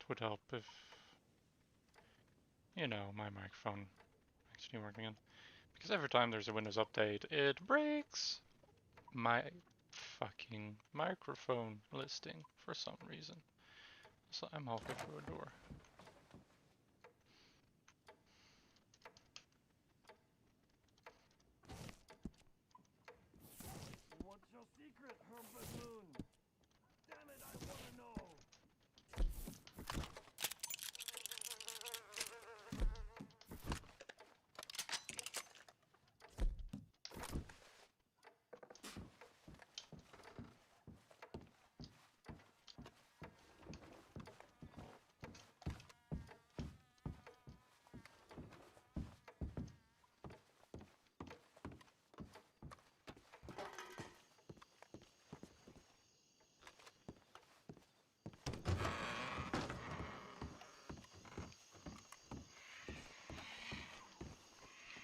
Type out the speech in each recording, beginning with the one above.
would help if, you know, my microphone actually working again. Because every time there's a Windows update, it breaks my fucking microphone listing for some reason. So I'm halfway through a door. What's your secret, Herbazoon? Damn it, I wanna know.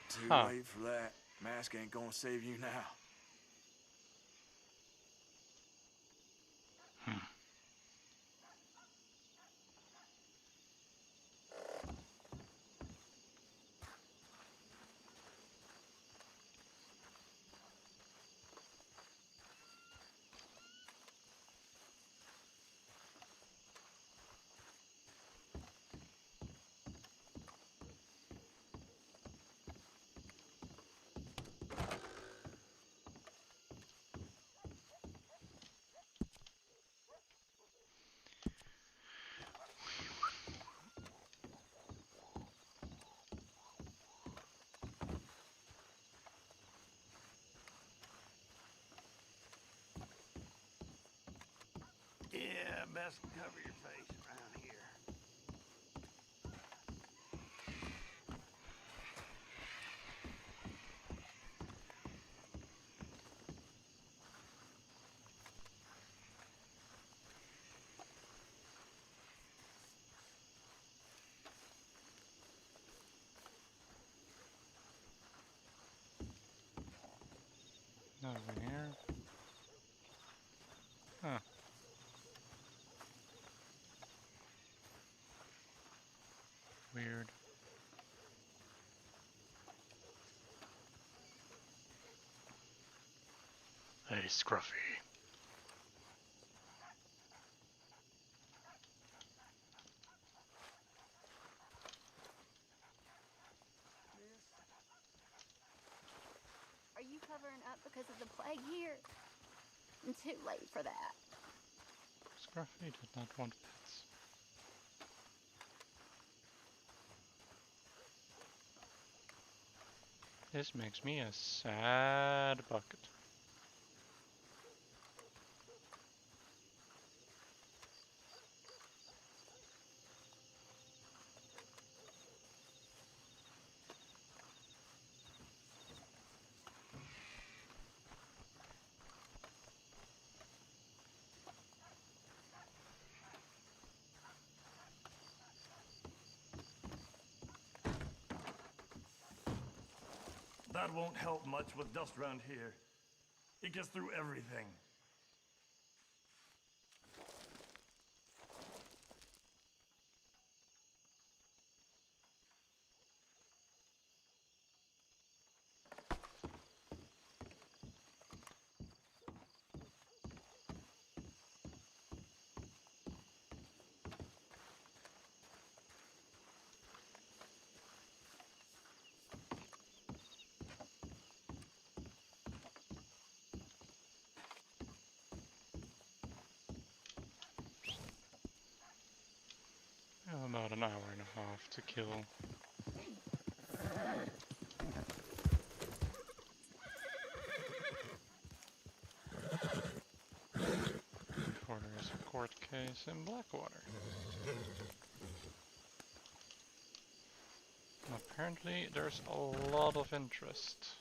Too Huh. late for that. Mask ain't gonna save you now. Yeah, best cover your face around here. Nothing here. Huh. Weird. Hey, Scruffy. Are you covering up because of the plague here? I'm too late for that. Scruffy did not want pets. This makes me a sad Bucket. That won't help much with dust around here. It gets through everything. About an hour and a half to kill. Before there is a court case in Blackwater. Apparently there's a lot of interest.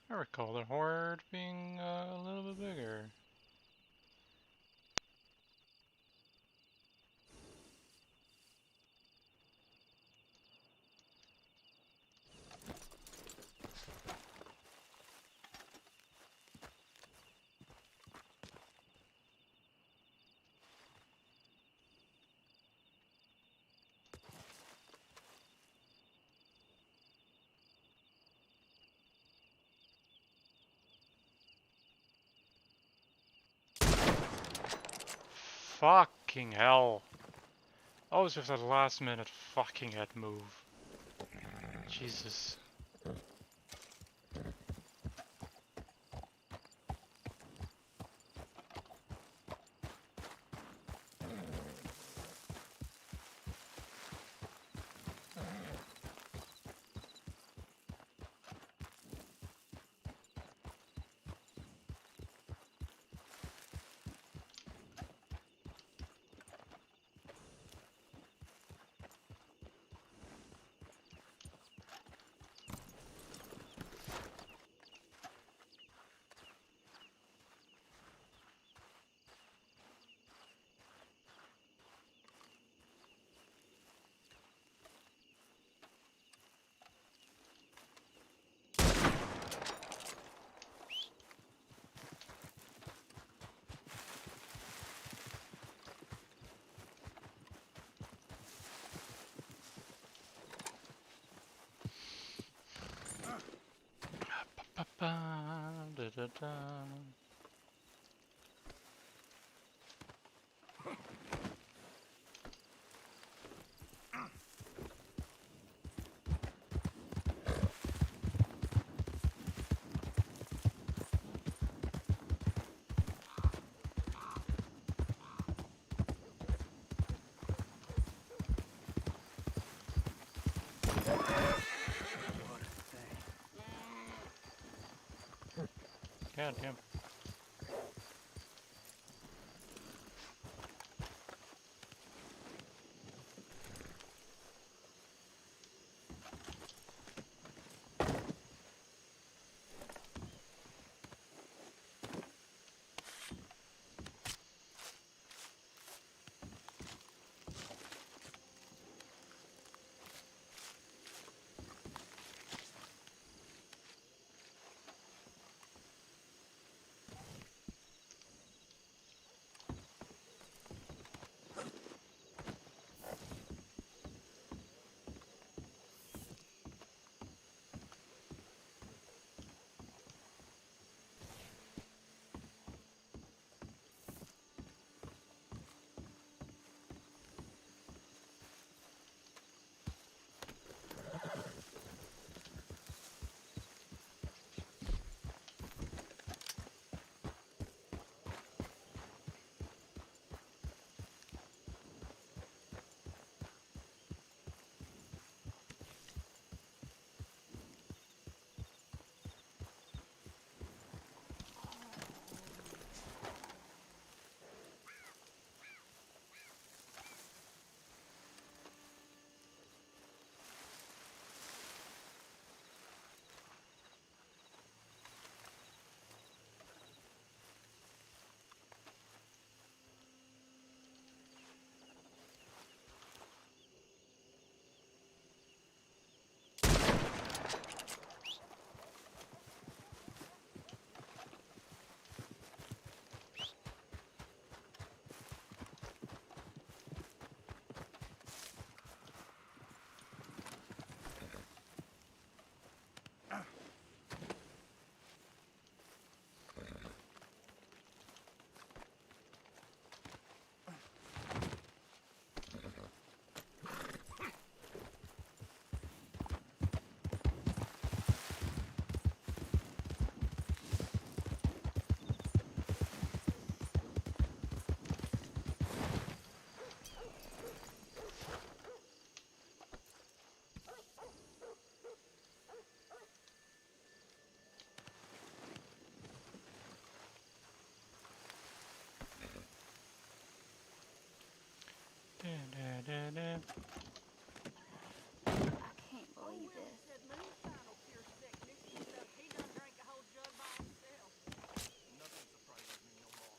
I recall the horde being a little bit bigger. Fucking hell. Always with that last minute fucking head move. Jesus. Ba-ba, da-da-da. God damn. Okay. I can't believe this. Nothing surprises me no more.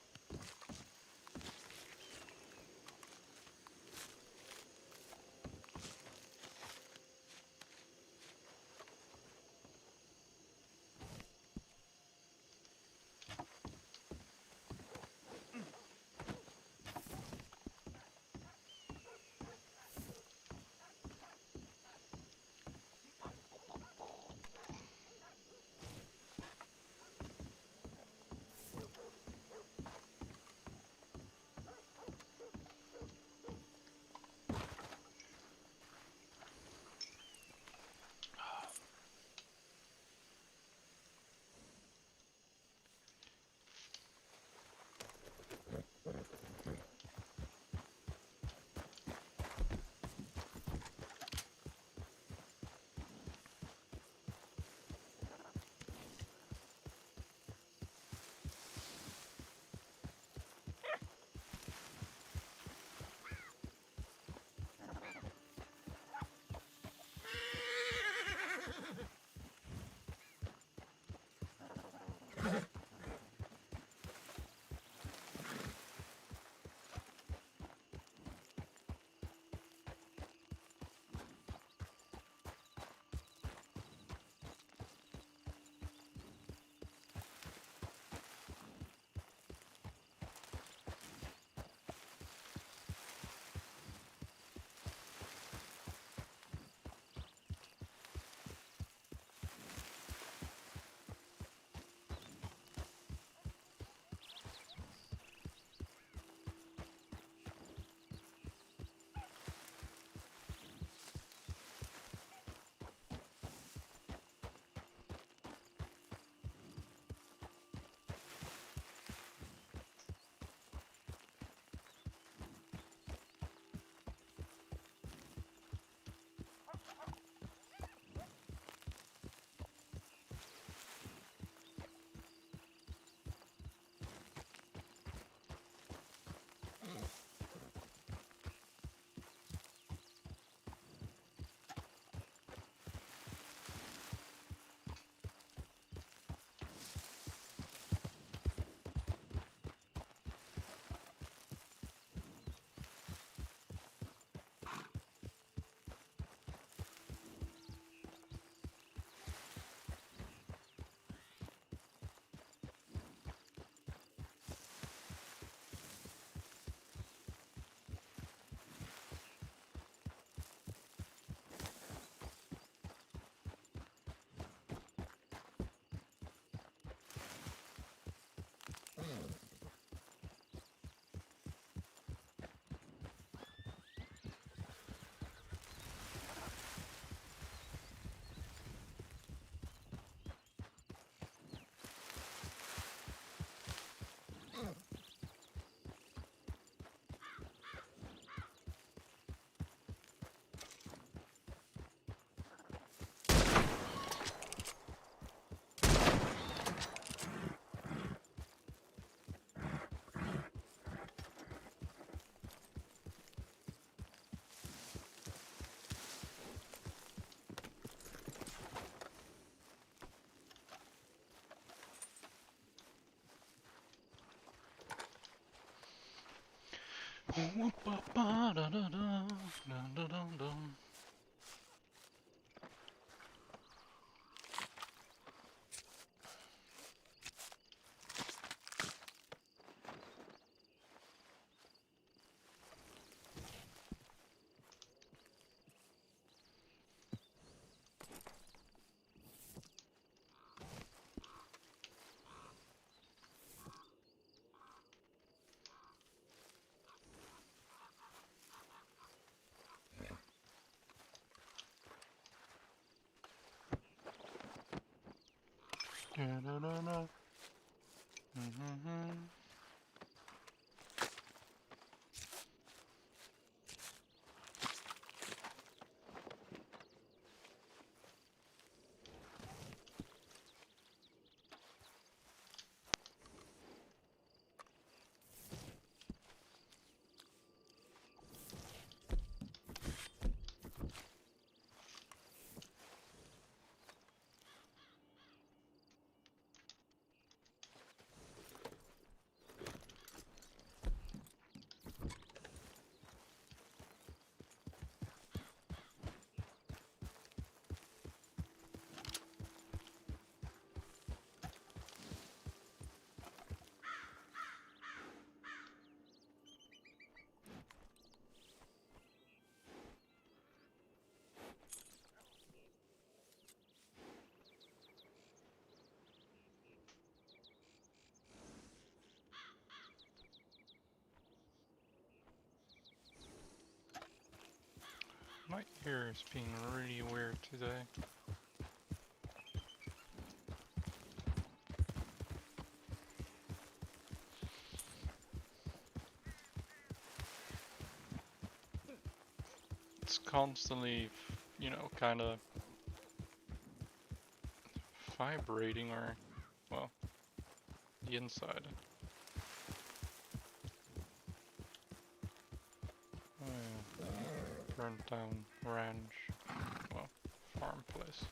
My ear is being really weird today. It's constantly, you know, kind of vibrating, or, well, the inside. Oh yeah. Burnt down ranch. Well, farm place.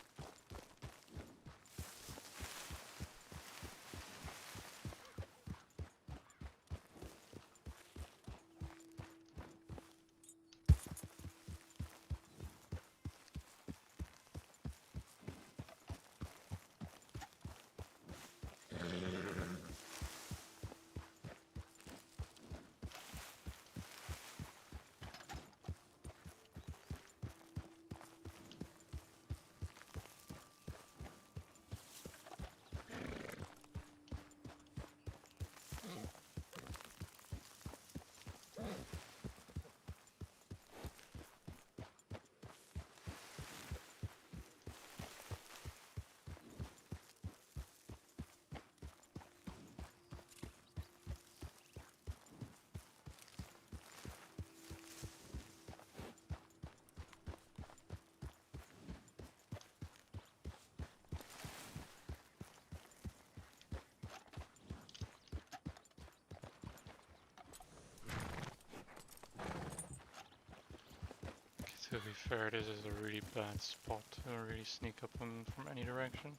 To be fair, this is a really bad spot to really sneak up on them from any direction.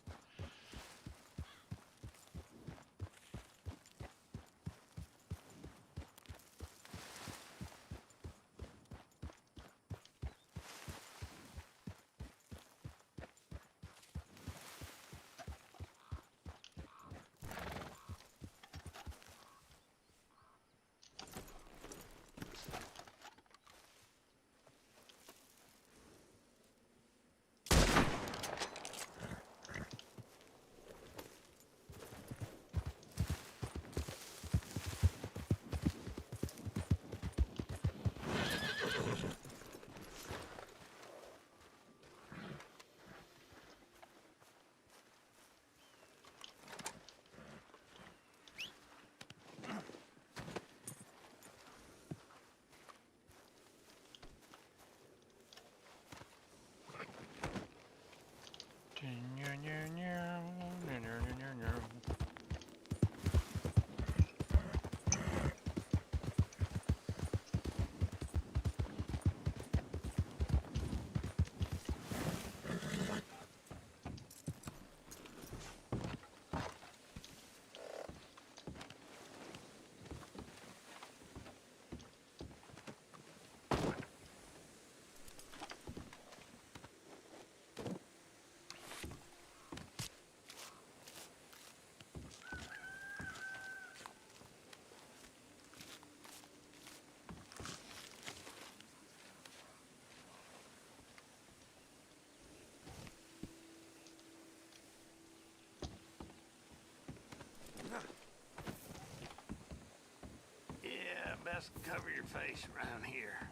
Yeah, best cover your face around here.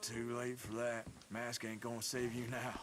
Too late for that. Mask ain't gonna save you now.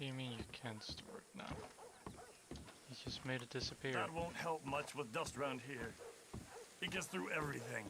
do you mean you can't store it now? You just made it disappear. That won't help much with dust around here. It gets through everything.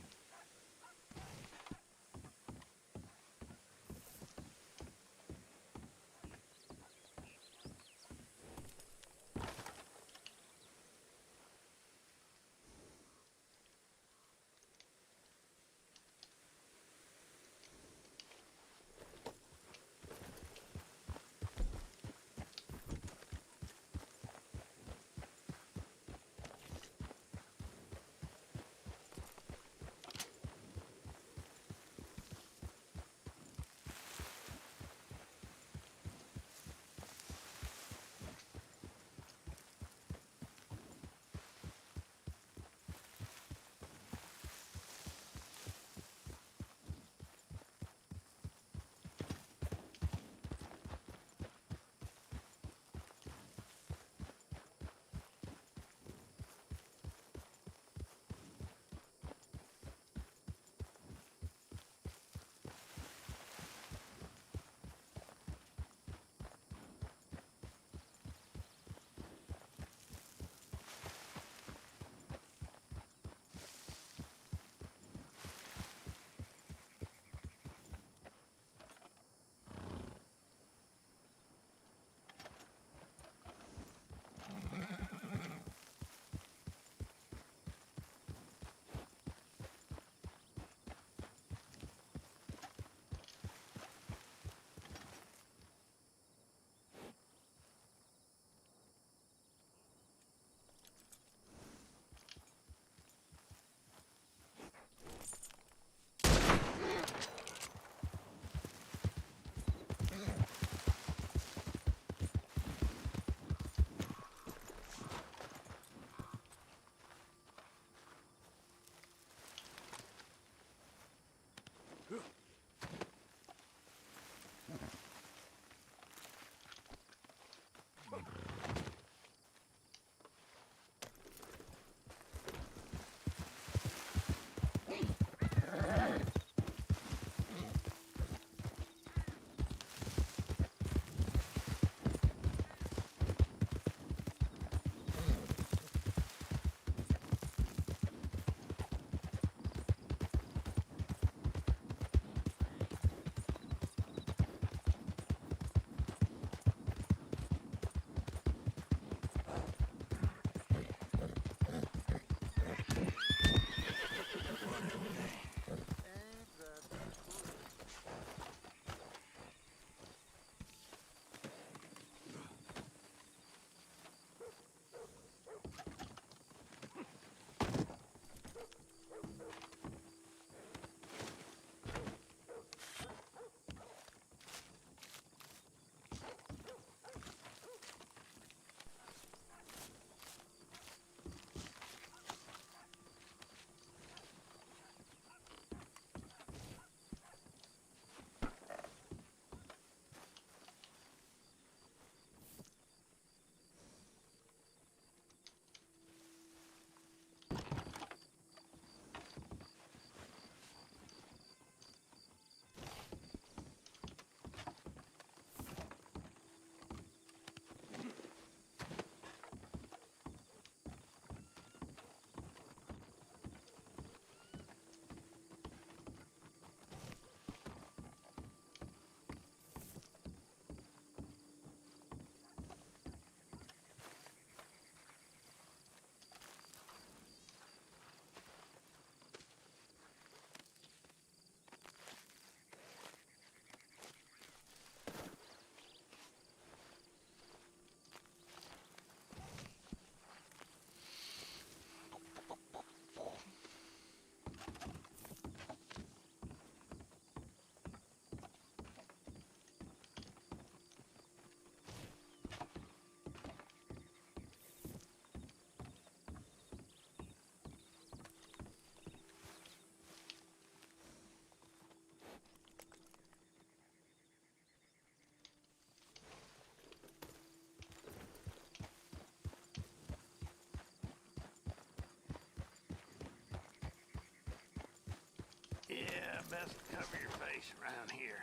Yeah, best cover your face around here.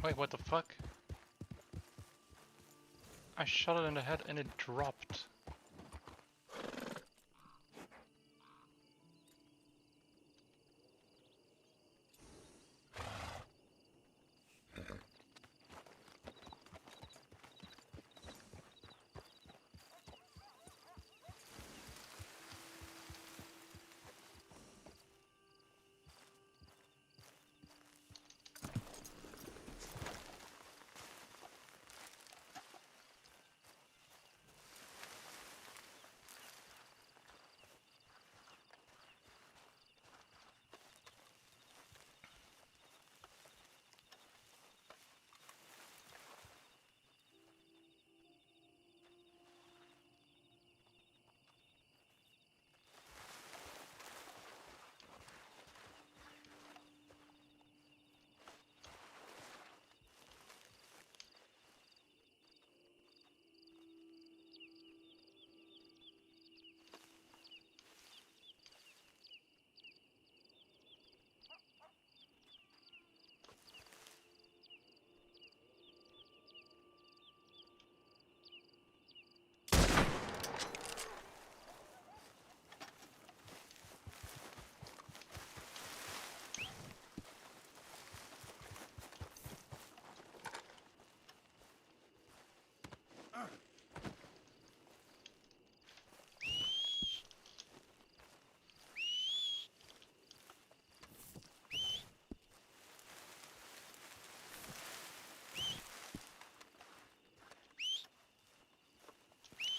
Wait, what the fuck? I shot it in the head and it dropped.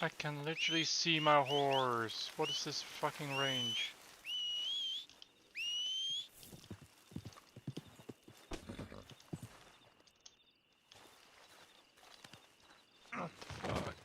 I can literally see my horse. What is this fucking range? What the fuck?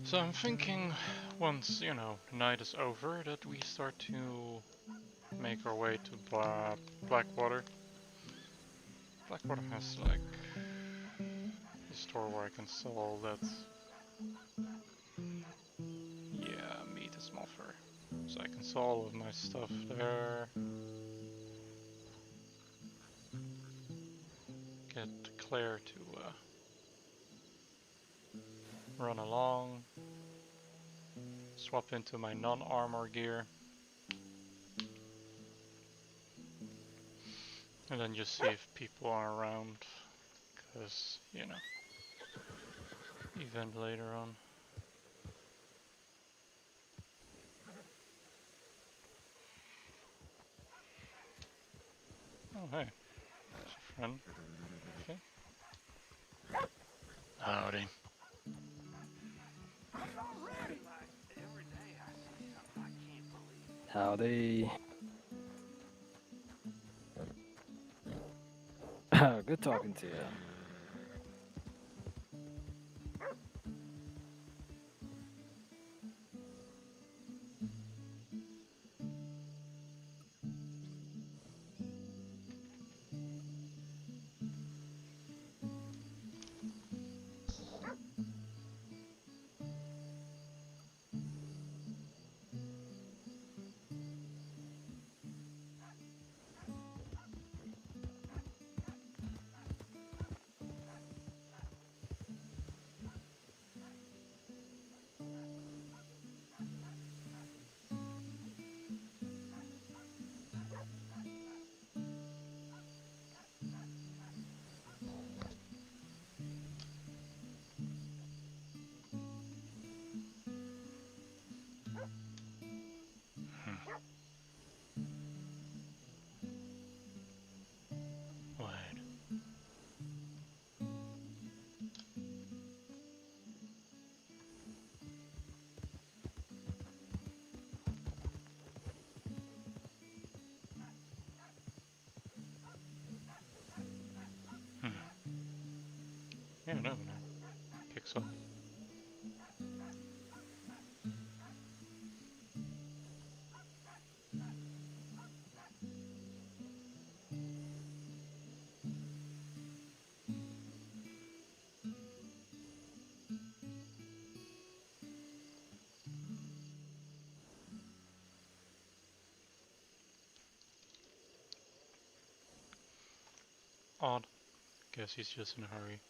So I'm thinking once, you know, the night is over that we start to make our way to Blackwater. Blackwater has like a store where I can sell all that. Yeah, meat is small fur. So I can sell all of my stuff there. Get Claire to run along. Swap into my non-armor gear. And then just see if people are around. Because, you know, event later on. Oh, hey. There's a friend. Okay. Howdy. Howdy. Good talking to you. Wait. Hmm. Yeah, no. Picks up. Odd. Guess he's just in a hurry.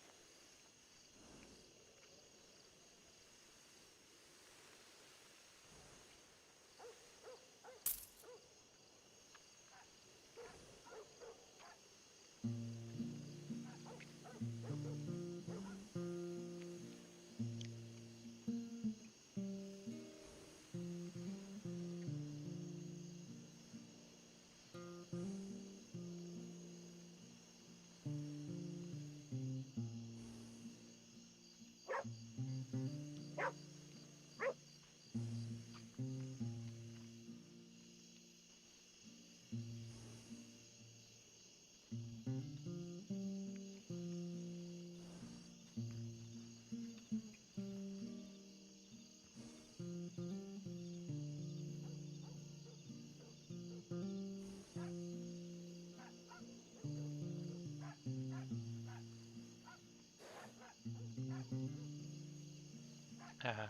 Ah.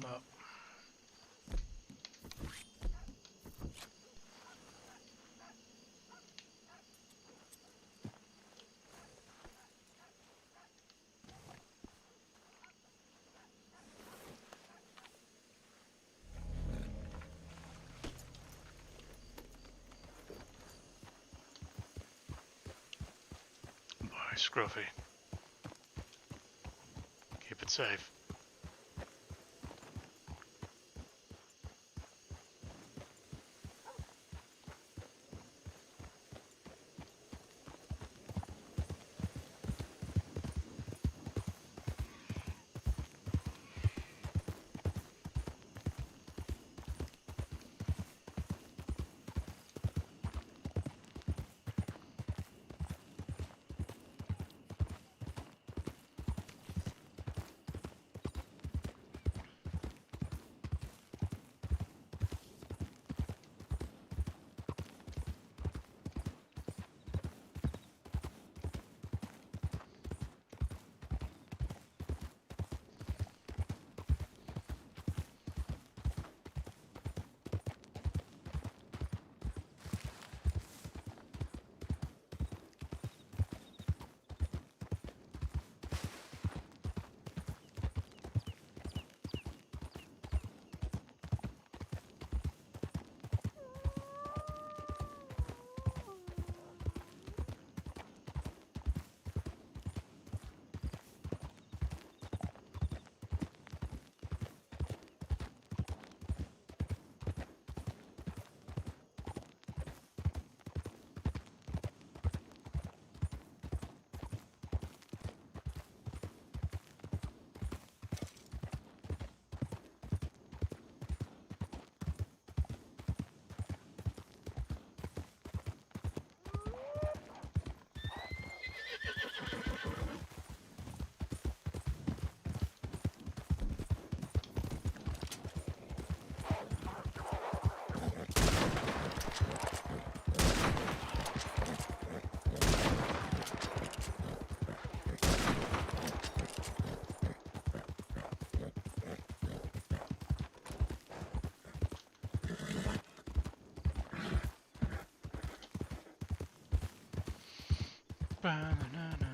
up. Bye, Scruffy. Keep it safe. Banana.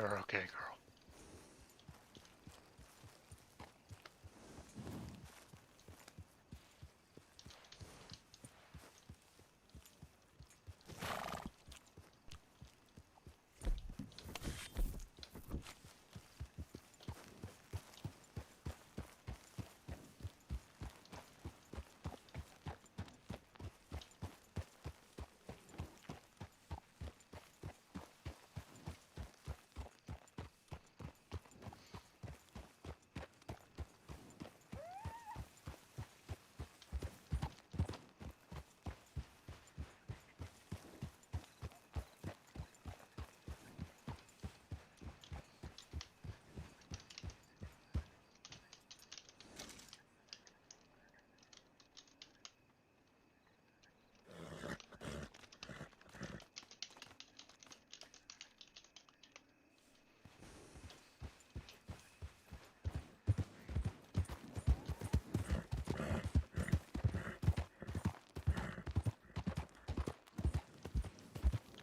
You're okay, girl.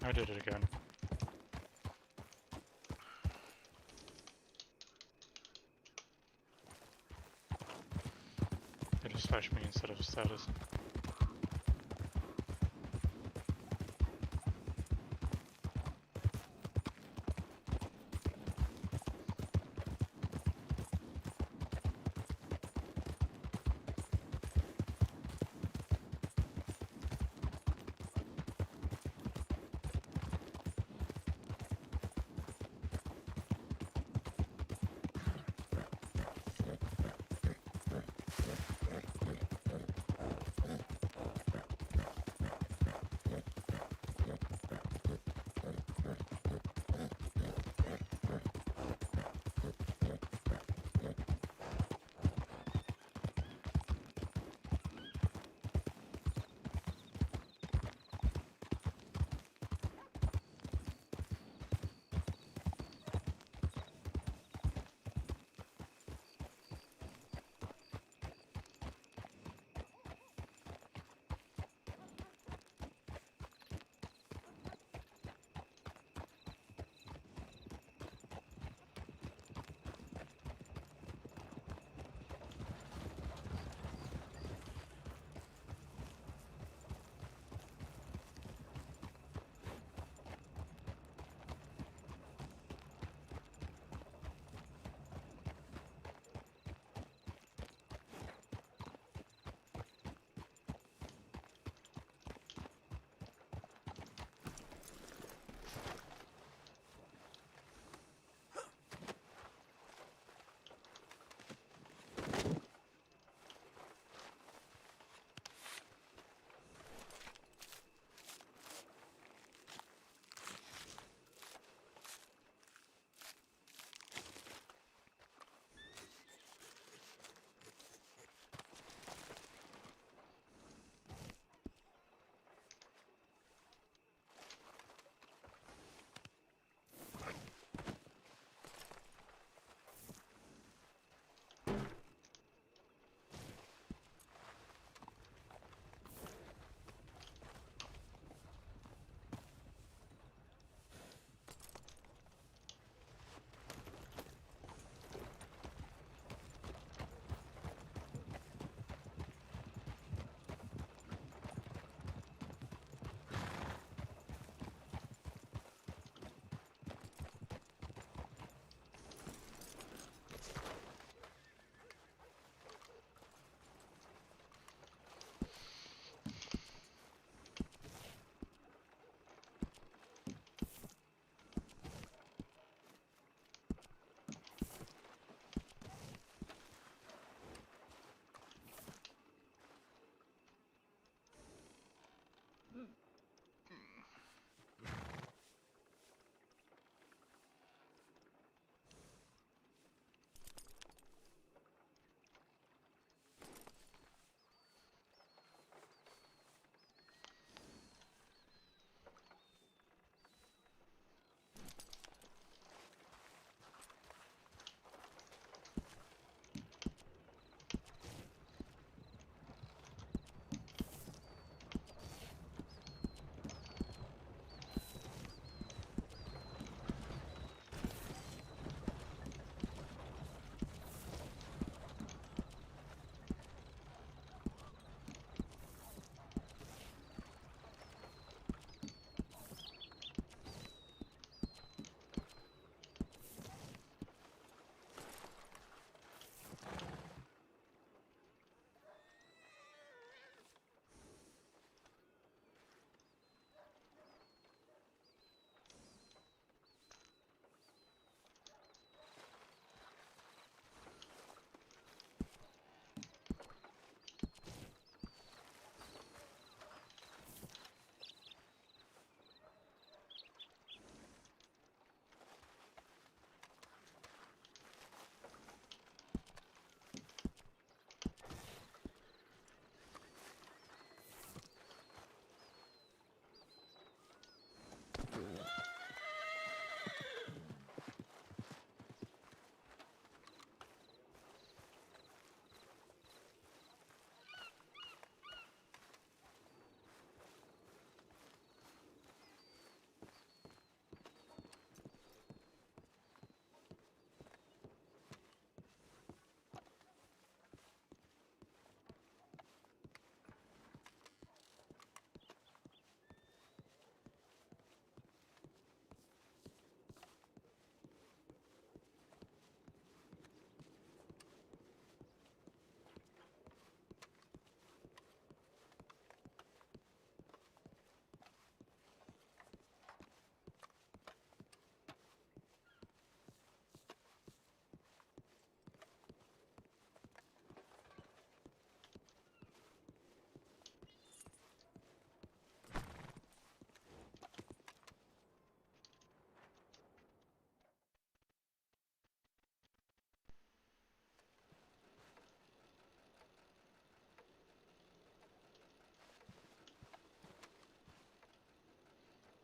I did it again. It just flashed me instead of a status.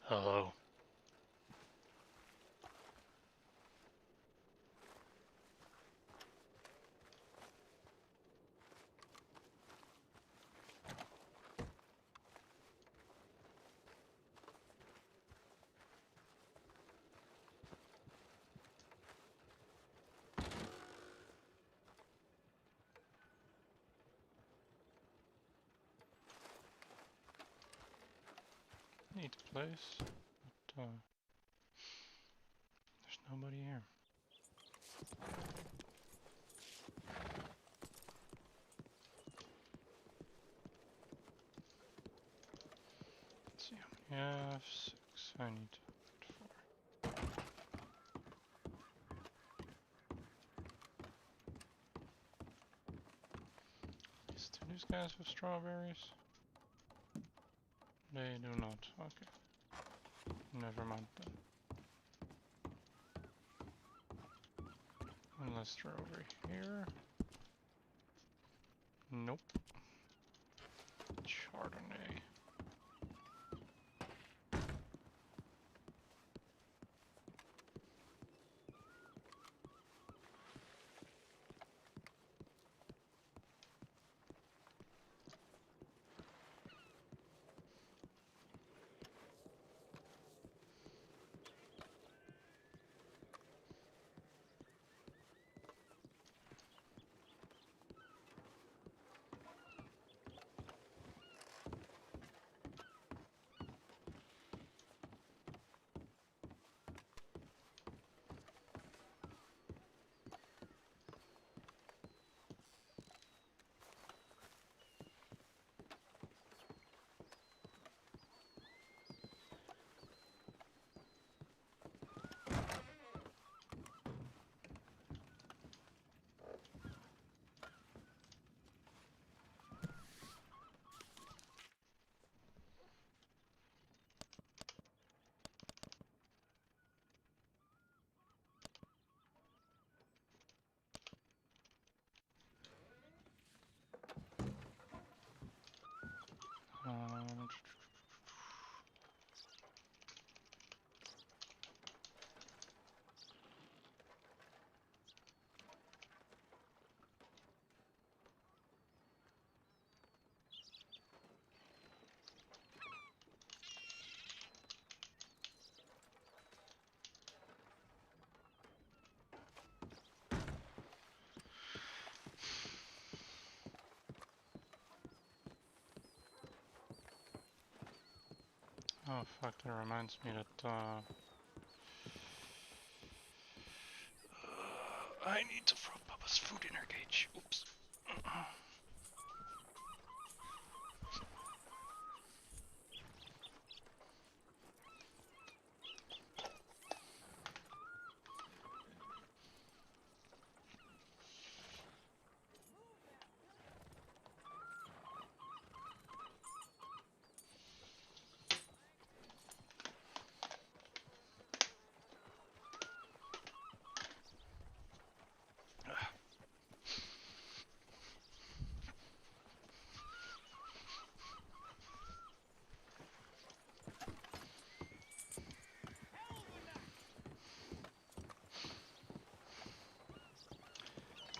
Hello. Neat place, but there's nobody here. Let's see how many I have. 6. I need to get 4. Do these guys have strawberries? They do not. Okay. Never mind then. Unless they're over here. Nope. Chardonnay. Um, oh fuck, that reminds me that I need to throw Bubba's food in her cage. Oops.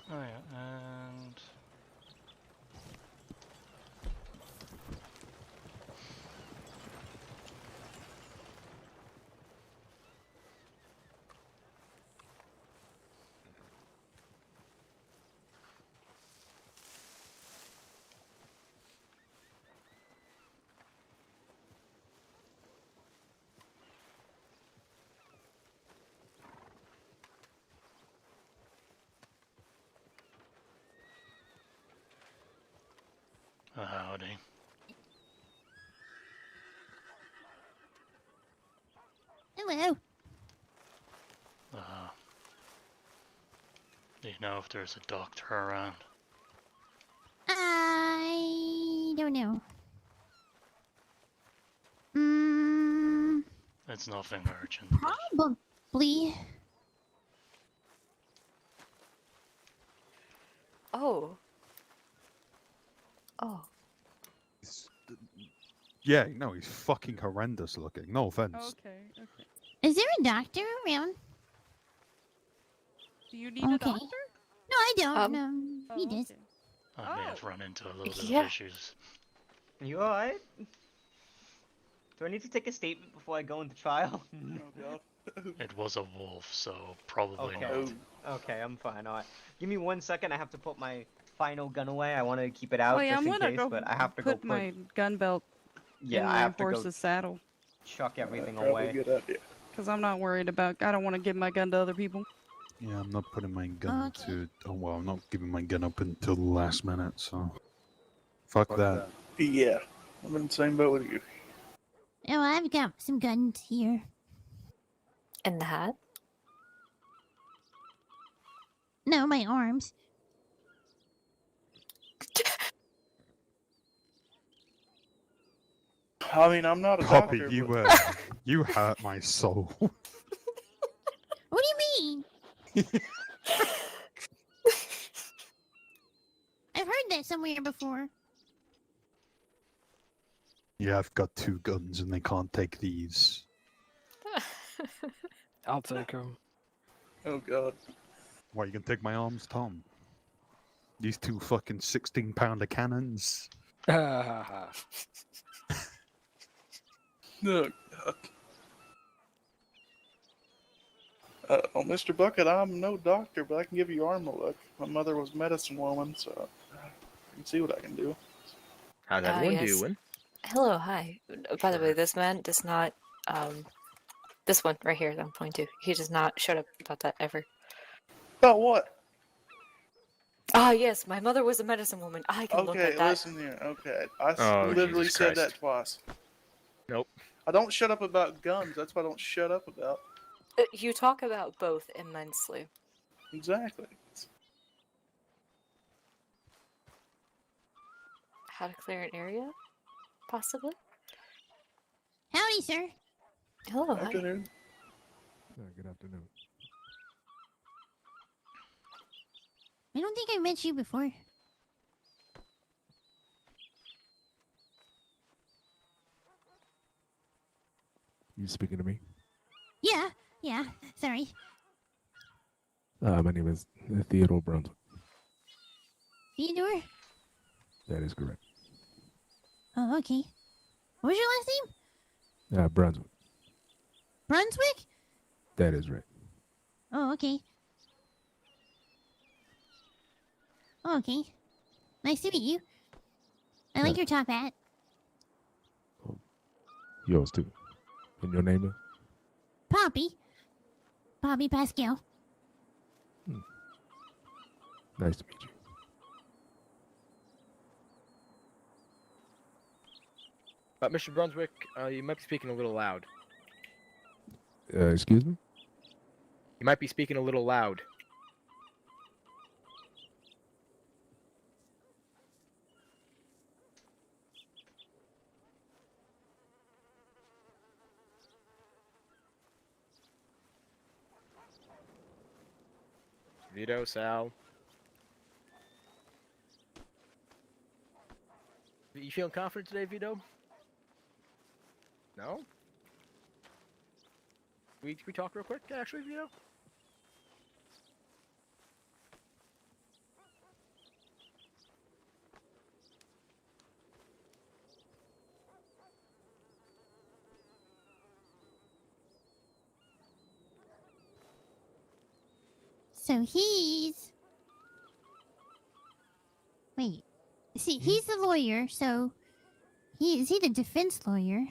Oh yeah, and howdy. Hello. Do you know if there's a doctor around? I don't know. It's nothing urgent. But Probably. Oh. Oh. Yeah, no, he's fucking horrendous looking. No offense. Okay, okay. Is there a doctor around? Do you need a Okay. doctor? No, I don't. Um, No, he does. Okay. I may have run into a little bit Yeah. of issues. You alright? Do I need to take a statement before I go into trial? Oh god. It was a wolf, so probably Okay. not. Okay, I'm fine. Alright. Give me 1 second. I have to put my final gun away. I want to keep it out Wait, just I'm in gonna case, go but I have to go put my gun belt in yeah, I my have to go horse's saddle. chuck everything Probably away. a good idea. Because I'm not worried about... I don't want to give my gun to other people. Yeah, I'm not putting my gun Okay. to. Oh well, I'm not giving my gun up until the last minute. So, fuck that. Yeah, I'm in the same boat with you. Oh, I've got some guns here. In the hat? No, my arms. I mean, I'm not a Poppy, doctor, you but you hurt my soul. What do you mean? I've heard that somewhere before. Yeah, I've got 2 guns and they can't take these. I'll take him. oh god. Why, you can take my arms, Tom? These 2 fucking 16-pounder cannons. Ah, Oh god. Well, Mr. Bucket, I'm no doctor, but I can give you arm a look. My mother was a medicine woman, so I can see what I can do. How's everyone yes. doing? Hello, hi. By the way, this man does not, this one right here that I'm pointing to, he does not shut up about that ever. About what? Ah, yes, my mother was a medicine woman. I can look Okay, at that. listen here. Okay, I Oh, literally Jesus said Christ. that twice. Nope. I don't shut up about guns. That's what I don't shut up about. You talk about both immensely. Exactly. How to clear an area? Possibly? Howdy, sir. Hello, hi. Afternoon. Good afternoon. I don't think I met you before. You speaking to me? Yeah, sorry. My name is Theodore Brunswick. Theodore? That is correct. Oh, okay. What was your last name? Brunswick. Brunswick? That is right. Oh, okay. Oh, okay. Nice to meet you. I like your top hat. Yours too. And your name is? Poppy. Poppy Pascal. Nice to meet you. Mr. Brunswick, you might be speaking a little loud. Excuse me? You might be speaking a little loud. Vito, Sal. You feeling confident today, Vito? No? We talk real quick, actually, Vito? So he's... Wait. See, he's the lawyer, so... Is he the defense lawyer?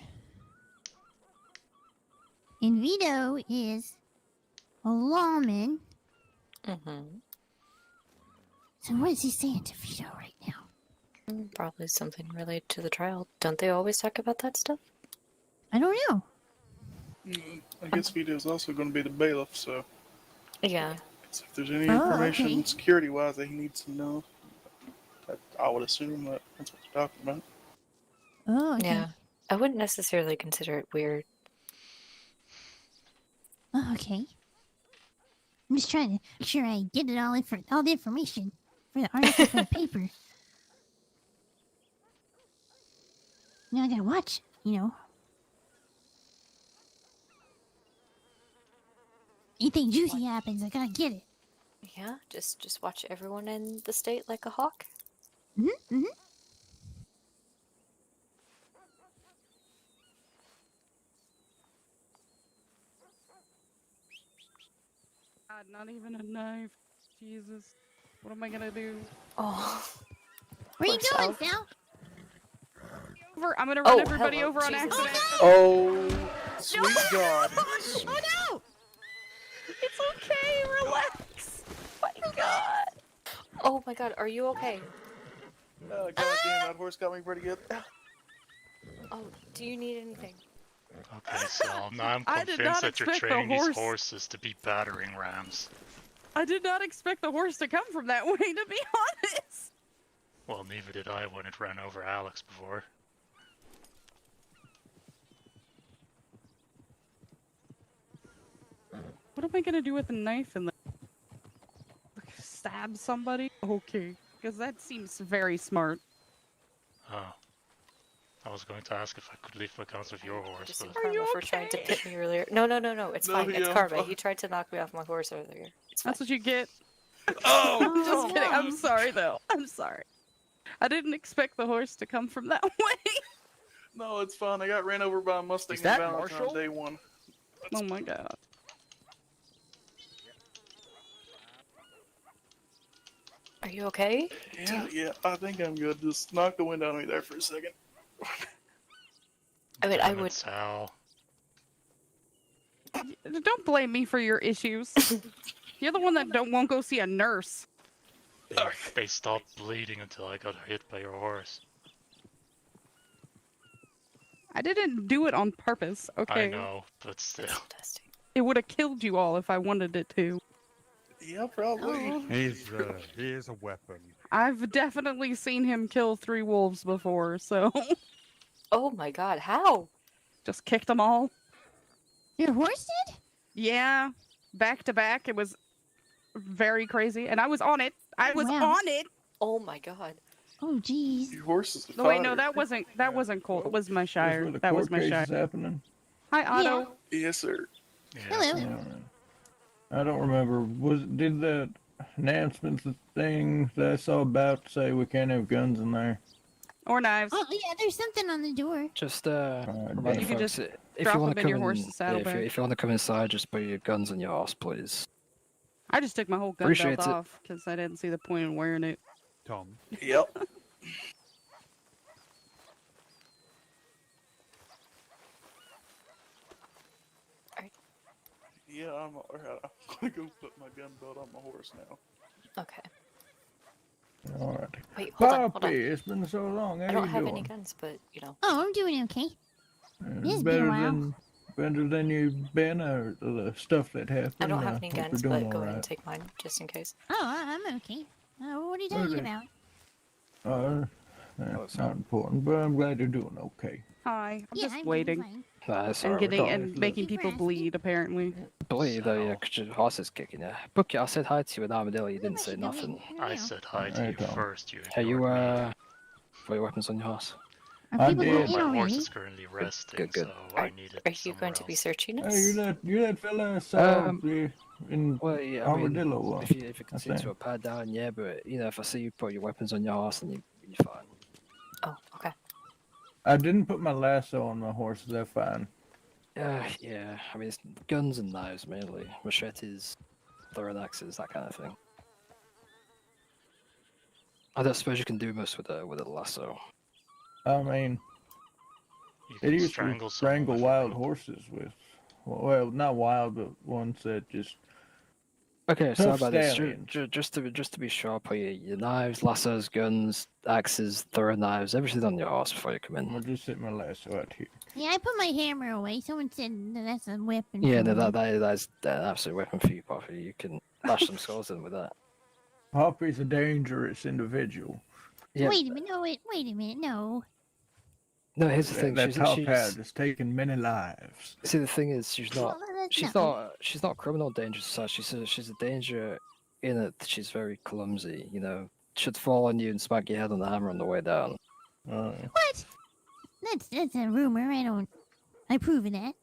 And Vito is a lawman. Mm-hmm. So what is he saying to Vito right now? Probably something related to the trial. Don't they always talk about that stuff? I don't know. I guess Vito's also going to be the bailiff, so Yeah. if there's any Oh, information okay. security-wise that he needs to know, I would assume that that's what you're talking about. Oh, okay. Yeah. I wouldn't necessarily consider it weird. Oh, okay. I'm just trying to make sure I get it all all the information for the article for the paper. I gotta watch, Anything juicy happens, I gotta get it. Yeah, just watch everyone in the state like a hawk. Mm-hmm. God, not even a knife. Jesus. What am I gonna do? Oh, Where you poor going, Sal. Sal? I'm gonna run Oh, everybody hello, over on Jesus. accident. Oh, sweet God. Oh no! It's okay, relax. My God. Oh my God, are you okay? Oh, God damn, that horse got me pretty good. Oh, do you need anything? Okay, Sal, now I'm I did convinced not that you're expect the training these horse- horses to be battering rams. I did not expect the horse to come from that way, to be honest. Well, neither did I when it ran over Alex before. What am I gonna do with a knife and stab somebody? Okay, because that seems very smart. Oh. I was going to ask if I could leave my guns with your horse, Just but... Karma you for trying to okay? pit me earlier. No, it's No, fine. yeah, It's I'm Karma. fine. He tried to knock me off my horse earlier. It's fine. That's what you get. Oh, Just kidding. no. I'm sorry, though. I'm sorry. I didn't expect the horse to come from that way. no, it's fine. I got ran over by a Mustang Is in that Valentine Marshall? day one. Oh my god. Are you okay? Yeah, I think I'm good. Just knock the wind out of me there for a second. I mean, I Damn it, would. Sal. Don't blame me for your issues. You're the one that won't go see a nurse. They stopped bleeding until I got hit by your horse. I didn't do it on purpose, okay? I know, but still. Fantastic. It would have killed you all if I wanted it to. Yeah, probably. Oh. He is a weapon. I've definitely seen him kill 3 wolves before, so Oh my God, how? just kicked them all. Your horse did? Yeah, back to back. It was very crazy, and I was on it. I was Wow. on it. Oh my God. Oh, jeez. Your horse is a No, wait, no, fighter. that wasn't Colt. It was my Shire. That was my Shire. happening. Hi, Otto. Yeah. Yes, sir. Yeah. Hello. I don't remember. Did the announcements thing that I saw about say we can't have guns in there? Or knives. Oh, yeah, there's something on the door. Just Alright, remind You can folks, just if drop you want them to in come your in, horse's yeah, saddlebag. if you want to come inside, just put your guns on your horse, please. I just took my whole gun Appreciate belt it. off because I didn't see the point in wearing it. Tom. Yep. Yeah, I'm alright. I'm gonna go put my gun belt on my horse now. Okay. Alright. Wait, hold on. Poppy, it's been so long. How I don't you have doing? any guns, but you know. Oh, I'm doing okay. It's been a better while. than you've been, or the stuff that happened. I don't have any hope you're guns, doing but go ahead and alright. take mine just in case. Oh, I'm okay. What are you talking Okay. about? That's not important, but I'm glad you're doing okay. Hi, I'm Yeah, just I'm doing waiting fine. That's and alright. getting Sorry, and look. making Thank you for people asking. bleed. Apparently, Believe though, yeah, 'cause your horse is kicking you. Bucket, I said hi to you in Armadillo. You didn't say nothing. I said hi to Hey, you Tom. first, you Hey, you ignored me. put your weapons on your horse. Are I people did. going in My horse already? is currently resting, good, good. so I needed Are you somewhere going to be else. searching us? Hey, you're that fella I saw in Well, yeah, I mean, Armadillo. if you can That's see it. to a pad down, yeah, but you know, if I see you put your weapons on your horse, then you're fine. Oh, okay. I didn't put my lasso on my horse. Is that fine? Yeah. I mean, it's guns and knives mainly, machetes, throwing axes, that kind of thing. I don't suppose you can do most with a lasso. I mean, You it can used to strangle someone strangle with a wild rope. horses with. Well, not wild, but ones that just. Okay, so how Tough about this? stallions. Just to be sure, put your knives, lassos, guns, axes, throwing knives, everything on your horse before you come I'm in. gonna just set my lasso out here. Yeah, I put my hammer away. Someone said that's a weapon. Yeah, for no, me. that's an absolute weapon for you, Poppy. You can bash some skulls in with that. Poppy's a dangerous individual. Yeah. Wait a minute. No, wait a minute. No. No, here's the thing. That top she's hat has taken many lives. see the thing is she's not No, that's she's nothing. she's not criminal danger as such. She's a danger in it. She's very clumsy. You know, should fall on you and smack your head on the hammer on the way down. What? That's a rumor. I prove that.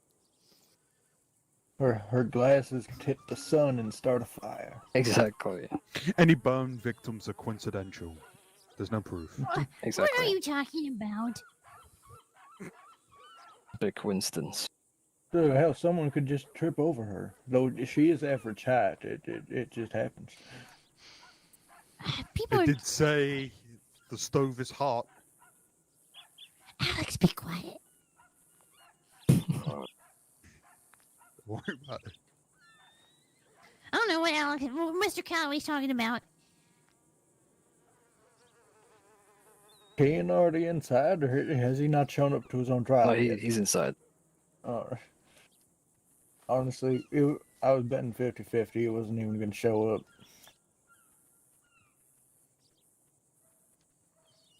Her glasses tip the sun and start a fire. Exactly. Any burn victims are coincidental. There's no proof. Exactly. What are you talking about? Big coincidence. So hell, someone could just trip over her. Though she is average height, it just happens. People It are... did say the stove is hot. Alex, be quiet. Worry about it. I don't know what Mr. Calloway's talking about. Ken already inside, or has he not shown up to his own trial No, yet? he's inside. Honestly, I was betting 50-50 it wasn't even going to show up.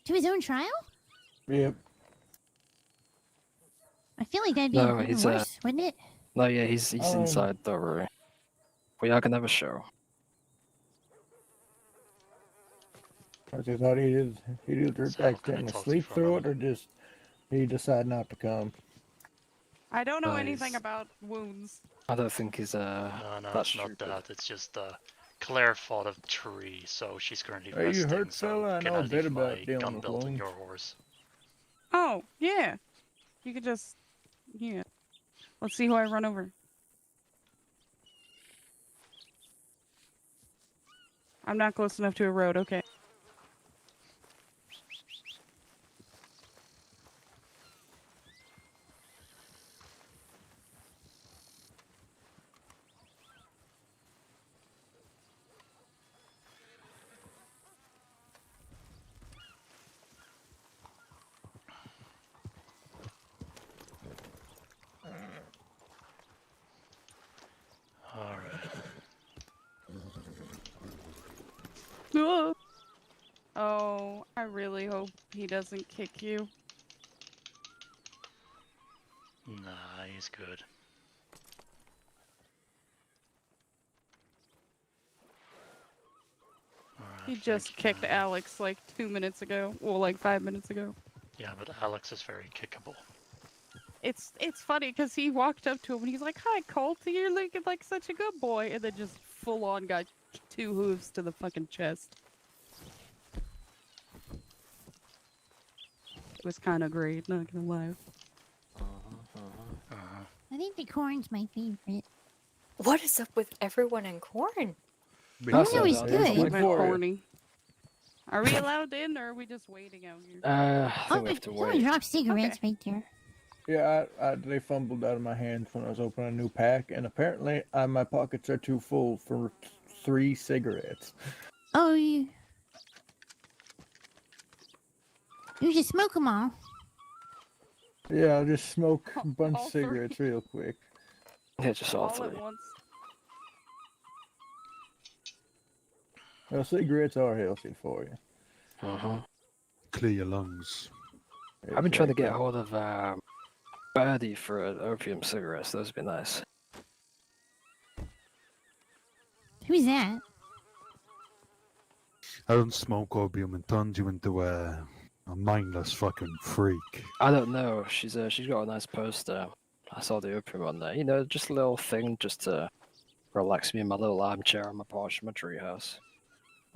To his own trial? Yep. I feel like that'd be No, even he's worse, wouldn't it? No, yeah, he's inside. Don't worry. We are gonna have a show. I just thought he did accidentally sleep through it, or just he decided not to come. I don't know Nice. anything about wounds. I don't think he's No, that's it's not stupid. that. It's just Claire fought a tree, so she's currently Are you resting. hurt, so fella? I can know a leave bit about my dealing gun with belt on wounds. your horse? Oh, yeah. You could just... Yeah. Let's see who I run over. I'm not close enough to a road, okay. Alright. Oh, I really hope he doesn't kick you. Nah, he's good. He just kicked Alex like 2 minutes ago. Well, like 5 minutes ago. Yeah, but Alex is very kickable. It's funny because he walked up to him and he's like, "Hi, Colt, you're looking like such a good boy," and then just full on got 2 hooves to the fucking chest. It was kind of great, not gonna lie. I think the corn's my favorite. What is up with everyone in corn? I know he's good. Even corny. Are we allowed in, or are we just waiting out here? I think we have to Someone wait. dropped cigarettes right there. Yeah, they fumbled out of my hands when I was opening a new pack, and apparently my pockets are too full for 3 cigarettes. Oh, you just smoke them all. Yeah, I'll just smoke a bunch all of 3. cigarettes real quick. Yeah, just all All 3. at once. Well, cigarettes are healthy for you. Clear your lungs. I've been trying to get hold of Birdie for opium cigarettes. Those would be nice. Who's that? I don't smoke opium and turns you into a mindless fucking freak. I don't know. She's got a nice poster. I saw the opium on there. You know, just a little thing just to relax me in my little armchair on my porch in my treehouse.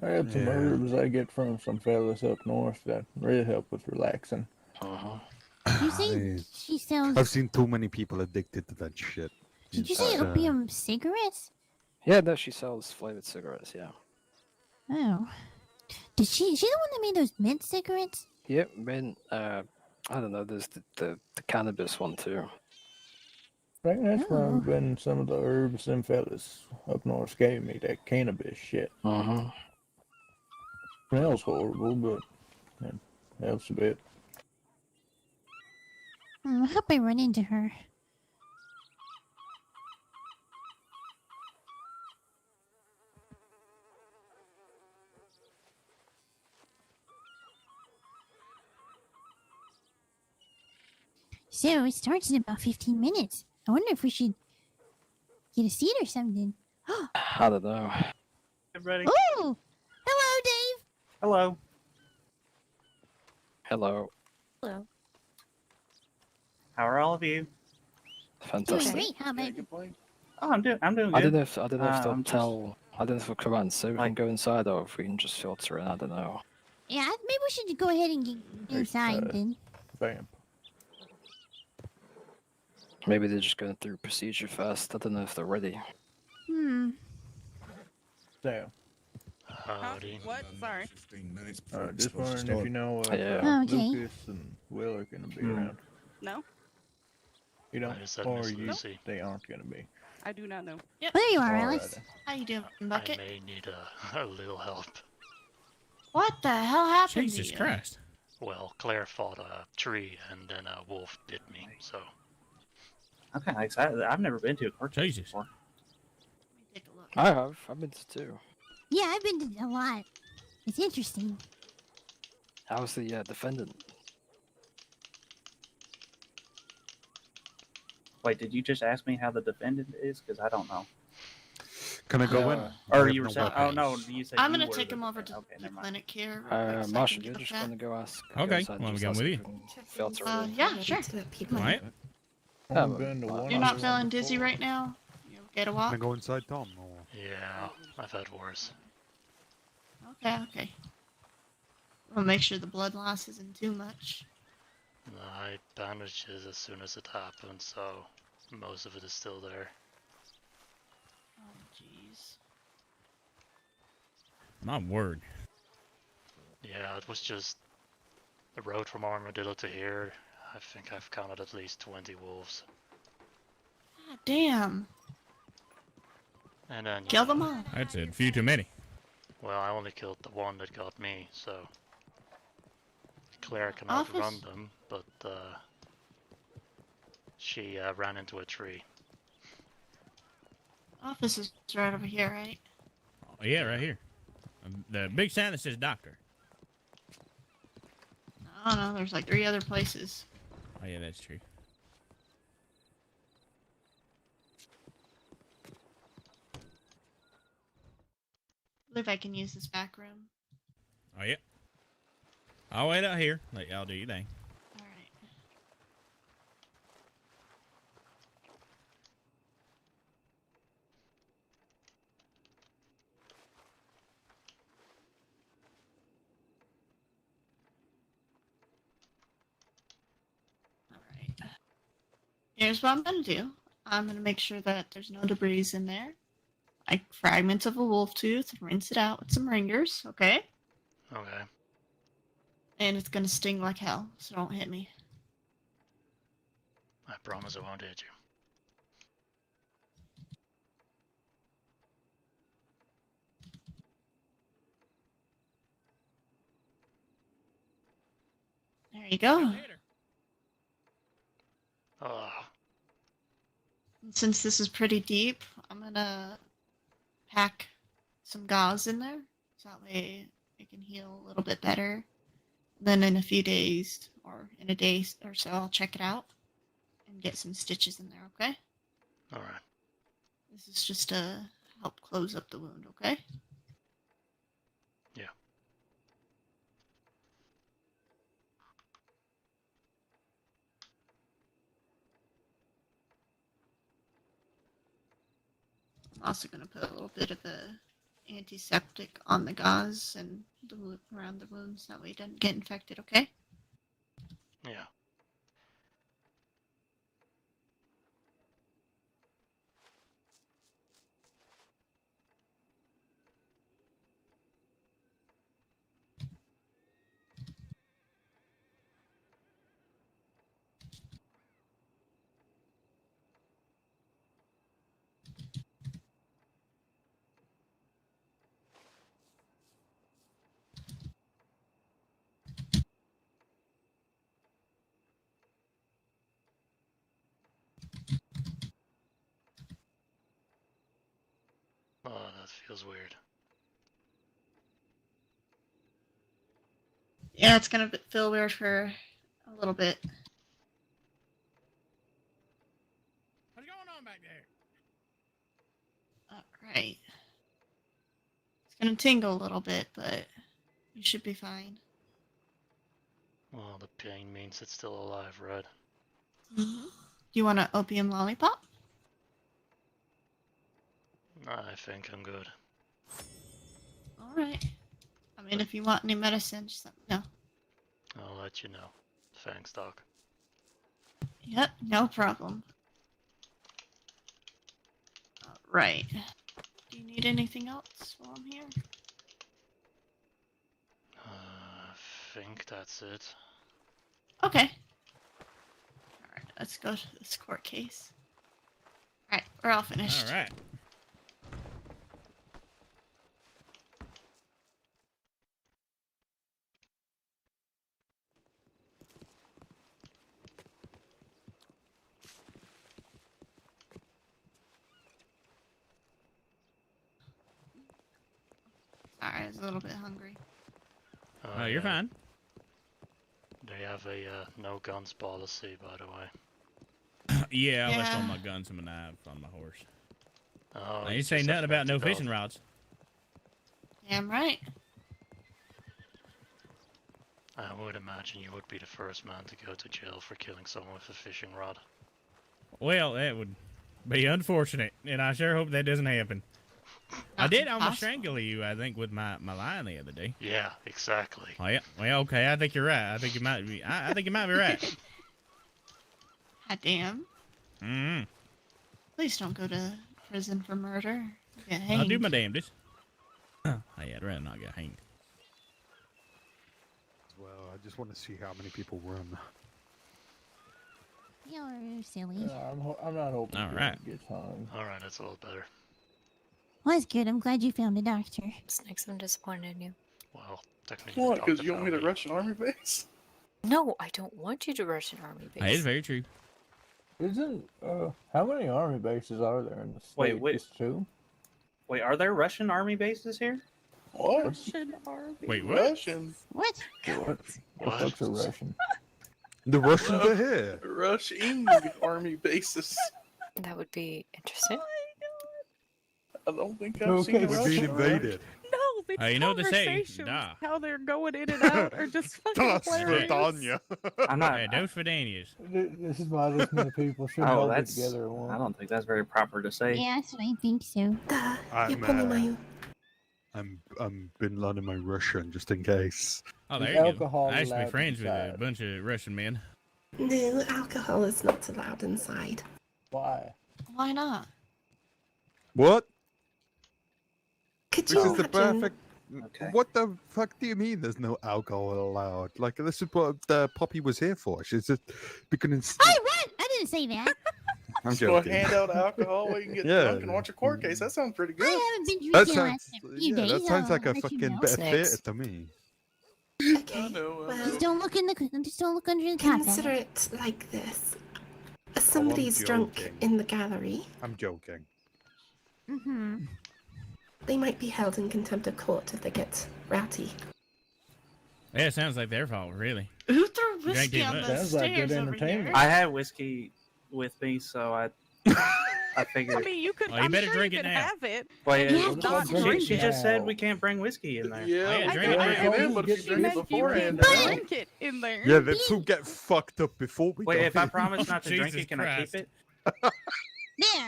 I had some herbs I get from some fellas up north that really help with relaxing. You say she sells... I've seen too many people addicted to that shit. Did you say opium cigarettes? Yeah, no, she sells flavored cigarettes. Yeah. Oh. Is she the one that made those mint cigarettes? Yep. Mint. I don't know. There's the cannabis one too. Right, that's why I've been some of the herbs them fellas up north gave me, that cannabis shit. Smells horrible, but it helps a bit. I hope I run into her. So, it starts in about 15 minutes. I wonder if we should get a seat or something. I don't know. Everybody. Oh! Hello, Dave! Hello. Hello. Hello. How are all of you? Doing Fantastic. great. How about you? Oh, I'm doing good. I don't know if they'll I'm just- tell. I don't know if they'll come out and say we can go inside or if we can just filter in. I don't know. Yeah, maybe we should go ahead and get inside then. Vamp. Maybe they're just going through procedure first. I don't know if they're ready. Hmm. Damn. Howdy. What? Sorry. Just wondering if you know if Yeah. Okay. Lucas and Will are gonna be around. No, You don't, I just said or Miss you, Lucy. they aren't gonna be. I do not know. Well, there you are, Alrighty. Alice. How you doing, I Bucket? may need a little help. What the hell happened Jesus to you? Christ. Well, Claire fought a tree and then a wolf bit me, so. I'm kind of excited. I've never been to a cartoon Jesus. before. Take a look. I have. I've been to two. Yeah, I've been to a lot. It's interesting. How's the defendant? Wait, did you just ask me how the defendant is? Because I don't know. Can I go in? Or I have you were no saying? weapons. Oh no, you said I'm you gonna were take the him over to defendant. Okay, the never mind. clinic here. real quick so I can Marshall, get you're up just there. gonna go ask. Okay, inside well, and I'm just going ask with if we can filter in. Yeah, sure. Right. Only been to one You're not other feeling one dizzy before. right now? You okay to Can walk? I go inside, Tom? Or... Yeah, I've had worse. Okay, okay. We'll make sure the blood loss isn't too much. I bandaged it as soon as it happened, so most of it is still there. Oh, jeez. My word. Yeah, it was just the road from Armadillo to here. I think I've counted at least 20 wolves. God damn. And then, you Kill know, them all. That's a few too many. well, I only killed the one that got me, so Claire can outrun Office? them, but she ran into a tree. Office is right over here, right? Oh, yeah, right here. The big sign that says doctor. I don't know, there's like 3 other places. Oh, yeah, that's true. I believe I can use this back room. Oh, yeah. I'll wait out here. Let y'all do your thing. Alright. Alright. Here's what I'm gonna do. I'm gonna make sure that there's no debris in there. Like fragments of a wolf tooth, rinse it out with some ringers, okay? Okay. And it's gonna sting like hell, so don't hit me. I promise I won't hit you. There you go. Ugh. And since this is pretty deep, I'm gonna pack some gauze in there, so that way it can heal a little bit better. Then in a few days, or in a day or so, I'll check it out and get some stitches in there, okay? Alright. This is just to help close up the wound, okay? Yeah. I'm also gonna put a little bit of the antiseptic on the gauze and around the wounds, that way it doesn't get infected, okay? Yeah. Oh, that feels weird. Yeah, it's gonna feel weird for a little bit. What's going on back there? Alright. It's gonna tingle a little bit, but you should be fine. Well, the pain means it's still alive, right? Do you want an opium lollipop? I think I'm good. Alright. I mean, if you want any medicine, just let me know. I'll let you know. Thanks, Doc. Yep, no problem. Alright. Do you need anything else while I'm here? I think that's it. Okay. Alright, let's go to this court case. Alright, we're all finished. All right. Sorry, I was a little bit hungry. Oh, you're fine. They have a no guns policy, by the way. Yeah, I left Yeah. all my guns and my knife on my horse. Oh, I you ain't say just nothing about have no to go. fishing rods. Damn right. I would imagine you would be the first man to go to jail for killing someone with a fishing rod. Well, that would be unfortunate, and I sure hope that doesn't happen. I did almost impossible. strangle you, I think, with my line the other day. Yeah, exactly. Oh yeah. Well, okay. I think you're right. I think you might be. I think you might be right. God damn. Mm-hmm. Please don't go to prison for murder. Get I'll do hanged. my damnedest. Hey, I'd rather not get hanged. Well, I just want to see how many people run. You're silly. I'm not hoping All John right. gets hung. Alright, that's a little better. Well, that's good. I'm glad you found a doctor. Snakes, I'm disappointed in you. Well, technically, What? the Because doctor you want me found to rush an army base? No, I don't want you to rush an army base. That is very true. Isn't how many army bases are there in the state? Wait, wait. Just two? Wait, are there Russian army bases here? What? Russian army. Wait, what? Russian. What? What? The fuck's a Russian? The Russians are here. Russian army bases. That would be interesting. I don't think I've Okay, seen a we're We're being Russian army. invaded. No, it's you know what they say, conversations. da. How they're going in and out are just fucking Das hilarious. Vidania. I'm not. Hey, those Fidanias. This is why this many people should Oh, all get that's. together at I once. don't think that's very proper to say. Yeah, that's what I think so. I'm Bin Laden my Russian just in case. Oh, Is there you go. alcohol I used to be allowed friends with a inside? bunch of Russian men. No, alcohol is not allowed inside. Why? Why not? What? Could This you is the imagine? perfect. Okay. What the fuck do you mean? There's no alcohol allowed? Like this is what the Poppy was here for. She's just becoming. Hey, what? I didn't say that. I'm So joking. hand out alcohol where you can get Yeah. drunk and watch a court case. That sounds pretty good. I haven't been That drinking the sounds. last few Yeah, days. that sounds like a I'll let you fucking know. bit of Snakes. theatre to me. Okay, I know. well, Just don't look in the. Just don't look under the top. consider it like this. Somebody's drunk joking. in the gallery. I'm joking. Mm-hmm. They might be held in contempt of court if they get rowdy. Yeah, it sounds like their fault, really. Who threw Drank whiskey too on much. the Sounds like good stairs over entertainment. here? I had whiskey with me, so I I figured. mean, you could. Oh, you I'm better sure drink you it could now. have it. Wait, You have she, not to drink she it. just said now. we can't bring whiskey in there. Yeah, yeah, we drink it can now. bring it in, but if She you drink meant it you beforehand, can't no. drink it in there. Yeah, this will get fucked up before we Wait, go if I in. promise not to drink Jesus it, can I keep Christ. it?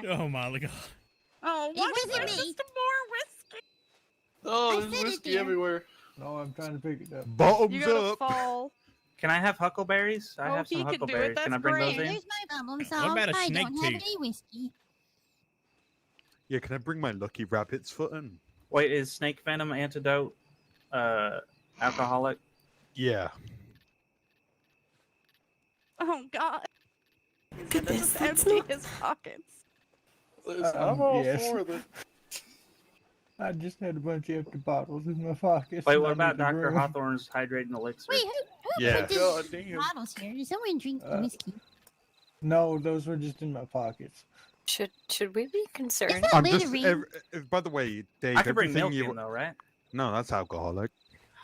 There. Oh my god. Oh, It what? wasn't There's me. just more whiskey. Oh, I there's said it whiskey there. everywhere. No, I'm trying to pick it up. You Bottoms gotta up. fall. Can I have huckleberries? I Oh, have some he can do it, huckleberries. Can I that's bring great. those in? There's my problem What solved. about a I snake don't have tooth? any whiskey. Yeah, can I bring my lucky rabbit's foot in? Wait, is snake venom antidote alcoholic? Yeah. Oh God. Goodness, Just that's empty not. his pockets. Listen, I'm all yes. for the. I just had a bunch of empty bottles in my pockets. Wait, and what I about need to Dr. bring- Hawthorne's hydrating elixir? Wait, who Yeah. put this God damn. bottles here? Did someone drink the Uh, whiskey? No, those were just in my pockets. Should we be concerned? It's not I'm just. littering. By the way, Dave. I could bring everything milk you. in though, right? No, that's alcoholic.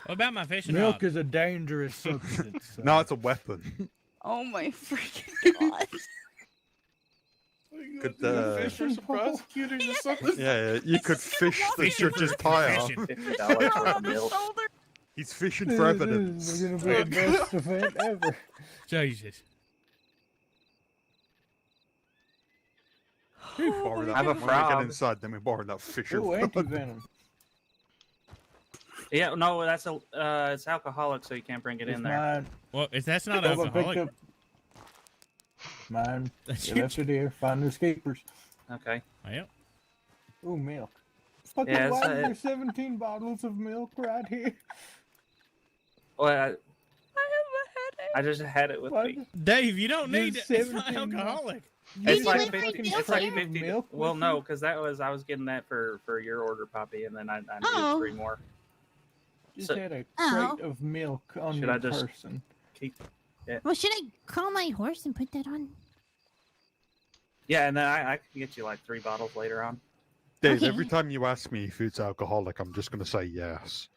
What about my fishing Milk rod? is a dangerous substance. No, it's a weapon. Oh my freaking God. Could, Fish for some prosecutors or something? Yeah, you could fish the judge's pie off. Fishing. $50 for a On the milk. shoulder. He's fishing for evidence. This is gonna be the best event ever. Jesus. Borrow that I have a when we get frog. inside, then we borrow that fisher. Ooh, anti-venom. Yeah, no, that's a it's alcoholic, so you can't bring it It's in there. mine. Well, if that's not Someone picked alcoholic, up mine. That's They your left it here. Find the escapers. Okay. well, Ooh, milk. Fucking Yeah, why it's, are there 17 bottles of milk right here? Well, I just had it with What? me. Dave, you don't need it. There's It's not 17 alcoholic. It's like delivered 50. milk It's like here? 50. Milk Well, with no, you? because I was getting that for your order, Poppy, and then I needed Oh. 3 more. Just So- had a Oh. crate of milk on Should your I just- person. Keep it. Well, should I call my horse and put that on? Yeah, and then I can get you like 3 bottles later on. Dave, Okay. every time you ask me if it's alcoholic, I'm just going to say yes.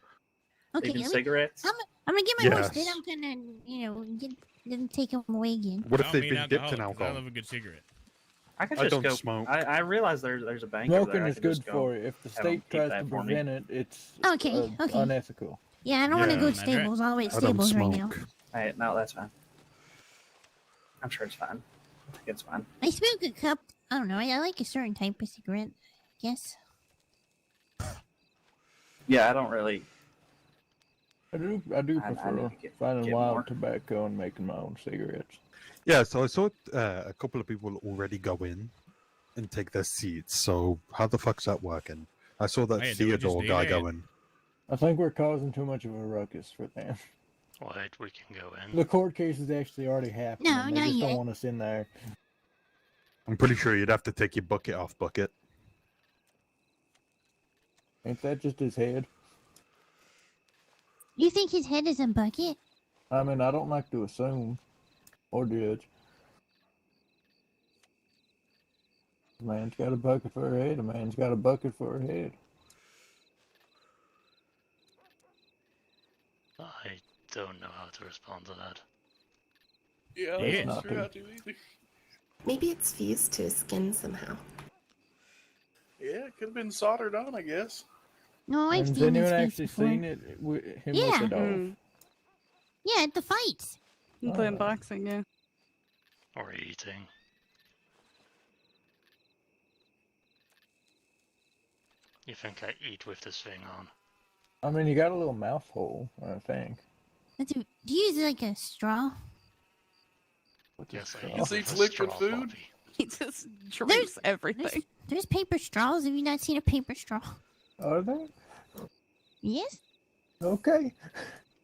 Okay, Even let me- cigarettes. I'm gonna get my horse. Then Yes. I'm gonna, get them take them away again. What I if don't they've mean been dipped in alcoholic, 'cause I alcohol? love a good cigarette. I could I just don't go. smoke. I realize there's a bank Smoking over there. I is can good just go for you. If the have 'em state keep tries that to for me. prevent it, it's Okay, okay. unethical. Yeah, I don't want to Yeah, go to that's right. stables. I'll wait I don't stables right now. smoke. Hey, no, that's fine. I'm sure it's fine. I think it's fine. I smoke a cup. I don't know. I like a certain type of cigarette. I guess. Yeah, I don't really. I do I prefer need to get finding wild more. tobacco and making my own cigarettes. Yeah, so I saw a couple of people already go in and take their seats. So how the fuck's that working? I saw that Hey, do we just Theodore do guy that? go in. I think we're causing too much of a ruckus for them. Wait, we can go in. The court case is actually already happening. No, they not just yet. don't want us in there. I'm pretty sure you'd have to take your bucket off Bucket. Ain't that just his head? You think his head is a bucket? I mean, I don't like to assume or judge. A man's got a bucket for a head. A man's got a bucket for a head. I don't know how to respond to that. Yeah, Yeah. that's not sure how to either. Maybe it's fused to his skin somehow. Yeah, it could have been soldered on, I guess. No, I've Has seen anyone his face actually before. seen it? Him Yeah. with the dog? Mm. Yeah, at the fights. The Oh. unboxing, yeah. Or eating. You think I eat with this thing on? I mean, you got a little mouth hole, I think. Do you use like a straw? What's Yes, I straw? eat He with eats a liquid straw, food? Poppy. He just drinks There's, everything. there's paper straws. Have you not seen a paper straw? Are they? Yes. Okay.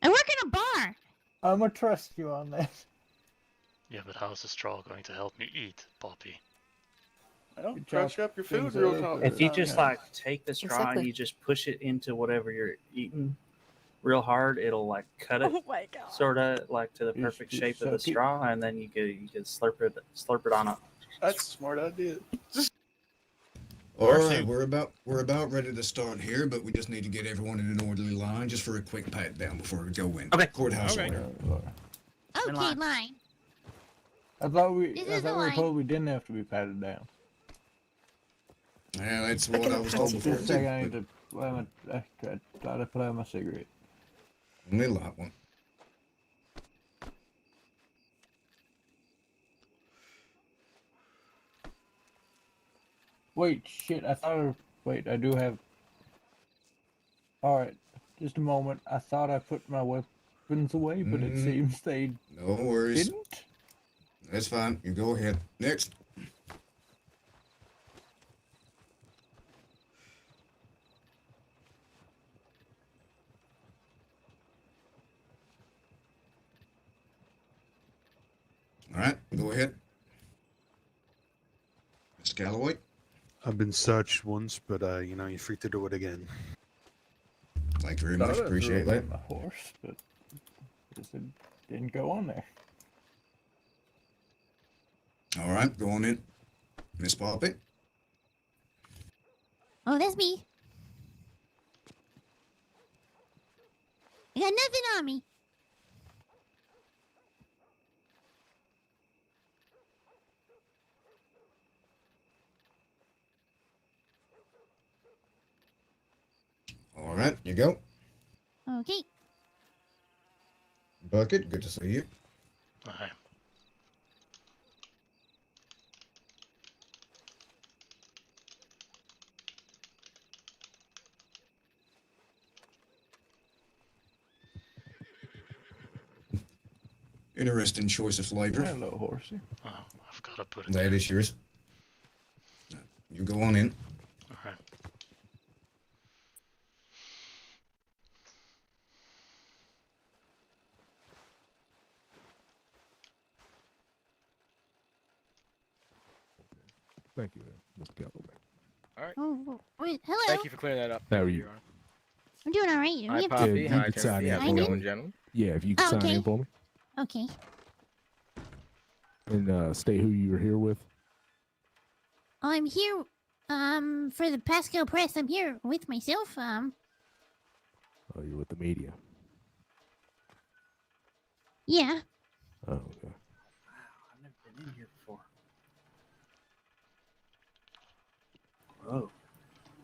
I work in a bar. I'm gonna trust you on that. Yeah, but how's the straw going to help me eat, Poppy? Well, You crunch chop up your food things real up, time. or- If you just yeah. like take the straw Exactly. and you just push it into whatever you're eating real hard, it'll like cut it Oh my god. sort of like to the You perfect just shape of the suck it. straw, and then you can slurp it on a. That's a smart idea. All Or right, soup. we're about ready to start here, but we just need to get everyone in an orderly line just for a quick pat down before we go in. Okay. Courthouse Okay. order. Okay, line. line. I thought we This I is thought the we were line. told we didn't have to be patted down. Yeah, that's what I was told Just before. Just a second, I too, need to play my. I tried to play my cigarette. but only a light one. Wait, shit! I thought. Wait, I do have. All right, just a moment. I thought I put my weapons away, but it Mhm. seems they No worries. didn't. That's fine. You go ahead. Next. All right, go ahead. Miss Galloway. I've been searched once, but you're free to do it again. Thank you very Thought much. I threw Appreciate away that. my horse, but it didn't go on there. All right, go on in. Miss Poppy. Oh, that's me. I got nothing on me. All right, you go. Okay. Bucket, good to see you. Aye. Interesting choice of flavor. Hello, horsey. Oh, I've got to put it That in. is yours. You go on in. Alright. Thank you, Mr. Galloway. All right. Oh, wait, hello. Thank you for clearing that up. How are you? I'm doing all right. Hi, You have to- Poppy. you Hi, could sign Timothy. in How's for it me. going, gentlemen? Yeah, if you could sign Okay. in for me. Okay. And state who you were here with. I'm here, for the Pascal Press. I'm here with myself. Oh, you're with the media. Yeah. Oh, okay. I've never been in here before. Whoa.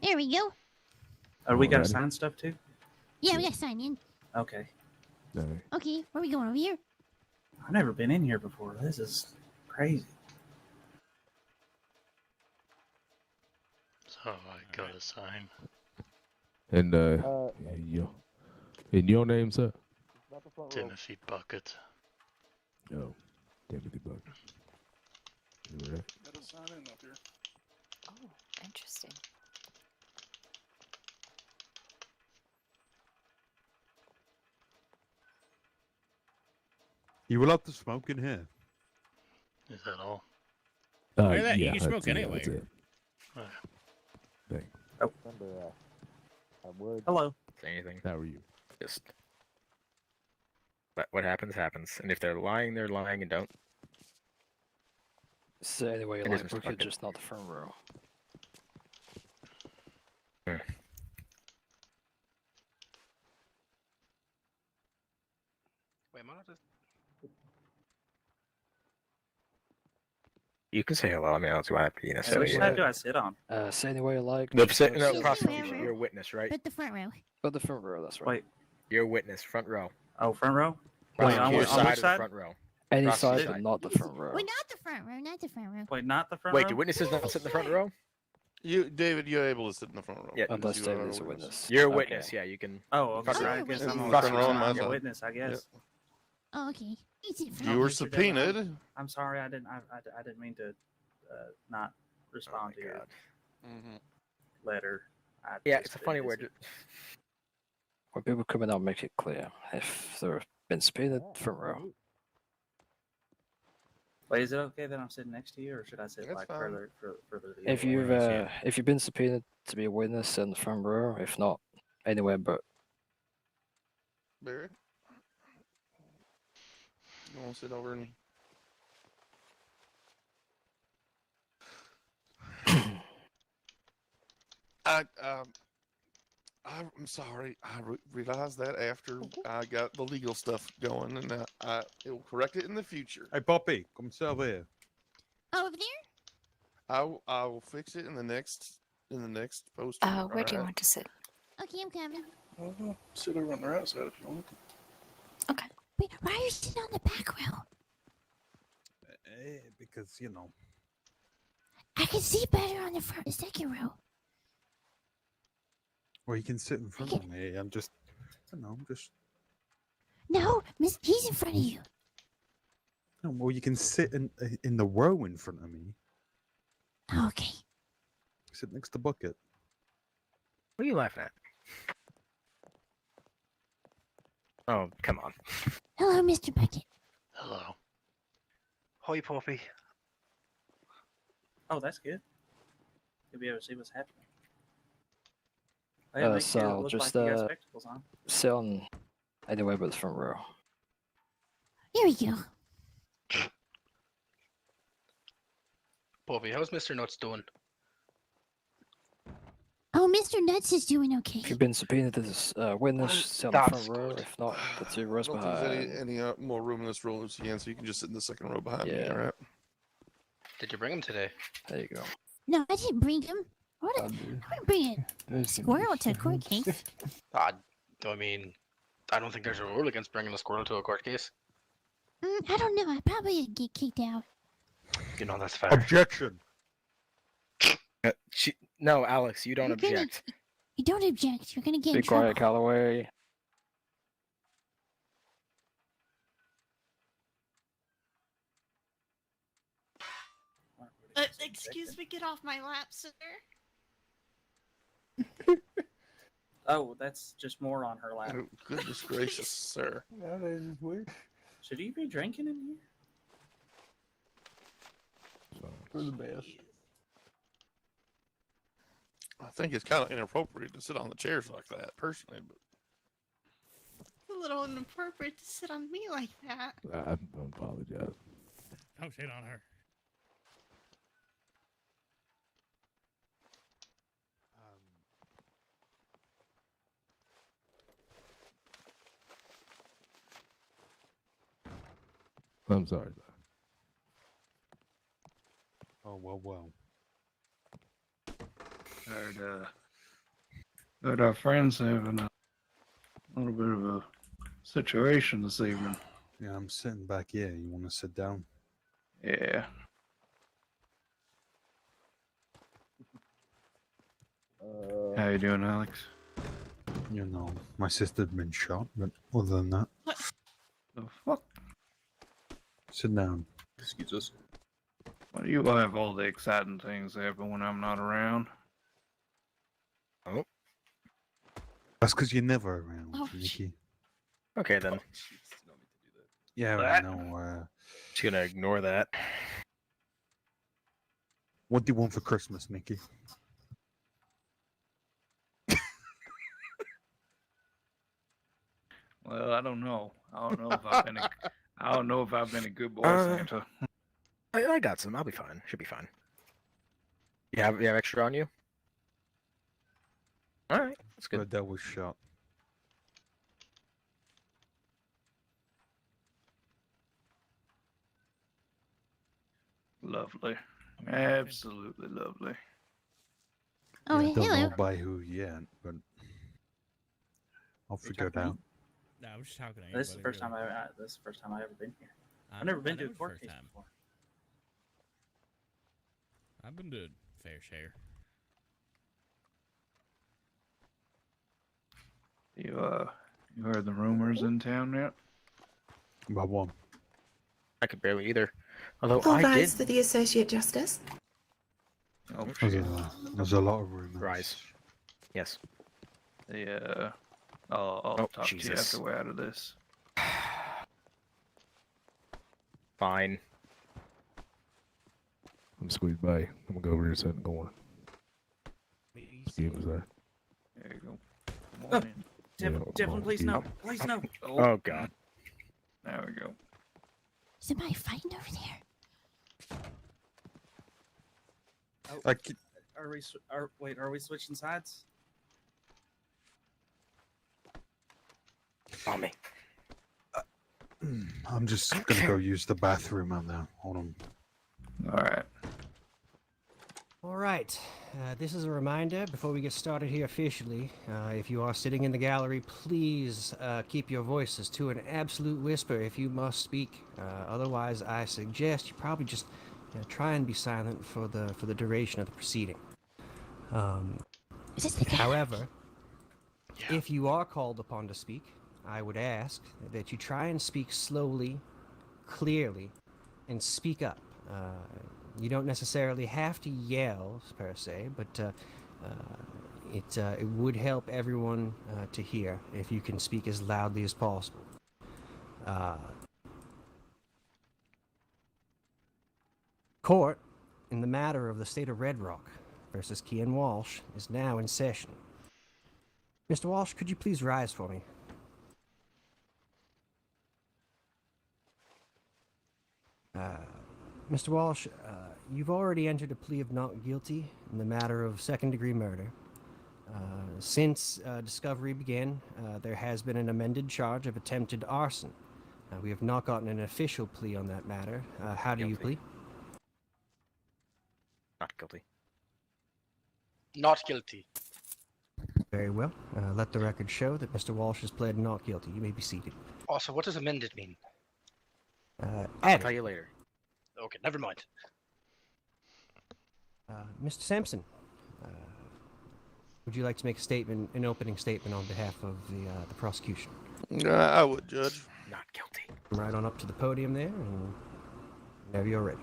There we go. Oh, we got to Alrighty. sign stuff too? Yeah, we gotta sign in. Okay. All right. Okay, where are we going, over here? I've never been in here before. This is crazy. So I got a sign. And your name, sir? Timothy Buckett. Oh, Timothy Buckett. You right? Gotta sign in up here. Oh, interesting. You allowed to smoke in here? Is that all? Look at that, you yeah, can smoke that's- anyway. That's it. Alright. Thanks. Oh. Hello. Say anything. How are you? Just. But what happens, happens. And if they're lying, and don't. So anyway, It like is Buckett, Buckett. just not the front row. Wait, am I not just... You can say hello. I mean, I don't see why I'd be Hey, necessarily. which side do I sit on? Say anyway you like. No, just no, sit- prosecution. You're a witness, right? But the front row. But the front row, that's right. Wait. You're a witness, front row. Oh, front row? Wait, on your which side of the side? front row. Any Prosecution side, but not the front row. Wait, not the front row, not the front row. Wait, not the front Wait, row? do witnesses not sit in the front row? You, David, you're able to sit in the front row. Yeah. Unless you David are is a witness. You're a Okay. witness, yeah, you can. Oh, okay. Front row. I guess In I'm the on front the row on my I'm a side. witness, I guess. Oh, okay. Easy. You were Mr. Devlin, subpoenaed. I'm sorry, I didn't mean to not respond to your letter. Yeah, it's a funny word. When people come in, I'll make it clear. If they've been subpoenaed, front row. Wait, is it okay that I'm sitting next to you, or should I sit That's like fine. further the If other you've way? if you've been subpoenaed to be a witness in the front row, if not, anywhere but. Barry, you want to sit over and? I'm sorry. I realized that after I got the legal stuff going, and I will correct it in the future. Hey, Poppy, come sit over here. Oh, over there? I will fix it in the next post. Where do you want to sit? Okay, I'm coming. Sit over on the right side if you want. Wait, why are you sitting on the back row? Because, you know. I can see better on the front, second row. Well, you can sit in front of me. I'm just, I don't know, No, he's in front of you. No, well, you can sit in the row in front of me. Okay. Sit next to Bucket. What are you laughing at? Oh, come on. Hello, Mr. Bucket. Hello. Hoi, Poppy. Oh, that's good. You'll be able to see what's happening. Oh, yeah, So it I'll looks just like you got spectacles on. sit on anywhere but the front row. Here we go. Bobby, how's Mr. Nuts doing? Oh, Mr. Nuts is doing okay. If you've been subpoenaed as a witness, sit on the That's front row. If not, the two rows I don't think behind. there's any more room in this room as you can, so you can just sit in the second row behind me. Yeah. All right. Did you bring him today? There you go. No, I didn't bring him. What? I didn't bring a squirrel to a court case. I mean, I don't think there's a rule against bringing a squirrel to a court case. I don't know. I probably get kicked out. You know, that's fair. Objection. No, Alex, you don't You're gonna- object. You don't object. You're gonna get Be in trouble. quiet, Calloway. Excuse me, get off my lap, sir. Oh, that's just more on her lap. Oh, goodness gracious, sir. Nowadays it's weird. Should you be drinking in here? For the best. I think it's kind of inappropriate to sit on the chairs like that, personally. But It's a little inappropriate to sit on me like that. I apologize. Don't shit on her. I'm sorry. Oh, well. But our friends having a little bit of a situation this evening. Yeah, I'm sitting back here. You want to sit down? Yeah. How you doing, Alex? You know, my sister's been shot, but other than that, The fuck? sit down. Excuse us. Why do you have all the exciting things happen when I'm not around? Oh. That's because you're never around, Oh, Nikki. Okay then. Yeah, I know. Just gonna ignore that. What do you want for Christmas, Nikki? Well, I don't know. I don't know if I've been a, I don't know if I've been a good boy, Santa. I got some. I'll be fine. Should be fine. You have extra on you? All right, that's good. But that was shot. Lovely. Absolutely lovely. Oh, Yeah, I don't hello. know by who yet, but I'll figure it out. No, I was just talking to This is the anybody, first time really. this is the first time I've ever been here. I I've never know, been I to a know it's court first case time. before. I've been to fair share. You heard the rumors in town yet? About one. I could barely either. Although All I did. rise for the Associate Justice. Oh, There's a lot of rumors. Rise. Yes. I'll Oh, talk to you Jesus. after we're out of this. Fine. I'm squeezed by. I'm gonna go over here set and go on. Steve was there. There you go. Come Oh, on in. Devlin, please no. Please no. Oh God. There we go. Is somebody fighting over there? I keep... Are we switching sides? On me. I'm just gonna go use the bathroom out there. Hold on. All right. All right. This is a reminder before we get started here officially. If you are sitting in the gallery, please keep your voices to an absolute whisper if you must speak. Otherwise, I suggest you probably just try and be silent for the duration of the proceeding. However, if you are called upon to speak, I would ask that you try and speak slowly, clearly, and speak up. You don't necessarily have to yell per se, but it would help everyone to hear if you can speak as loudly as possible. Court, in the matter of the state of Redrock versus Kian Walsh, is now in session. Mr. Walsh, could you please rise for me? Mr. Walsh, you've already entered a plea of not guilty in the matter of second-degree murder. Since discovery began, there has been an amended charge of attempted arson. We have not gotten an official plea on that matter. How do you plead? Not guilty. Not guilty. Very well. Let the record show that Mr. Walsh has pled not guilty. You may be seated. Also, what does amended mean? I'll tell you later. Okay, never mind. Mr. Sampson, would you like to make a statement, an opening statement on behalf of the prosecution? I would, Judge. Not guilty. Right on up to the podium there, and whenever you're ready.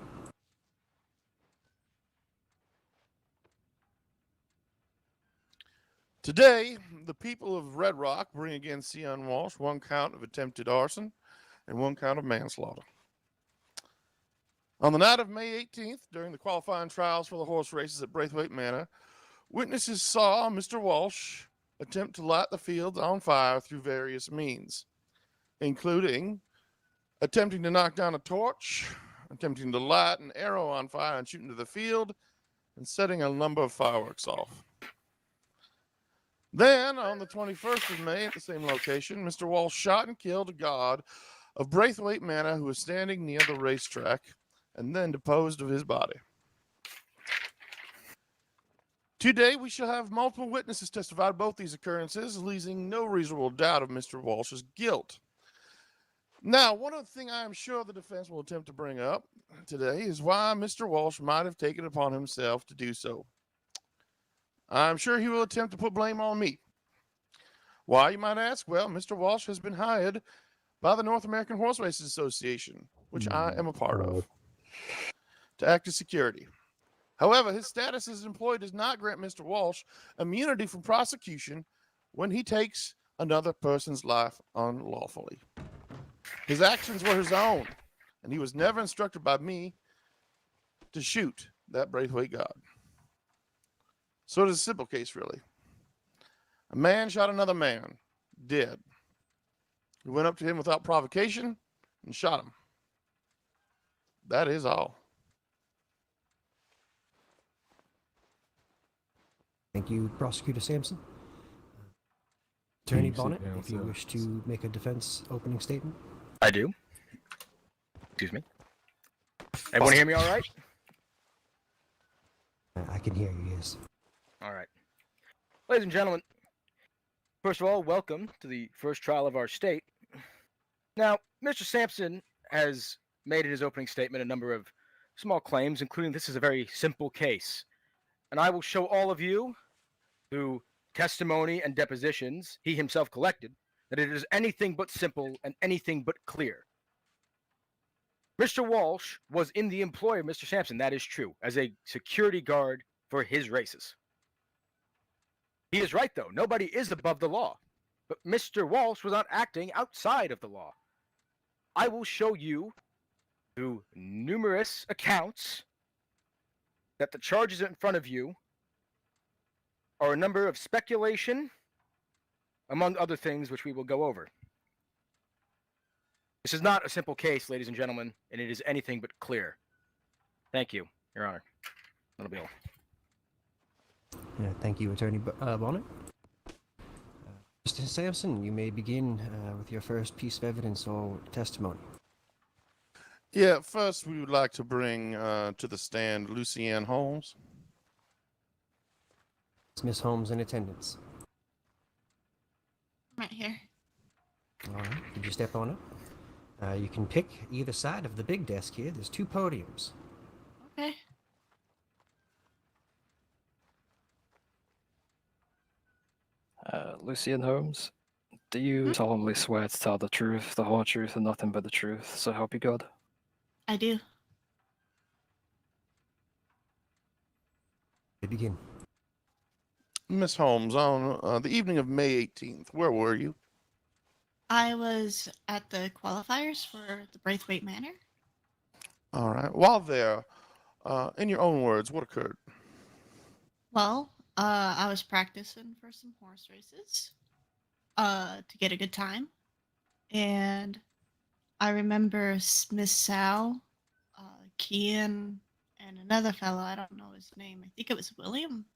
Today, the people of Red Rock bring against Sion Walsh 1 count of attempted arson and 1 count of manslaughter. On the night of May 18th, during the qualifying trials for the horse races at Braithwaite Manor, witnesses saw Mr. Walsh attempt to light the fields on fire through various means, including attempting to knock down a torch, attempting to light an arrow on fire and shoot into the field, and setting a number of fireworks off. Then, on the 21st of May, at the same location, Mr. Walsh shot and killed a guard of Braithwaite Manor who was standing near the racetrack, and then disposed of his body. Today, we shall have multiple witnesses testify to both these occurrences, leaving no reasonable doubt of Mr. Walsh's guilt. Now, one other thing I am sure the defense will attempt to bring up today is why Mr. Walsh might have taken it upon himself to do so. I'm sure he will attempt to put blame on me. Why, you might ask? Well, Mr. Walsh has been hired by the North American Horse Racing Association, which I am a part of, to act as security. However, his status as an employee does not grant Mr. Walsh immunity from prosecution when he takes another person's life unlawfully. His actions were his own, and he was never instructed by me to shoot that Braithwaite guard. So it is a simple case, really. A man shot another man, dead. He went up to him without provocation and shot him. That is all. Thank you, Prosecutor Sampson. Attorney Please sit Bonnet, down, if you sir. wish to make a defense opening statement. I do. Excuse me. Everyone hear me all right? I can hear you, yes. All right. Ladies and gentlemen, first of all, welcome to the first trial of our state. Now, Mr. Sampson has made in his opening statement a number of small claims, including this is a very simple case. And I will show all of you, through testimony and depositions he himself collected, that it is anything but simple and anything but clear. Mr. Walsh was in the employ of Mr. Sampson, that is true, as a security guard for his races. He is right, though. Nobody is above the law. But Mr. Walsh was not acting outside of the law. I will show you, through numerous accounts, that the charges in front of you are a number of speculation, among other things which we will go over. This is not a simple case, ladies and gentlemen, and it is anything but clear. Thank you, Your Honor. That'll be all. Thank you, Attorney Bonnet. Mr. Sampson, you may begin with your first piece of evidence or testimony. Yeah, first we would like to bring to the stand Lucianne Holmes. Is Miss Holmes in attendance? Right here. All right, could you step on up? You can pick either side of the big desk here. There's 2 podiums. Okay. Lucian Holmes, do you solemnly swear to tell the truth, the whole truth, and nothing but the truth, so help you God? I do. Begin. Miss Holmes, on the evening of May 18th, where were you? I was at the qualifiers for the Braithwaite Manor. All right. While there, in your own words, what occurred? Well, I was practicing for some horse races to get a good time. And I remember Miss Sal, Kian, and another fellow, I don't know his name, I think it was William,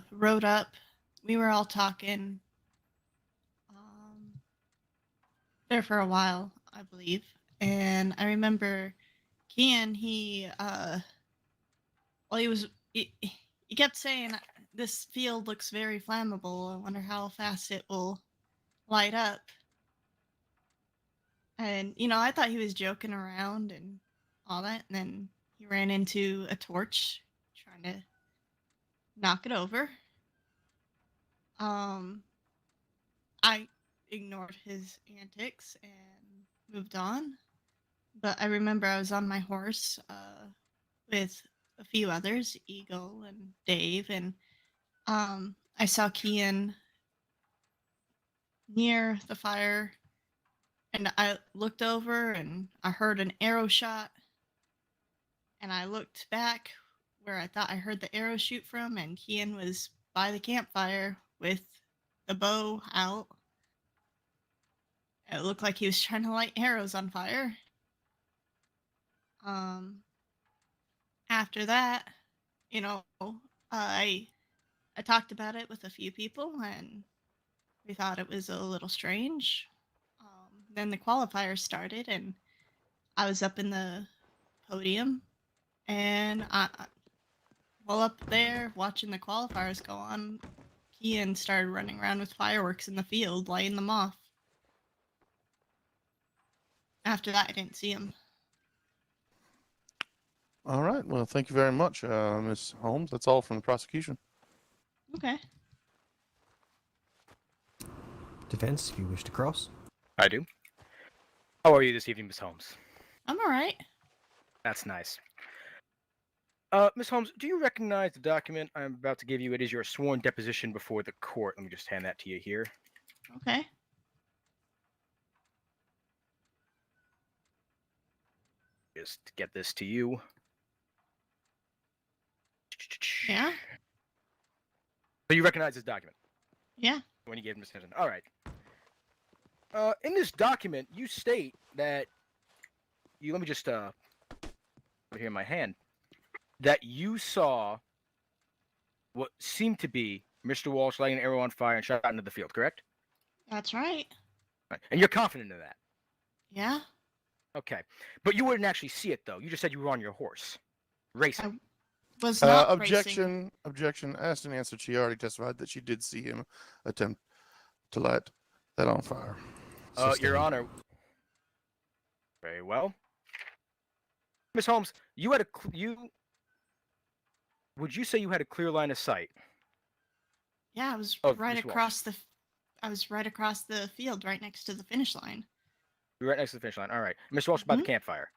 rode up. We were all talking there for a while, I believe. And I remember Kian, he kept saying, this field looks very flammable. I wonder how fast it will light up. And, I thought he was joking around and all that. And then he ran into a torch trying to knock it over. I ignored his antics and moved on. But I remember I was on my horse with a few others, Eagle and Dave, and I saw Kian near the fire, and I looked over and I heard an arrow shot, and I looked back where I thought I heard the arrow shoot from, and Kian was by the campfire with the bow out. It looked like he was trying to light arrows on fire. After that, you know, I talked about it with a few people, and we thought it was a little strange. Then the qualifiers started, and I was up in the podium, and while up there watching the qualifiers go on, Kian started running around with fireworks in the field, lighting them off. After that, I didn't see him. All right. Well, thank you very much, Ms. Holmes. That's all from the prosecution. Okay. Defense, if you wish to cross. I do. How are you this evening, Miss Holmes? I'm all right. That's nice. Miss Holmes, do you recognize the document I'm about to give you? It is your sworn deposition before the court. Let me just hand that to you here. Okay. Just get this to you. Yeah. So you recognize this document? Yeah. When you gave him Miss Simpson. All right. In this document, you state that you. Let me just put it here in my hand. That you saw what seemed to be Mr. Walsh lighting an arrow on fire and shot out into the field, correct? That's right. Right. And you're confident in that? Yeah. Okay. But you wouldn't actually see it, though. You just said you were on your horse. Racing. Was not objection. Objection. Asked and answered. She already testified that she did see him attempt to light that on fire. Your Honor. Very well. Miss Holmes, you had would you say you had a clear line of sight? Yeah, I was Of right Miss Walsh. across the. I was right across the field, right next to the finish line. You're right next to the finish line. All right. Mr. Walsh by the campfire.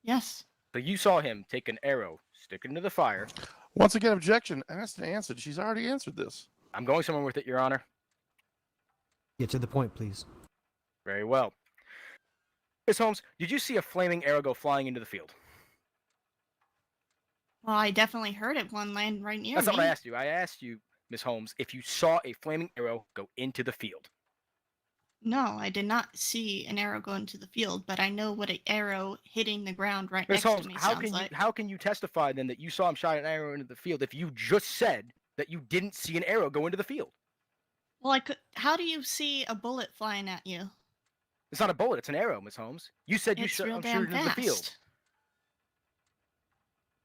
Yes. So you saw him take an arrow, stick it into the fire. Once again, objection. Asked and answered. She's already answered this. I'm going somewhere with it, Your Honor. Get to the point, please. Very well. Miss Holmes, did you see a flaming arrow go flying into the field? Well, I definitely heard it one land right near That's me. not what I asked you. I asked you, Miss Holmes, if you saw a flaming arrow go into the field. No, I did not see an arrow go into the field, but I know what an arrow hitting the ground right Miss next Holmes, to me how sounds can like. how can you testify then that you saw him shot an arrow into the field if you just said that you didn't see an arrow go into the field? Well, I could. How do you see a bullet flying at you? It's not a bullet, it's an arrow, Miss Holmes. You said you It's shot real him damn shooting into the field. fast.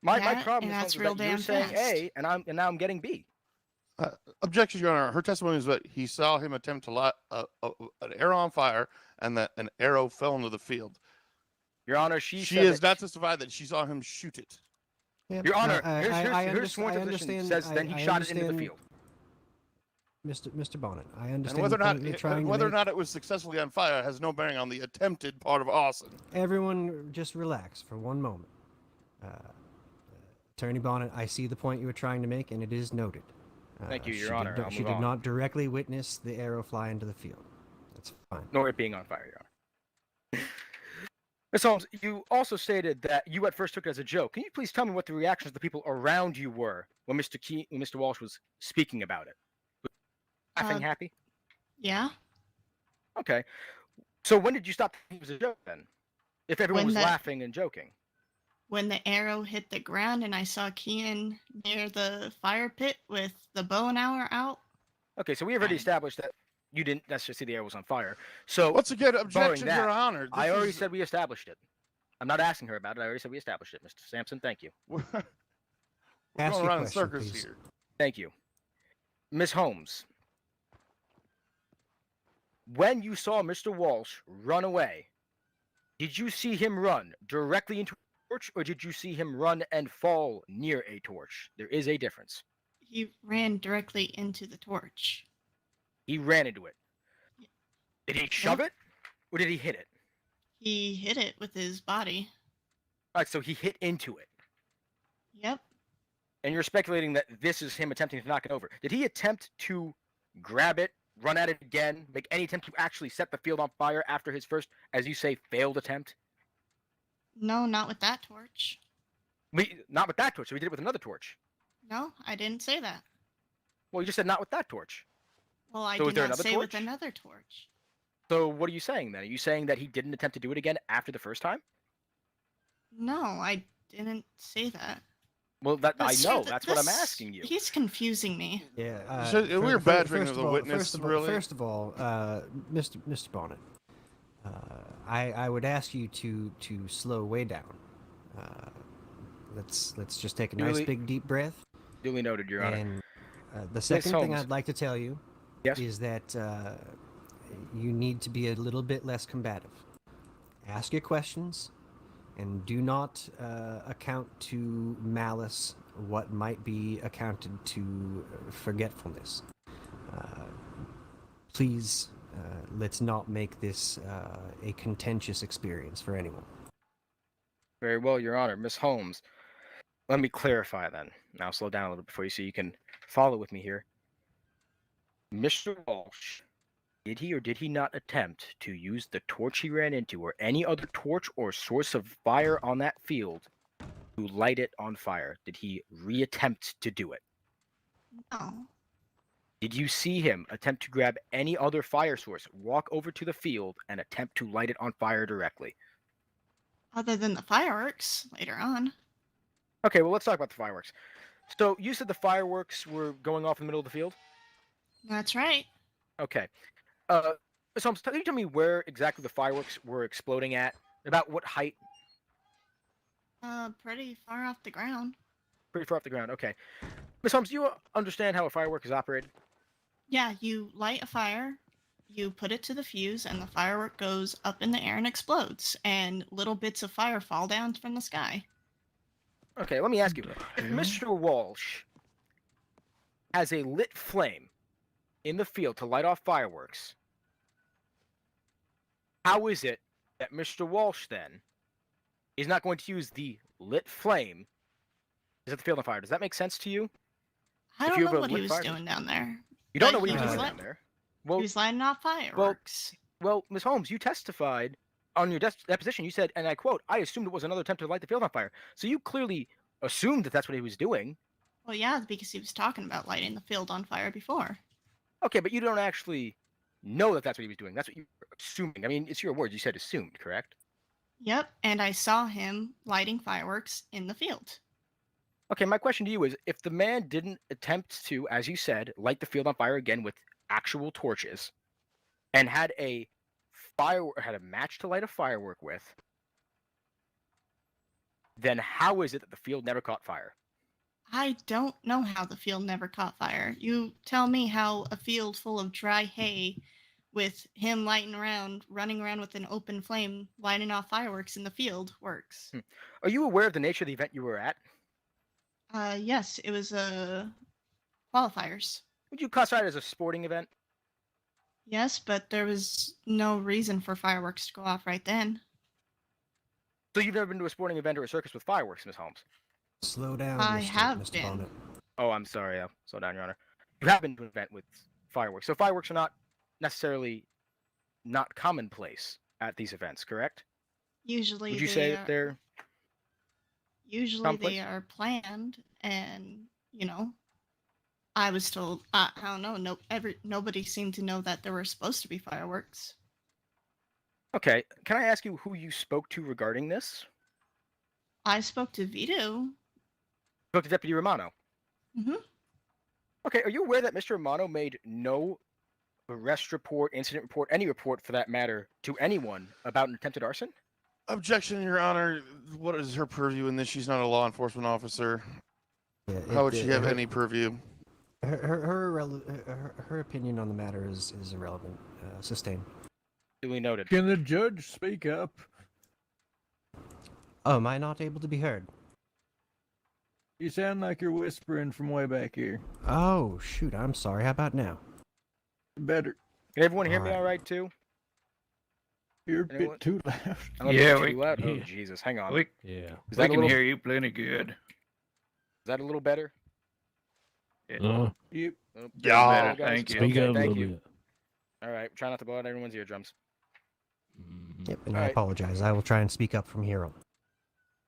My Yeah, problem and is that's Holmes, real is that you're damn saying fast. A and now I'm getting B. Objection, Your Honor. Her testimony is that he saw him attempt to light an arrow on fire, and that an arrow fell into the field. Your Honor, she said has that not testified that she saw him shoot it. Your Honor, I here's sworn deposition says then he shot it into the field. Mr. Bonnet, I And understand whether or the not point you're trying to whether or make. not it was successfully on fire has no bearing on the attempted part of arson. Everyone, just relax for one moment. Attorney Bonnet, I see the point you were trying to make, and it is noted. Thank you, Your she Honor. Did, I'll she move did on. not directly witness the arrow fly into the field. That's fine. Nor it being on fire, Your Honor. Ms. Holmes, you also stated that you at first took it as a joke. Can you please tell me what the reactions of the people around you were when Mr. Walsh was speaking about it? Laughing, happy? Yeah. Okay. So when did you stop thinking it was a joke then? If everyone When was laughing and joking. When the arrow hit the ground and I saw Kian near the fire pit with the bow and arrow out. Okay, so we already established that you didn't necessarily see the arrow was on fire. So once again, barring objection, that, Your Honor. I already said we established it. I'm not asking her about it. I already said we established it, Mr. Sampson. Thank you. We're Ask going your around in question, circles please. here. Thank you. Ms. Holmes, when you saw Mr. Walsh run away, did you see him run directly into a torch, or did you see him run and fall near a torch? There is a difference. He ran directly into the torch. He ran into it. Did he shove it, or did he hit it? He hit it with his body. All right, so he hit into it. Yep. and you're speculating that this is him attempting to knock it over. Did he attempt to grab it, run at it again, make any attempt to actually set the field on fire after his first, as you say, failed attempt? No, not with that torch. Not with that torch, so he did it with another torch. No, I didn't say that. Well, you just said not with that torch. Well, I So is did there not another say torch? with another torch. So what are you saying then? Are you saying that he didn't attempt to do it again after the first time? No, I didn't say that. Well, that I Sir, know. That's what I'm asking you. He's confusing me. Yeah. So we're badgering first the of all- witness, first of all- really? First of all, Mr. Bonnet, I would ask you to slow way down. Let's just take a nice Duly- big deep breath. Duly noted, Your Honor. And the second thing Holmes. I'd like to tell you is that you need to be a little bit less combative. Ask your questions, and do not account to malice what might be accounted to forgetfulness. Please, let's not make this a contentious experience for anyone. Very well, Your Honor. Miss Holmes, let me clarify then. Now slow down a little bit for you so you can follow with me here. Mr. Walsh, did he or did he not attempt to use the torch he ran into or any other torch or source of fire on that field to light it on fire? Did he reattempt to do it? No. Did you see him attempt to grab any other fire source, walk over to the field, and attempt to light it on fire directly? Other than the fireworks later on. Okay, well, let's talk about the fireworks. So you said the fireworks were going off in the middle of the field? That's right. Okay. So can you tell me where exactly the fireworks were exploding at? About what height? Pretty far off the ground. Pretty far off the ground. Okay. Miss Holmes, do you understand how a firework is operated? Yeah, you light a fire, you put it to the fuse, and the firework goes up in the air and explodes, and little bits of fire fall down from the sky. Okay, let me ask you. If Mr. Walsh has a lit flame in the field to light off fireworks, how is it that Mr. Walsh then is not going to use the lit flame to set the field on fire? Does that make sense to you? I If don't you know have a what he lit was fire- doing down there. You don't but know what he was was doing lit- down there. He was lighting off fireworks. Well, Ms. Holmes, you testified on your deposition. You said, and I quote, "I assumed it was another attempt to light the field on fire." So you clearly assumed that that's what he was doing. Well, yeah, because he was talking about lighting the field on fire before. Okay, but you don't actually know that that's what he was doing. That's what you're assuming. I mean, it's your words. You said assumed, correct? Yep, and I saw him lighting fireworks in the field. Okay, my question to you is, if the man didn't attempt to, as you said, light the field on fire again with actual torches, and had a match to light a firework with, then how is it that the field never caught fire? I don't know how the field never caught fire. You tell me how a field full of dry hay with him running around with an open flame, lighting off fireworks in the field works. Are you aware of the nature of the event you were at? Yes, it was qualifiers. Would you classify it as a sporting event? Yes, but there was no reason for fireworks to go off right then. So you've never been to a sporting event or a circus with fireworks, Miss Holmes? Slow down, I Mr. have Mr. been. Bonnet. Oh, I'm sorry. Slow down, Your Honor. You have been to an event with fireworks. So fireworks are not necessarily not commonplace at these events, correct? Usually, Would you they say are, that they're usually commonplace? they are planned, and I was told. I don't know. Nobody seemed to know that there were supposed to be fireworks. Okay. Can I ask you who you spoke to regarding this? I spoke to Vito. Spoke to Deputy Romano. Mm-hmm. Okay. Are you aware that Mr. Romano made no arrest report, incident report, any report for that matter, to anyone about an attempted arson? Objection, Your Honor. What is her purview in this? She's not a law enforcement officer. Yeah, How would she have any purview? Her opinion on the matter is irrelevant. Sustained. Duly noted. Can the judge speak up? Oh, am I not able to be heard? You sound like you're whispering from way back here. Oh, shoot. I'm sorry. How about now? Better. Can everyone hear me Alright. all right too? You're a Anyone? bit too loud. I'm a bit too loud? Oh, Jesus. Hang on. We Is that a can little- hear you plenty good. that a little better? Yep. Oh, Bit there better, we go. thank you. Speak Okay, up a thank little you. bit. All right, try not to blow out everyone's eardrums. Yep, and All I right. apologize. I will try and speak up from here on.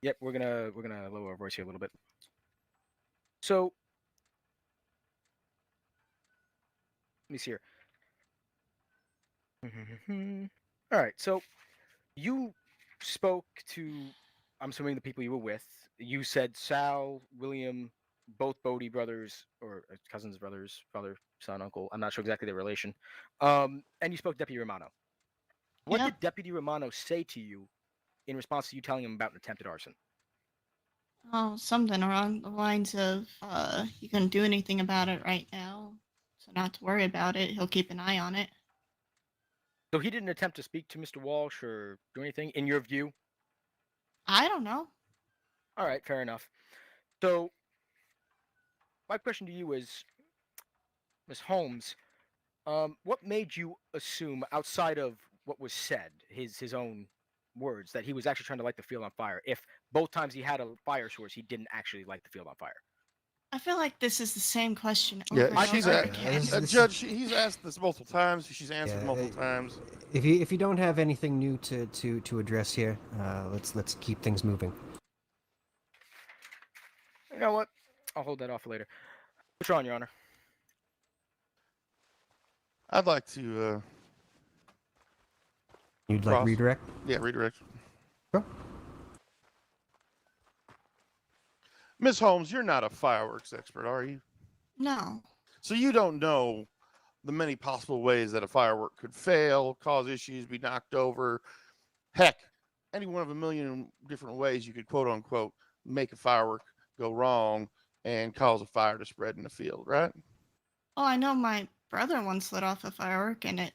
Yep, we're gonna lower our voice here a little bit. So, let me see here. All right, so you spoke to, I'm assuming the people you were with. You said Sal, William, both Bodie brothers or cousins, brothers, father, son, uncle. I'm not sure exactly their relation. And you spoke to Deputy Romano. What Yeah. did Deputy Romano say to you in response to you telling him about an attempted arson? Oh, something along the lines of, you couldn't do anything about it right now, so not to worry about it. He'll keep an eye on it. So he didn't attempt to speak to Mr. Walsh or do anything, in your view? I don't know. All right, fair enough. So, my question to you is, Ms. Holmes, what made you assume, outside of what was said, his own words, that he was actually trying to light the field on fire, if both times he had a fire source, he didn't actually light the field on fire? I feel like this is the same question Yeah, over and she's over a again. Judge. He's asked this multiple times. She's answered multiple times. If you don't have anything new to address here, let's keep things moving. You know what? I'll hold that off for later. What's wrong, Your Honor? I'd like to. You'd like redirect? Yeah, redirect. Sure. Miss Holmes, you're not a fireworks expert, are you? No. So you don't know the many possible ways that a firework could fail, cause issues, be knocked over. Heck, any one of a million different ways you could quote unquote make a firework go wrong and cause a fire to spread in the field, right? Oh, I know my brother once lit off a firework and it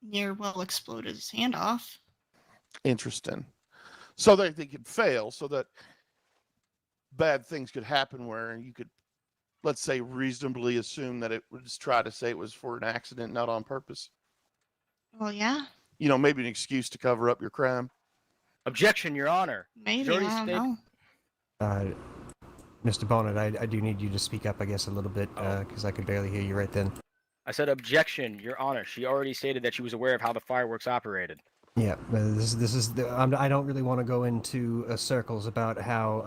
near well exploded his hand off. Interesting. So that they could fail, so that bad things could happen where you could, let's say, reasonably assume that it was try to say it was for an accident, not on purpose. Well, yeah. You know, maybe an excuse to cover up your crime. Objection, Your Honor. Maybe, I don't know. Mr. Bonnet, I do need you to speak up, I guess, a little bit, because I could barely hear you right then. I said objection, Your Honor. She already stated that she was aware of how the fireworks operated. Yeah, this is I don't really want to go into circles about how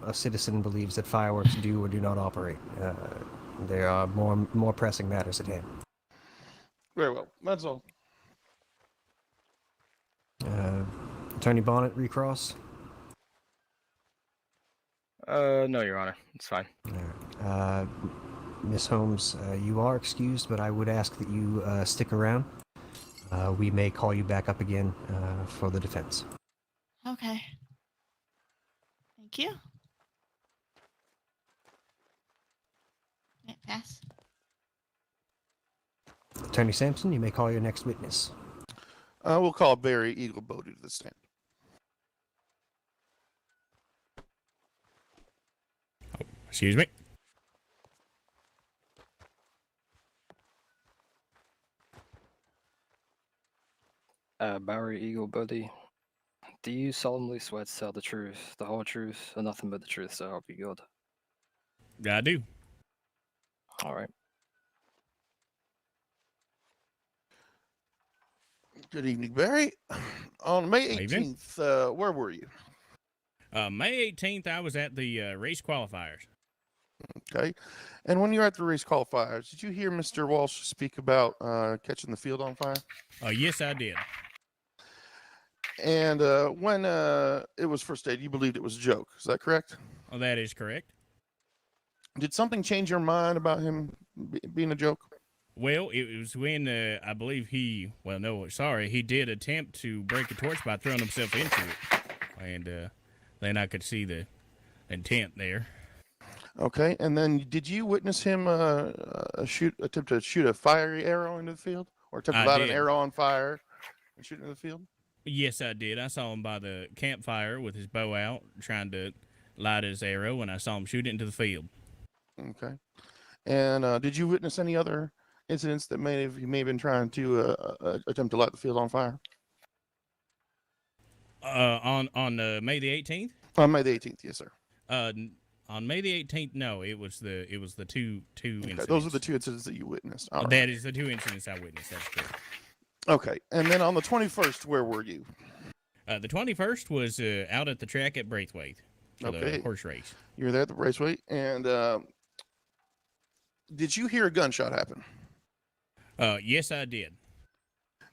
a citizen believes that fireworks do or do not operate. There are more pressing matters at hand. Very well. That's all. Attorney Bonnet, recross. No, Your Honor. It's fine. Miss Holmes, you are excused, but I would ask that you stick around. We may call you back up again for the defense. Okay. Thank you. Yeah, pass. Attorney Sampson, you may call your next witness. We'll call Barry Eagle Bodie to the stand. Excuse me. Barry Eagle Buddy, do you solemnly swear to tell the truth, the whole truth, and nothing but the truth, so help you God? I do. All right. Good evening, Barry. On May Evening. 18th, where were you? May 18th, I was at the race qualifiers. Okay. And when you were at the race qualifiers, did you hear Mr. Walsh speak about catching the field on fire? Yes, I did. And when it was first stated, you believed it was a joke. Is that correct? Oh, that is correct. Did something change your mind about him being a joke? Well, it was when I believe he did attempt to break a torch by throwing himself into it. And then I could see the intent there. Okay. And then did you witness him attempt to shoot a fiery arrow into the field? Or attempt to light an arrow on fire and shoot into the field? Yes, I did. I saw him by the campfire with his bow out, trying to light his arrow, and I saw him shoot it into the field. Okay. And did you witness any other incidents that he may have been trying to attempt to light the field on fire? On May the 18th? On May the 18th, yes, sir. On May the 18th, no, it was the two incidents. Those are the two incidents that you witnessed. All right. That is the two incidents I witnessed. That's correct. Okay, and then on the 21st, where were you? The 21st was out at the track at Braithwaite for the horse race. You were there at the raceway, and did you hear a gunshot happen? Yes, I did.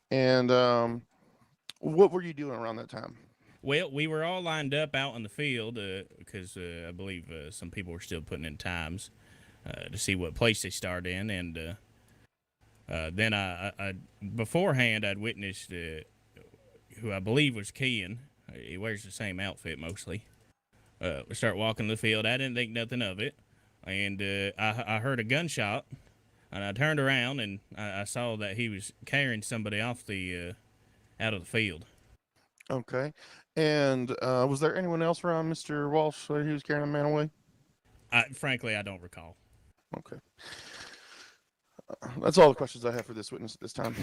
And what were you doing around that time? Well, we were all lined up out in the field because I believe some people were still putting in times to see what place they start in, and then I beforehand I'd witnessed who I believe was Kean. He wears the same outfit mostly. We start walking the field. I didn't think nothing of it, and I heard a gunshot, and I turned around and I saw that he was carrying somebody off the out of the field. Okay. And was there anyone else around Mr. Walsh who was carrying a man away? Frankly, I don't recall. Okay. That's all the questions I have for this witness at this time.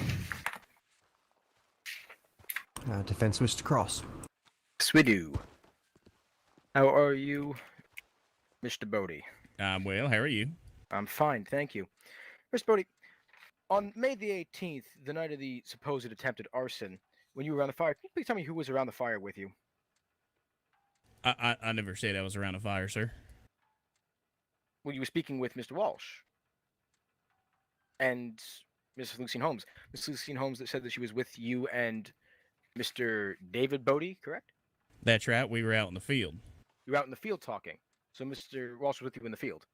Defense, Mr. Cross. Swidu. How are you, Mr. Bodie? I'm well. How are you? I'm fine, thank you. Mr. Bodie, on May the 18th, the night of the supposed attempted arson, when you were around the fire, can you please tell me who was around the fire with you? I never said I was around a fire, sir. Well, you were speaking with Mr. Walsh and Mrs. Lucine Holmes. Mrs. Lucine Holmes that said that she was with you and Mr. David Bodie, correct? That's right. We were out in the field. You were out in the field talking. So Mr. Walsh was with you in the field.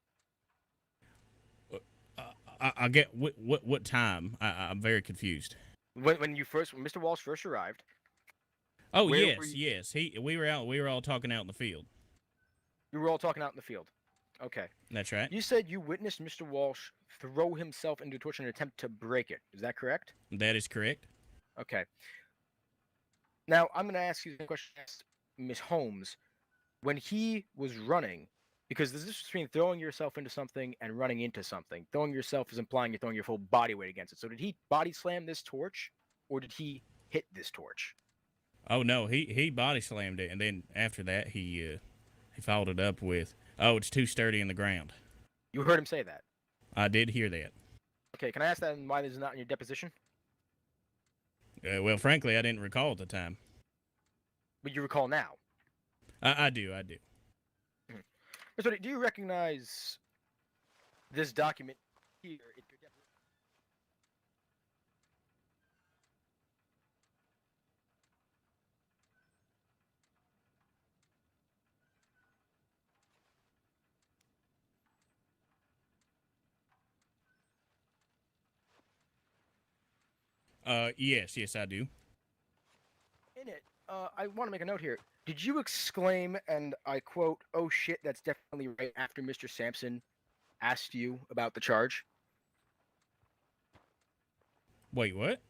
I get what time? I'm very confused. When Mr. Walsh first arrived. Oh yes. We were out. We were all talking out in the field. You were all talking out in the field. Okay. That's right. You said you witnessed Mr. Walsh throw himself into a torch in an attempt to break it. Is that correct? That is correct. Okay. Now I'm going to ask you the question, Miss Holmes. When he was running, because there's a difference between throwing yourself into something and running into something. Throwing yourself is implying you're throwing your full body weight against it. So did he body slam this torch, or did he hit this torch? Oh no, he body slammed it, and then after that he followed it up with, "Oh, it's too sturdy in the ground." You heard him say that? I did hear that. Okay, can I ask that and why this is not in your deposition? Well, frankly, I didn't recall at the time. But you recall now? I do. Mr. Do you recognize this document here in your deposition? Yes, I do. In it, I want to make a note here. Did you exclaim, and I quote, "Oh shit, that's definitely right," after Mr. Sampson asked you about the charge? Wait, what?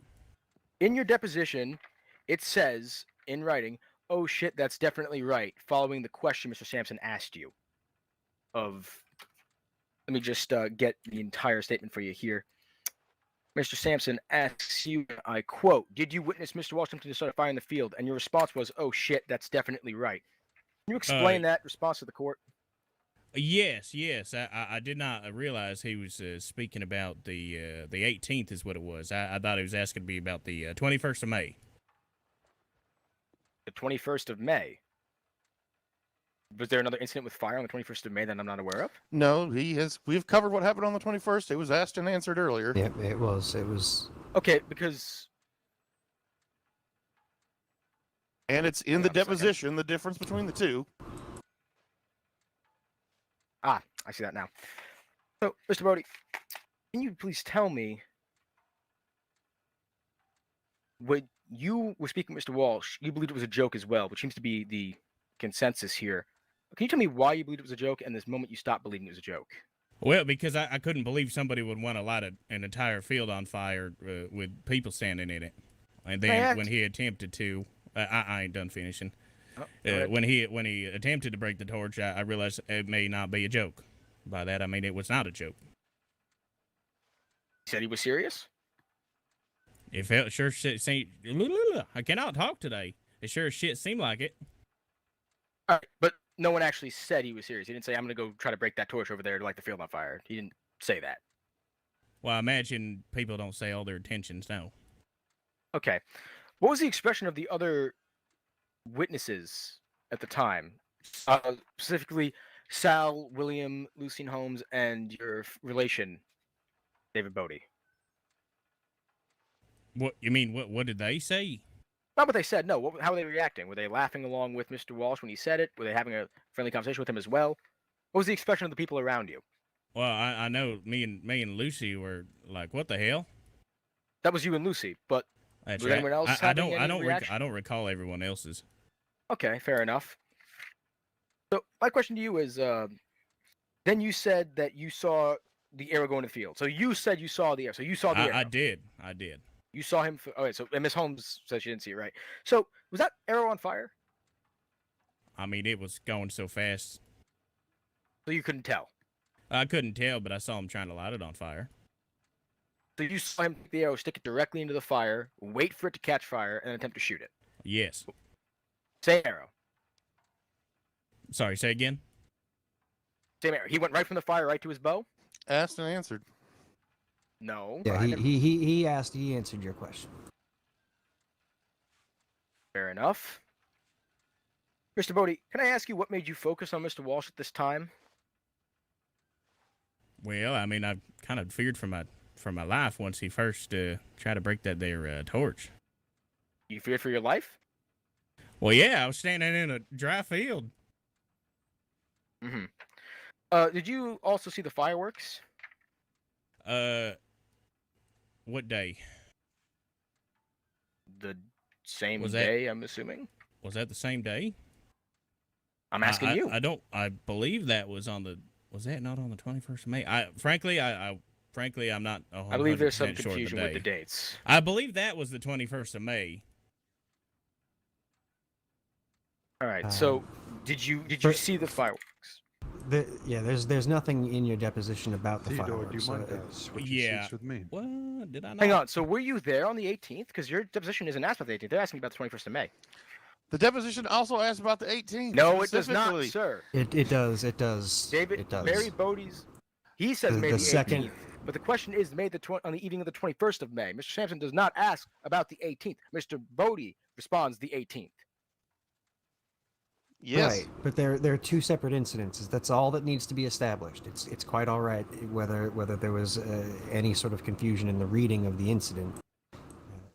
In your deposition, it says, in writing, "Oh shit, that's definitely right," following the question Mr. Sampson asked you. Let me just get the entire statement for you here. Mr. Sampson asks you, I quote, "Did you witness Mr. Washington start a fire in the field?" And your response was, "Oh shit, that's definitely right." Can you explain that response to the court? Yes. I did not realize he was speaking about the 18th is what it was. I thought he was asking me about the 21st of May. The 21st of May? Was there another incident with fire on the 21st of May that I'm not aware of? No, we've covered what happened on the 21st. It was asked and answered earlier. Yeah, it was. Okay, because... And it's in the deposition, the difference between the two. Ah, I see that now. So, Mr. Bodie, can you please tell me, when you were speaking with Mr. Walsh, you believed it was a joke as well, which seems to be the consensus here. Can you tell me why you believed it was a joke and this moment you stopped believing it was a joke? Well, because I couldn't believe somebody would want to light an entire field on fire with people standing in it. And then when he attempted to, I ain't done finishing. When he attempted to break the torch, I realized it may not be a joke. By that, I mean it was not a joke. He said he was serious? It felt sure shit seemed... I cannot talk today. It sure as shit seemed like it. All right, but no one actually said he was serious. He didn't say, I'm going to go try to break that torch over there to light the field on fire. He didn't say that. Well, I imagine people don't say all their intentions, no. Okay. What was the expression of the other witnesses at the time? Specifically, Sal, William, Lucien Holmes, and your relation, David Bodie. What you mean? What did they say? Not what they said, no. How were they reacting? Were they laughing along with Mr. Walsh when he said it? Were they having a friendly conversation with him as well? What was the expression of the people around you? Well, I know me and Lucy were like, what the hell? That was you and Lucy, but That's was right. anyone else I having don't any reaction? I don't recall everyone else's. Okay, fair enough. So my question to you is, then you said that you saw the arrow go in the field. So you said you saw the arrow. So you saw the arrow. I did. You saw him. Okay, so and Miss Holmes says she didn't see it, right? So was that arrow on fire? I mean, it was going so fast. So you couldn't tell. I couldn't tell, but I saw him trying to light it on fire. So you saw him take the arrow, stick it directly into the fire, wait for it to catch fire, and attempt to shoot it. Yes. Same arrow. Sorry, say again? Same arrow. He went right from the fire right to his bow? Asked and answered. No. Yeah, he answered your question. Fair enough. Mr. Bodie, can I ask you what made you focus on Mr. Walsh at this time? Well, I mean, I kind of feared for my life once he first tried to break that there torch. You feared for your life? Well, yeah, I was standing in a dry field. Mm-hmm. Did you also see the fireworks? What day? The same Was day, I'm assuming. Was that the same day? I'm asking you. I believe that was on the. Was that not on the 21st of May? Frankly, I'm not. I believe there's some 100% sure of confusion with the dates. I believe that was the 21st of May. All right. So, did you see the fireworks? There's nothing in your deposition about the Theodore, do fireworks. you mind switching seats with me? What did I not? Hang on. So, were you there on the 18th? Because your deposition isn't asked about the 18th. They're asking about the 21st of May. The deposition also asked about the 18th. No, it does not, sir. It does. David, it does. Barry Bodie's. He says May the the 18th. second. But the question is made on the evening of the 21st of May. Mr. Sampson does not ask about the 18th. Mr. Bodie responds the 18th. Yes. Right, but there are two separate incidences. That's all that needs to be established. It's quite all right whether there was any sort of confusion in the reading of the incident.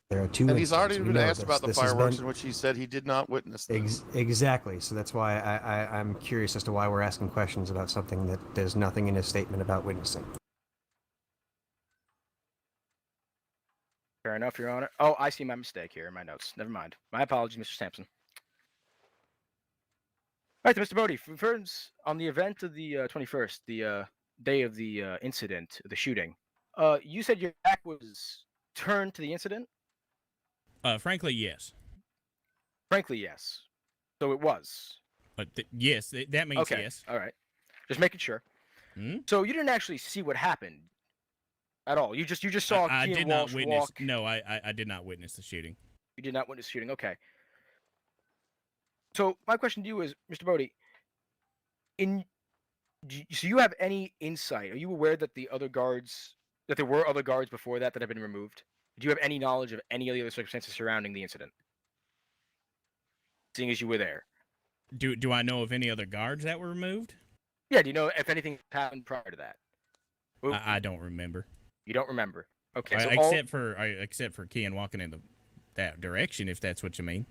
There are two. And he's already incidents. been We know asked this. about the This has fireworks, been- in which he said he did not witness them. Exactly. So that's why I'm curious as to why we're asking questions about something that there's nothing in his statement about witnessing. Fair enough, Your Honor. Oh, I see my mistake here in my notes. Never mind. My apologies, Mr. Sampson. All right, Mr. Bodie, confirms on the event of the 21st, the day of the incident, the shooting. You said your back was turned to the incident? Frankly, yes. Frankly, yes. So it was. Yes, that means Okay. yes. All right. Just making sure. So you didn't actually see what happened at all. You just saw I Kean did Walsh not witness. walk. No, I did not witness the shooting. You did not witness the shooting. Okay. So my question to you is, Mr. Bodie, so you have any insight? Are you aware that there were other guards before that have been removed? Do you have any knowledge of any of the other circumstances surrounding the incident? Seeing as you were there. Do I know of any other guards that were removed? Yeah. Do you know if anything happened prior to that? I don't remember. You don't remember. Okay. So except for Kean walking in that direction, if that's what you mean.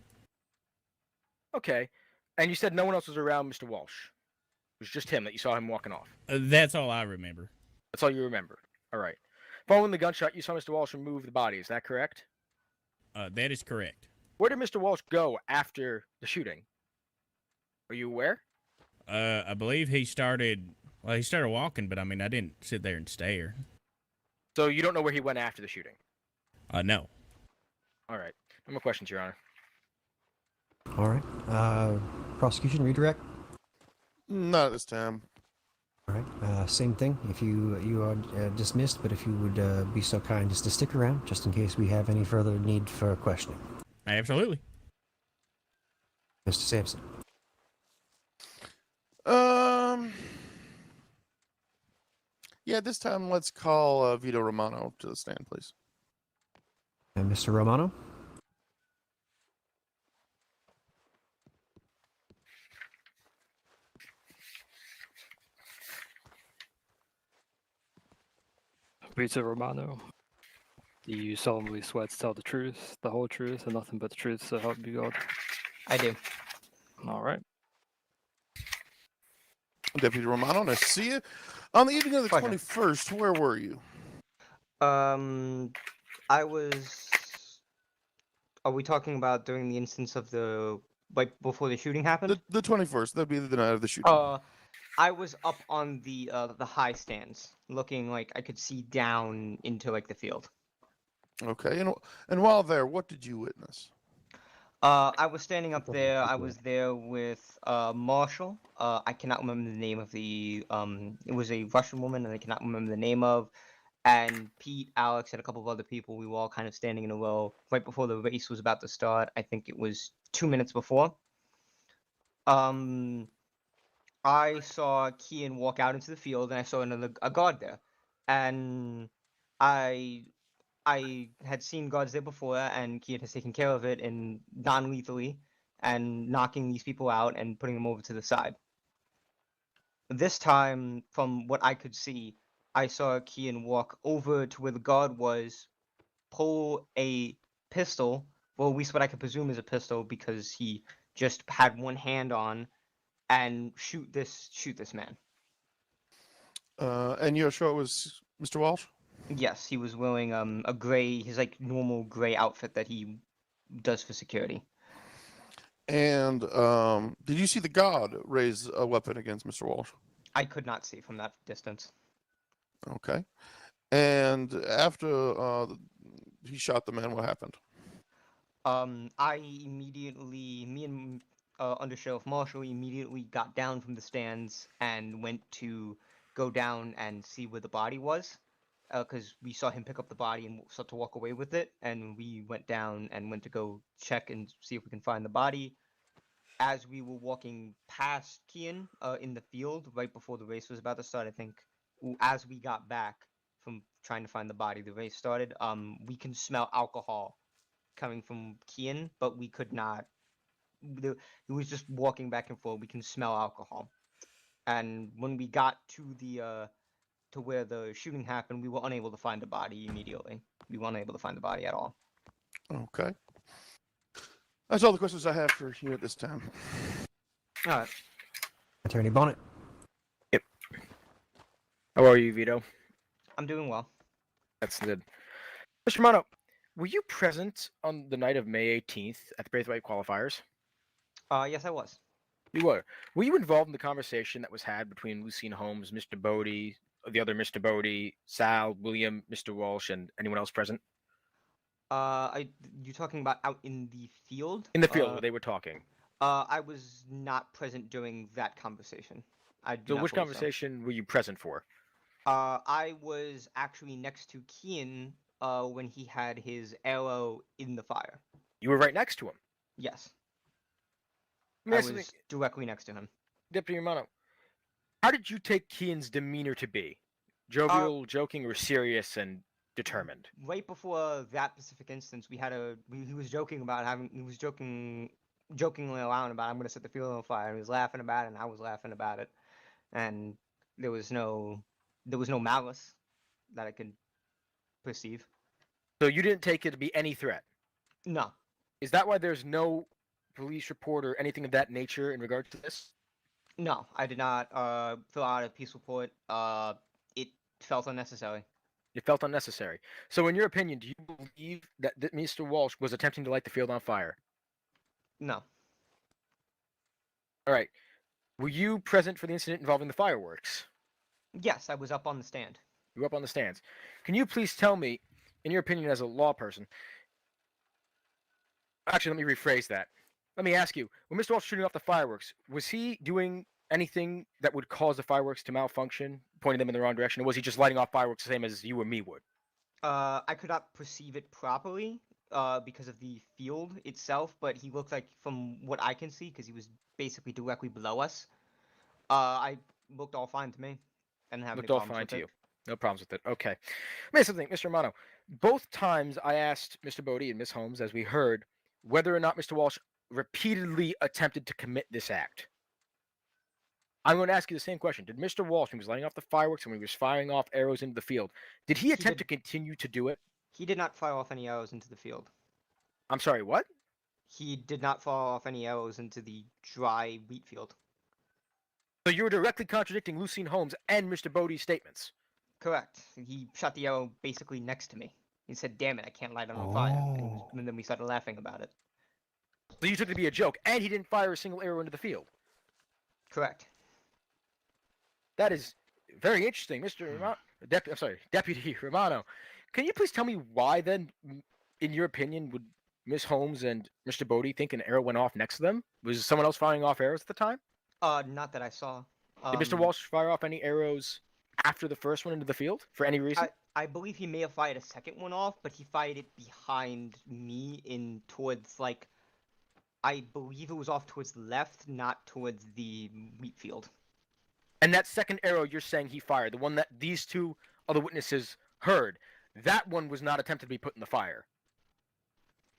Okay. And you said no one else was around Mr. Walsh. It was just him that you saw him walking off. That's all I remember. That's all you remember. All right. Following the gunshot, you saw Mr. Walsh remove the body. Is that correct? That is correct. Where did Mr. Walsh go after the shooting? Are you aware? I believe he started walking, but I mean, I didn't sit there and stare. So you don't know where he went after the shooting? No. All right. No more questions, Your Honor. All right. Prosecution redirect. Not at this time. All right. Same thing. If you are dismissed, but if you would be so kind as to stick around, just in case we have any further need for questioning. Absolutely. Mr. Sampson. Yeah, this time let's call Vito Romano to the stand, please. And Mr. Romano? Vito Romano, do you solemnly swear to tell the truth, the whole truth, and nothing but the truth, so help you God? I do. All right. Deputy Romano, nice to see you. On the evening of the Pleasure. 21st, where were you? I was. Are we talking about during the instance of the before the shooting happened? The 21st. That'd be the night of the shooting. I was up on the high stands, looking like I could see down into like the field. Okay, and while there, what did you witness? I was standing up there. I was there with Marshall. I cannot remember the name of the It was a Russian woman, and I cannot remember the name of. And Pete, Alex, and a couple of other people. We were all kind of standing in a row right before the race was about to start. I think it was 2 minutes before. I saw Kian walk out into the field, and I saw a guard there, and I had seen guards there before, and Kian has taken care of it in non-lethally, and knocking these people out and putting them over to the side. This time, from what I could see, I saw Kian walk over to where the guard was, pull a pistol, well, at least what I could presume is a pistol, because he just had one hand on, and shoot this man. And you're sure it was Mr. Walsh? Yes, he was wearing a gray, his like normal gray outfit that he does for security. And did you see the guard raise a weapon against Mr. Walsh? I could not see from that distance. Okay. And after he shot the man, what happened? I immediately, me and Under Sheriff Marshall immediately got down from the stands and went to go down and see where the body was, because we saw him pick up the body and start to walk away with it, and we went down and went to go check and see if we can find the body. As we were walking past Kian in the field right before the race was about to start, I think, as we got back from trying to find the body, the race started. We can smell alcohol coming from Kian, but we could not. It was just walking back and forth. We can smell alcohol, and when we got to the to where the shooting happened, we were unable to find the body immediately. We weren't able to find the body at all. Okay. That's all the questions I have for you at this time. All right. Attorney Bonnet. Yep. How are you, Vito? I'm doing well. That's good. Mr. Romano, were you present on the night of May 18th at the Braithwaite qualifiers? Yes, I was. You were. Were you involved in the conversation that was had between Lucine Holmes, Mr. Bodie, the other Mr. Bodie, Sal, William, Mr. Walsh, and anyone else present? You talking about out in the field? In the field where they were talking. I was not present during that conversation. So which conversation were you present for? I was actually next to Kian when he had his arrow in the fire. You were right next to him? Yes. Let me I ask you was directly next to him. Deputy Romano, how did you take Kian's demeanor to be? Jovial, joking, or serious and determined? Right before that specific instance, he was joking about jokingly aloud about I'm going to set the field on fire. And he was laughing about it, and I was laughing about it, and there was no malice that I could perceive. So you didn't take it to be any threat? No. Is that why there's no police report or anything of that nature in regards to this? No, I did not fill out a peace report. It felt unnecessary. It felt unnecessary. So in your opinion, do you believe that Mr. Walsh was attempting to light the field on fire? No. All right. Were you present for the incident involving the fireworks? Yes, I was up on the stand. You were up on the stands. Can you please tell me, in your opinion as a law person... Actually, let me rephrase that. Let me ask you, when Mr. Walsh was shooting off the fireworks, was he doing anything that would cause the fireworks to malfunction, pointing them in the wrong direction, or was he just lighting off fireworks the same as you or me would? I could not perceive it properly because of the field itself, but he looked like, from what I can see, because he was basically directly below us, I looked all fine to me. I didn't have Looked any all problems fine with to it. you. No problems with it. Okay. Let me say something, Mr. Romano. Both times I asked Mr. Bodie and Miss Holmes, as we heard, whether or not Mr. Walsh repeatedly attempted to commit this act. I'm going to ask you the same question. Did Mr. Walsh, when he was lighting off the fireworks and when he was firing off arrows into the field, did he attempt to continue to do it? He did not fire off any arrows into the field. I'm sorry, what? He did not fire off any arrows into the dry wheat field. So you were directly contradicting Lucine Holmes and Mr. Bodie's statements. Correct. He shot the arrow basically next to me. He said, "Damn it, I can't light it on fire." And then we started laughing about it. So you took it to be a joke, and he didn't fire a single arrow into the field. Correct. That is very interesting, Mr. Romano. Deputy Romano. Can you please tell me why then, in your opinion, would Miss Holmes and Mr. Bodie think an arrow went off next to them? Was someone else firing off arrows at the time? Not that I saw. Did Mr. Walsh fire off any arrows after the first one into the field for any reason? I believe he may have fired a second one off, but he fired it behind me in towards like, I believe it was off towards the left, not towards the wheat field. And that second arrow you're saying he fired, the one that these two other witnesses heard, that one was not attempted to be put in the fire.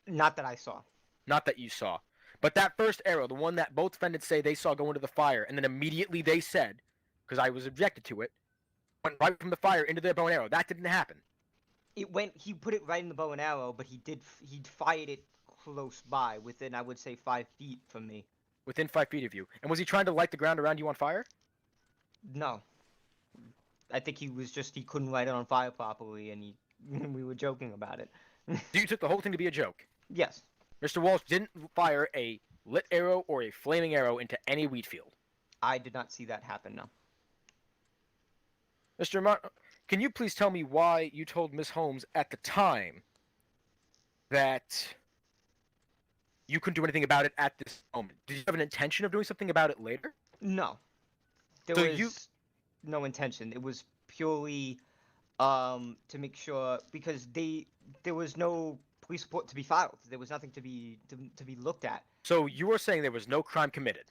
Not that I saw. Not that you saw. But that first arrow, the one that both defendants say they saw go into the fire, and then immediately they said, because I was objected to it, went right from the fire into their bow and arrow. That didn't happen. He put it right in the bow and arrow, but he fired it close by, within, I would say, 5 feet from me. Within 5 feet of you. And was he trying to light the ground around you on fire? No. I think he couldn't light it on fire properly, and we were joking about it. So you took the whole thing to be a joke? Yes. Mr. Walsh didn't fire a lit arrow or a flaming arrow into any wheat field? I did not see that happen, no. Mr. Romano, can you please tell me why you told Miss Holmes at the time that you couldn't do anything about it at this moment? Did you have an intention of doing something about it later? No. There was no intention. It was purely to make sure, because there was no police report to be filed. There was nothing to be looked at. So you were saying there was no crime committed?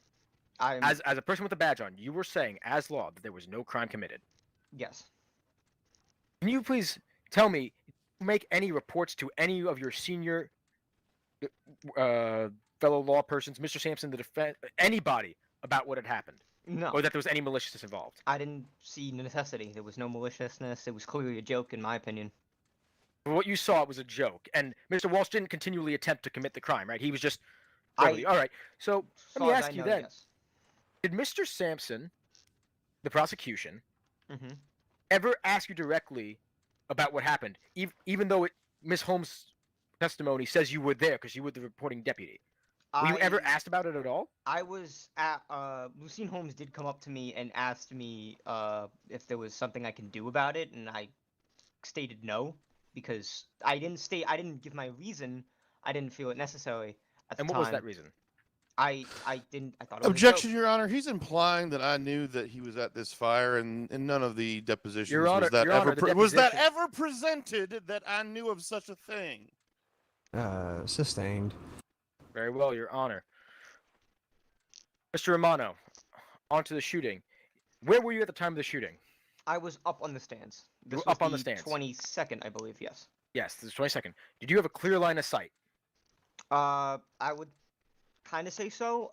As a person with a badge on, you were saying, as law, that there was no crime committed? Yes. Can you please tell me, make any reports to any of your senior fellow law persons, Mr. Sampson, the defense, anybody, about what had happened? No. Or that there was any maliciousness involved? I didn't see necessity. There was no maliciousness. It was clearly a joke, in my opinion. What you saw was a joke, and Mr. Walsh didn't continually attempt to commit the crime, right? He was just... All right, so let me ask you then. Yes. Did Mr. Sampson, the prosecution, Mm-hmm. ever ask you directly about what happened, even though Miss Holmes' testimony says you were there because you were the reporting deputy? Were you ever asked about it at all? I was at, Lucine Holmes did come up to me and asked me if there was something I can do about it, and I stated no, because I didn't give my reason. I didn't feel it necessary at the time. And what was that reason? I thought it was Objection, Your Honor. He's implying that I knew that he was at this fire, and in none of the depositions was that ever presented that I knew of such a thing. Sustained. Very well, Your Honor. Mr. Romano, on to the shooting. Where were you at the time of the shooting? I was up on the stands. You This were was up on the the stands. 22nd, I believe. Yes. Yes, this is 22nd. Did you have a clear line of sight? I would kind of say so.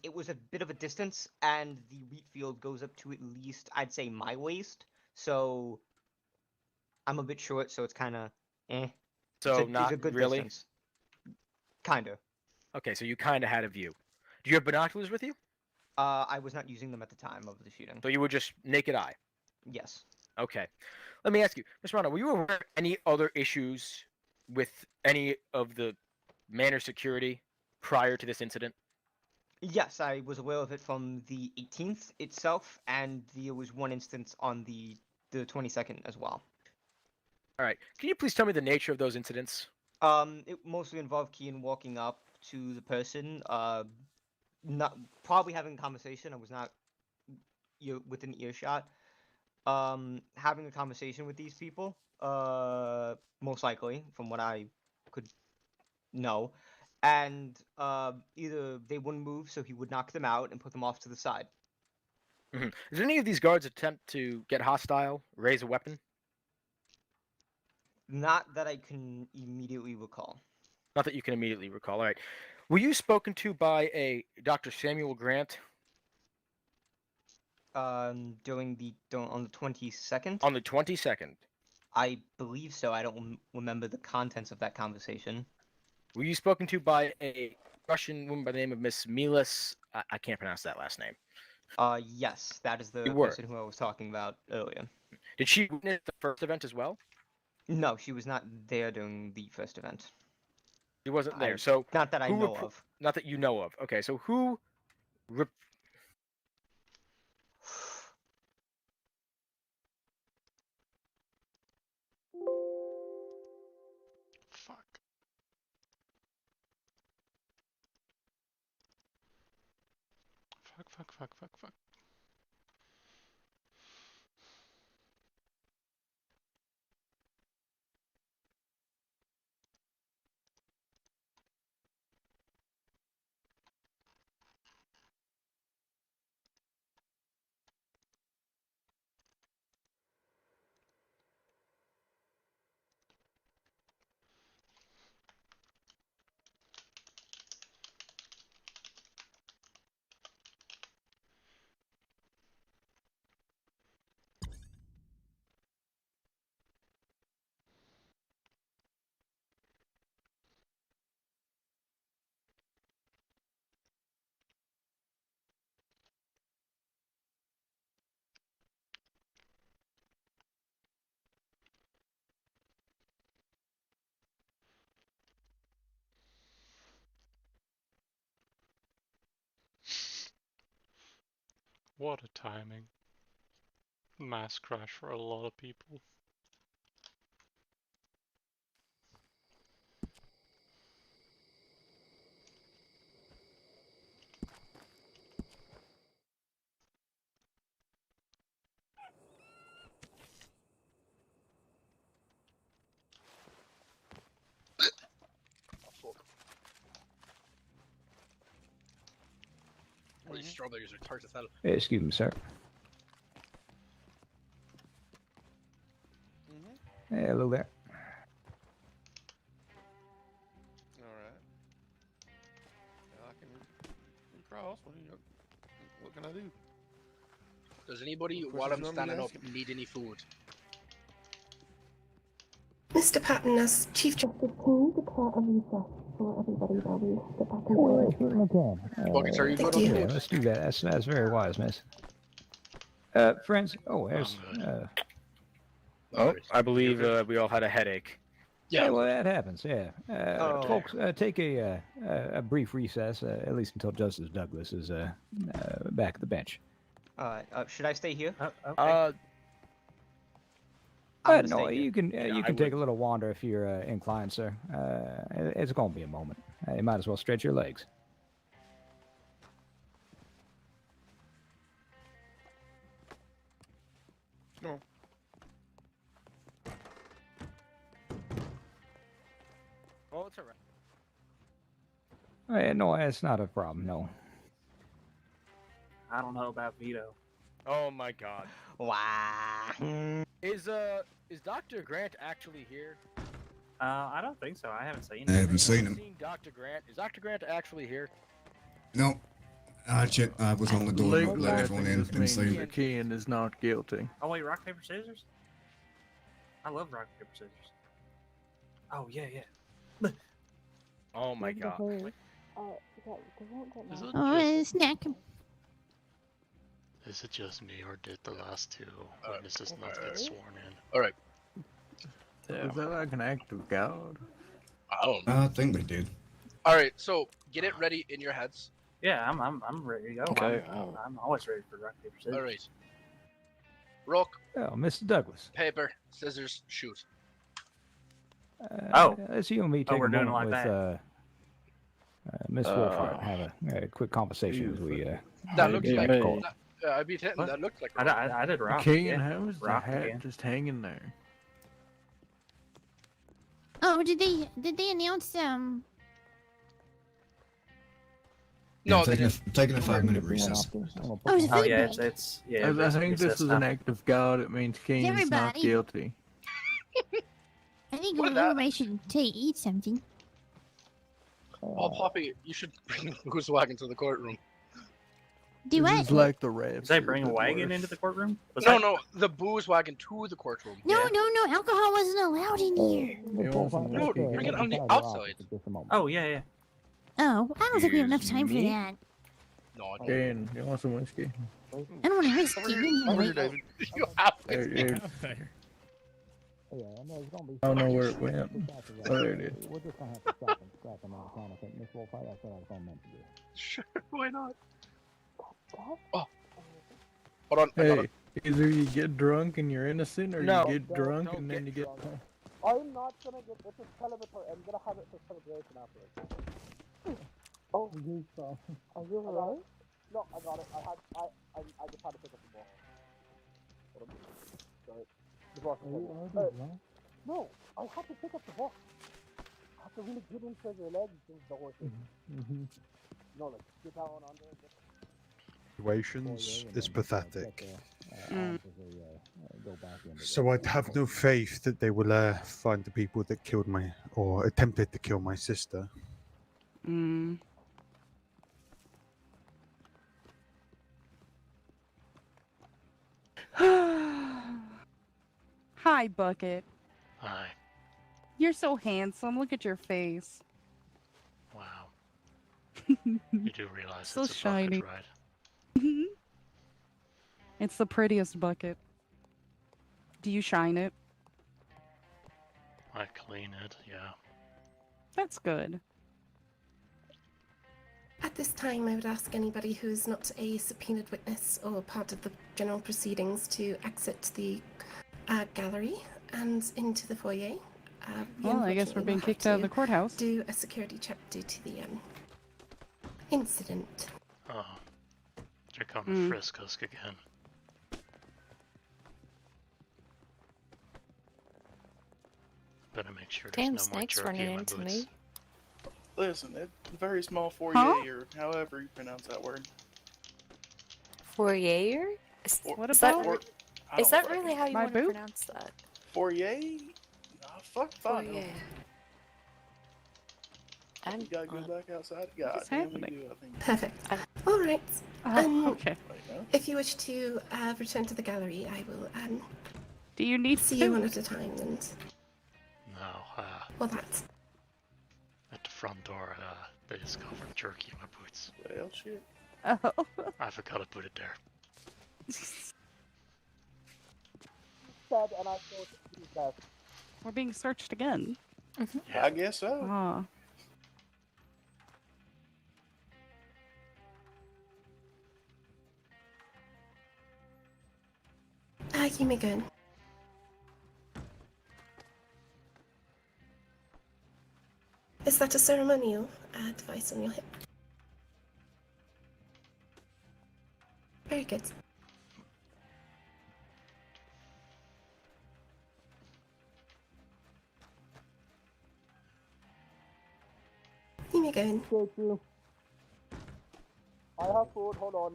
It was a bit of a distance, and the wheat field goes up to at least, I'd say, my waist. So I'm a bit short, so it's kind of eh. So it's not a good really? distance. Kinda. Okay, so you kind of had a view. Do you have binoculars with you? I was not using them at the time of the shooting. So you were just naked eye? Yes. Okay. Let me ask you, Mr. Romano, were you aware of any other issues with any of the manor security prior to this incident? Yes, I was aware of it from the 18th itself, and there was one instance on the 22nd as well. All right. Can you please tell me the nature of those incidents? It mostly involved Kian walking up to the person, not probably having a conversation. I was not within earshot. Having a conversation with these people, most likely, from what I could know, and either they wouldn't move, so he would knock them out and put them off to the side. Does any of these guards attempt to get hostile, raise a weapon? Not that I can immediately recall. Not that you can immediately recall. All right. Were you spoken to by a Dr. Samuel Grant? On the 22nd. On the 22nd. I believe so. I don't remember the contents of that conversation. Were you spoken to by a Russian woman by the name of Miss Milas? I can't pronounce that last name. Yes, that is the You were. person who I was talking about earlier. Did she witness the first event as well? No, she was not there during the first event. She wasn't there. So not that I who know of. Not that you know of. Okay, so who? Fuck. Fuck. What a timing. Mass crash for a lot of people. Oh, these strawberries are tart as hell. Hey, excuse me, sir. Hey, hello there. Alright. I can recross. What can I do? Does anybody, What while I'm questions you want me standing to up, ask him? need any food? Mr. Patton, as Chief Justice, can you declare a recess for everybody while we get back into work? Buckets, are you good on Yeah, food? let's do that. That's very wise, miss. Friends. Oh, there's. Oh, I believe we all had a headache. Yeah, well, that happens. Yeah, Oh. folks, take a brief recess, at least until Justice Douglas is back at the bench. Should I stay here? No, you can take a little wander if you're inclined, sir. It's gonna be a moment. You might as well stretch your legs. No. Oh, it's alright. No, it's not a problem. No. I don't know about Vito. Oh my God. Wow. Is Dr. Grant actually here? I don't think so. I haven't seen I him. haven't seen him. Dr. Grant. Is Dr. Grant actually here? No. I checked. I was on the door. Legally, Let I everyone think in. this Didn't means see the him. Ken is not guilty. Oh wait, rock paper scissors. I love rock paper scissors. Oh yeah. Oh my God. Oh, snack. Is it just me, or did the last two witnesses not get sworn in? Alright. Is that like an act of God? I think they did. Alright, so get it ready in your heads. Yeah, I'm ready to go. Okay. I'm always ready for rock paper scissors. Alright. Rock, Oh, Mr. Douglas. paper, scissors, shoot. Let's you and me take we're a doing moment it like with Miss Wolfhart and have a quick conversation as we. That looks get like back to court. I beat hitting. That looked like. I did rock. Ken, yeah. how is the Rock hat again. just hanging there? Oh, did they announce Yeah, No, taking a 5-minute recess. Oh, it's a food yeah, break. it's yeah. I think this recess is an time. act of God. It means Keen's not everybody. guilty. I think everybody should eat something. Oh, Poppy, you should bring the booze wagon to the courtroom. Do This what? is like the rap. Did they bring a wagon into the courtroom? No, the booze wagon to the courtroom. No, alcohol wasn't allowed in here. No, bring it on the outside. Oh yeah. Oh, I don't think we have enough time for me? that. No, Keen, you want some whiskey? I don't want to risk it anyway. You have Hey, whiskey. hey. I don't know where it went. Oh, there it is. Sure, why not? Oh. Hold on. Hey, either you get drunk and you're innocent, or No, you get drunk and then you get. I'm not gonna get this is celebratory. I'm gonna have it for celebration afterwards. Oh, you saw. Are you alright? No, I got it. I just had to pick up the ball. Sorry. The boss is no, I had to pick up the ball. I have to really get into your legs and the horse. No, like get down under it. Situations is pathetic. Mm. So I'd have no faith that they will find the people that killed or attempted to kill my sister. Mm. Hi, Bucket. Hi. You're so handsome. Look at your face. Wow. You do realize So it's a shiny. bucket, right? It's the prettiest bucket. Do you shine it? I clean it, yeah. That's good. At this time, I would ask anybody who is not a subpoenaed witness or part of the general proceedings to exit the gallery and into the foyer. We Well, I guess we're unfortunately being will have kicked out of to the courthouse. Do a security check due to the incident. Oh. They're coming to frisk us again. Better make sure there's Damn no more snakes jerky running in my into boots. me. Listen, it's a very small foyer, Huh? or however you pronounce that word. Foyer? What Is about that, I is don't that really how you My want to boot? pronounce that? Foyer? Nah, fuck fun. Foyer. You gotta go back outside. God, What's damn, we happening? do, I think. Perfect. All right. Okay. If you wish to return to the gallery, I will Do you need see to? you one at a time. And No, well, that's at the front door, they discovered jerky in my boots. Well, shit. Oh. I forgot to put it there. Said, and I thought you guys. We're being searched again. I guess so. Ah. you may go in. Is that a ceremonial device on your hip? Very good. You may go in. Thank you. I have food, hold on.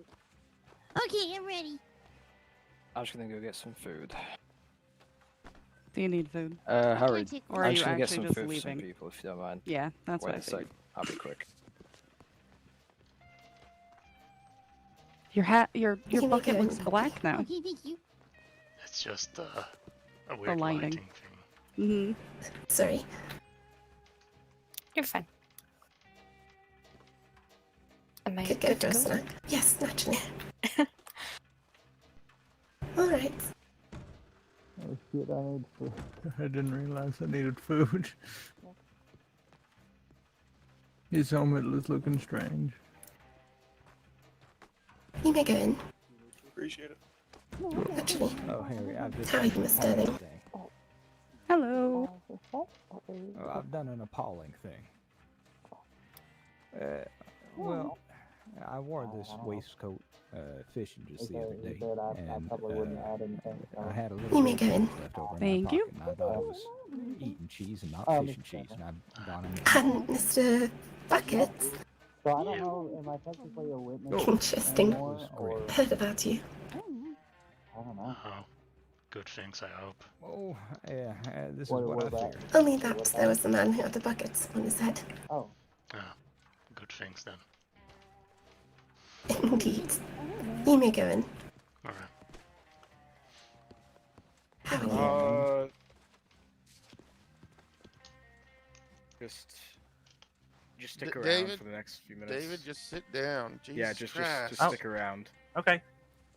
Okay, I'm ready. I'm just gonna go get some food. Do you need food? Harry, Or are I'm you just gonna get actually some just food for leaving? some people, if you don't mind. Yeah, that's Wait what I a sec. figured. I'll be quick. Your hat, your You may bucket go in, looks Poppy. black now. Okay, thank you. It's just a weird lighting. lighting thing. Mm-hmm. Sorry. You're fine. Am I Could go good for to a go? snack. Yes, naturally. All right. Oh shit, I need food. I didn't realize I needed food. His helmet was looking strange. You may go in. Appreciate it. Actually, Oh, Harry, I've just how are you, Miss Sterling? Hello. Oh, I've done an appalling thing. Well, I wore this waistcoat fishing just the other day, and I had a little You may bit go of in. cheese left over in Thank my you. pocket, and I thought I was eating cheese and not fishing cheese, and I've gone and And Mr. Buckett, So I don't know, am I technically a witness Interesting. anymore, or Heard about you. I don't know. Oh, good things, I hope. Oh, yeah, this What- is what what I about- figured. Only that there was the man who had the buckets on his head. Oh. Ah, good things then. Indeed. You may go in. Alright. How are you? Just stick around David, for the next few minutes. David, just sit down. Jesus Yeah, just Christ. stick around. Okay.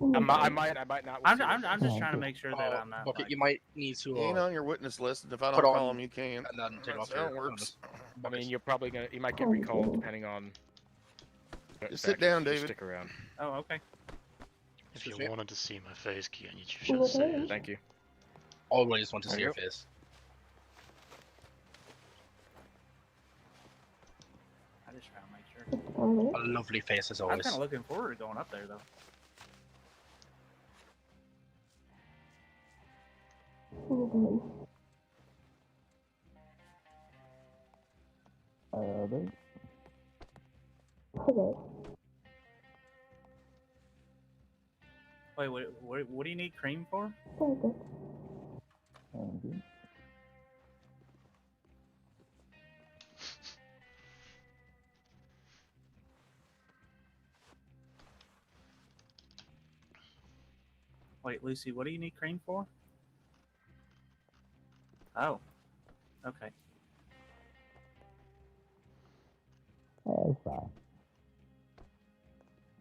I might not. I'm just trying to make sure that I'm not. Okay, like- you might need to. He ain't on your witness list, and if I put don't call on- him, you can't. And then take That's off how your. it works. I mean, you're probably gonna. You might get recalled depending on. Just sit down, Just David. Stick around. Oh, okay. If you wanted to see my face, Kian, you should say it. Thank you. Always want to There see you your go. face. I just trying to make sure. A lovely face as I'm always. kind of looking forward to going up there, though. There. Wait, what do you need cream for? Thank you. Wait, Lucy, what do you need cream for? Oh. Okay. That's fine.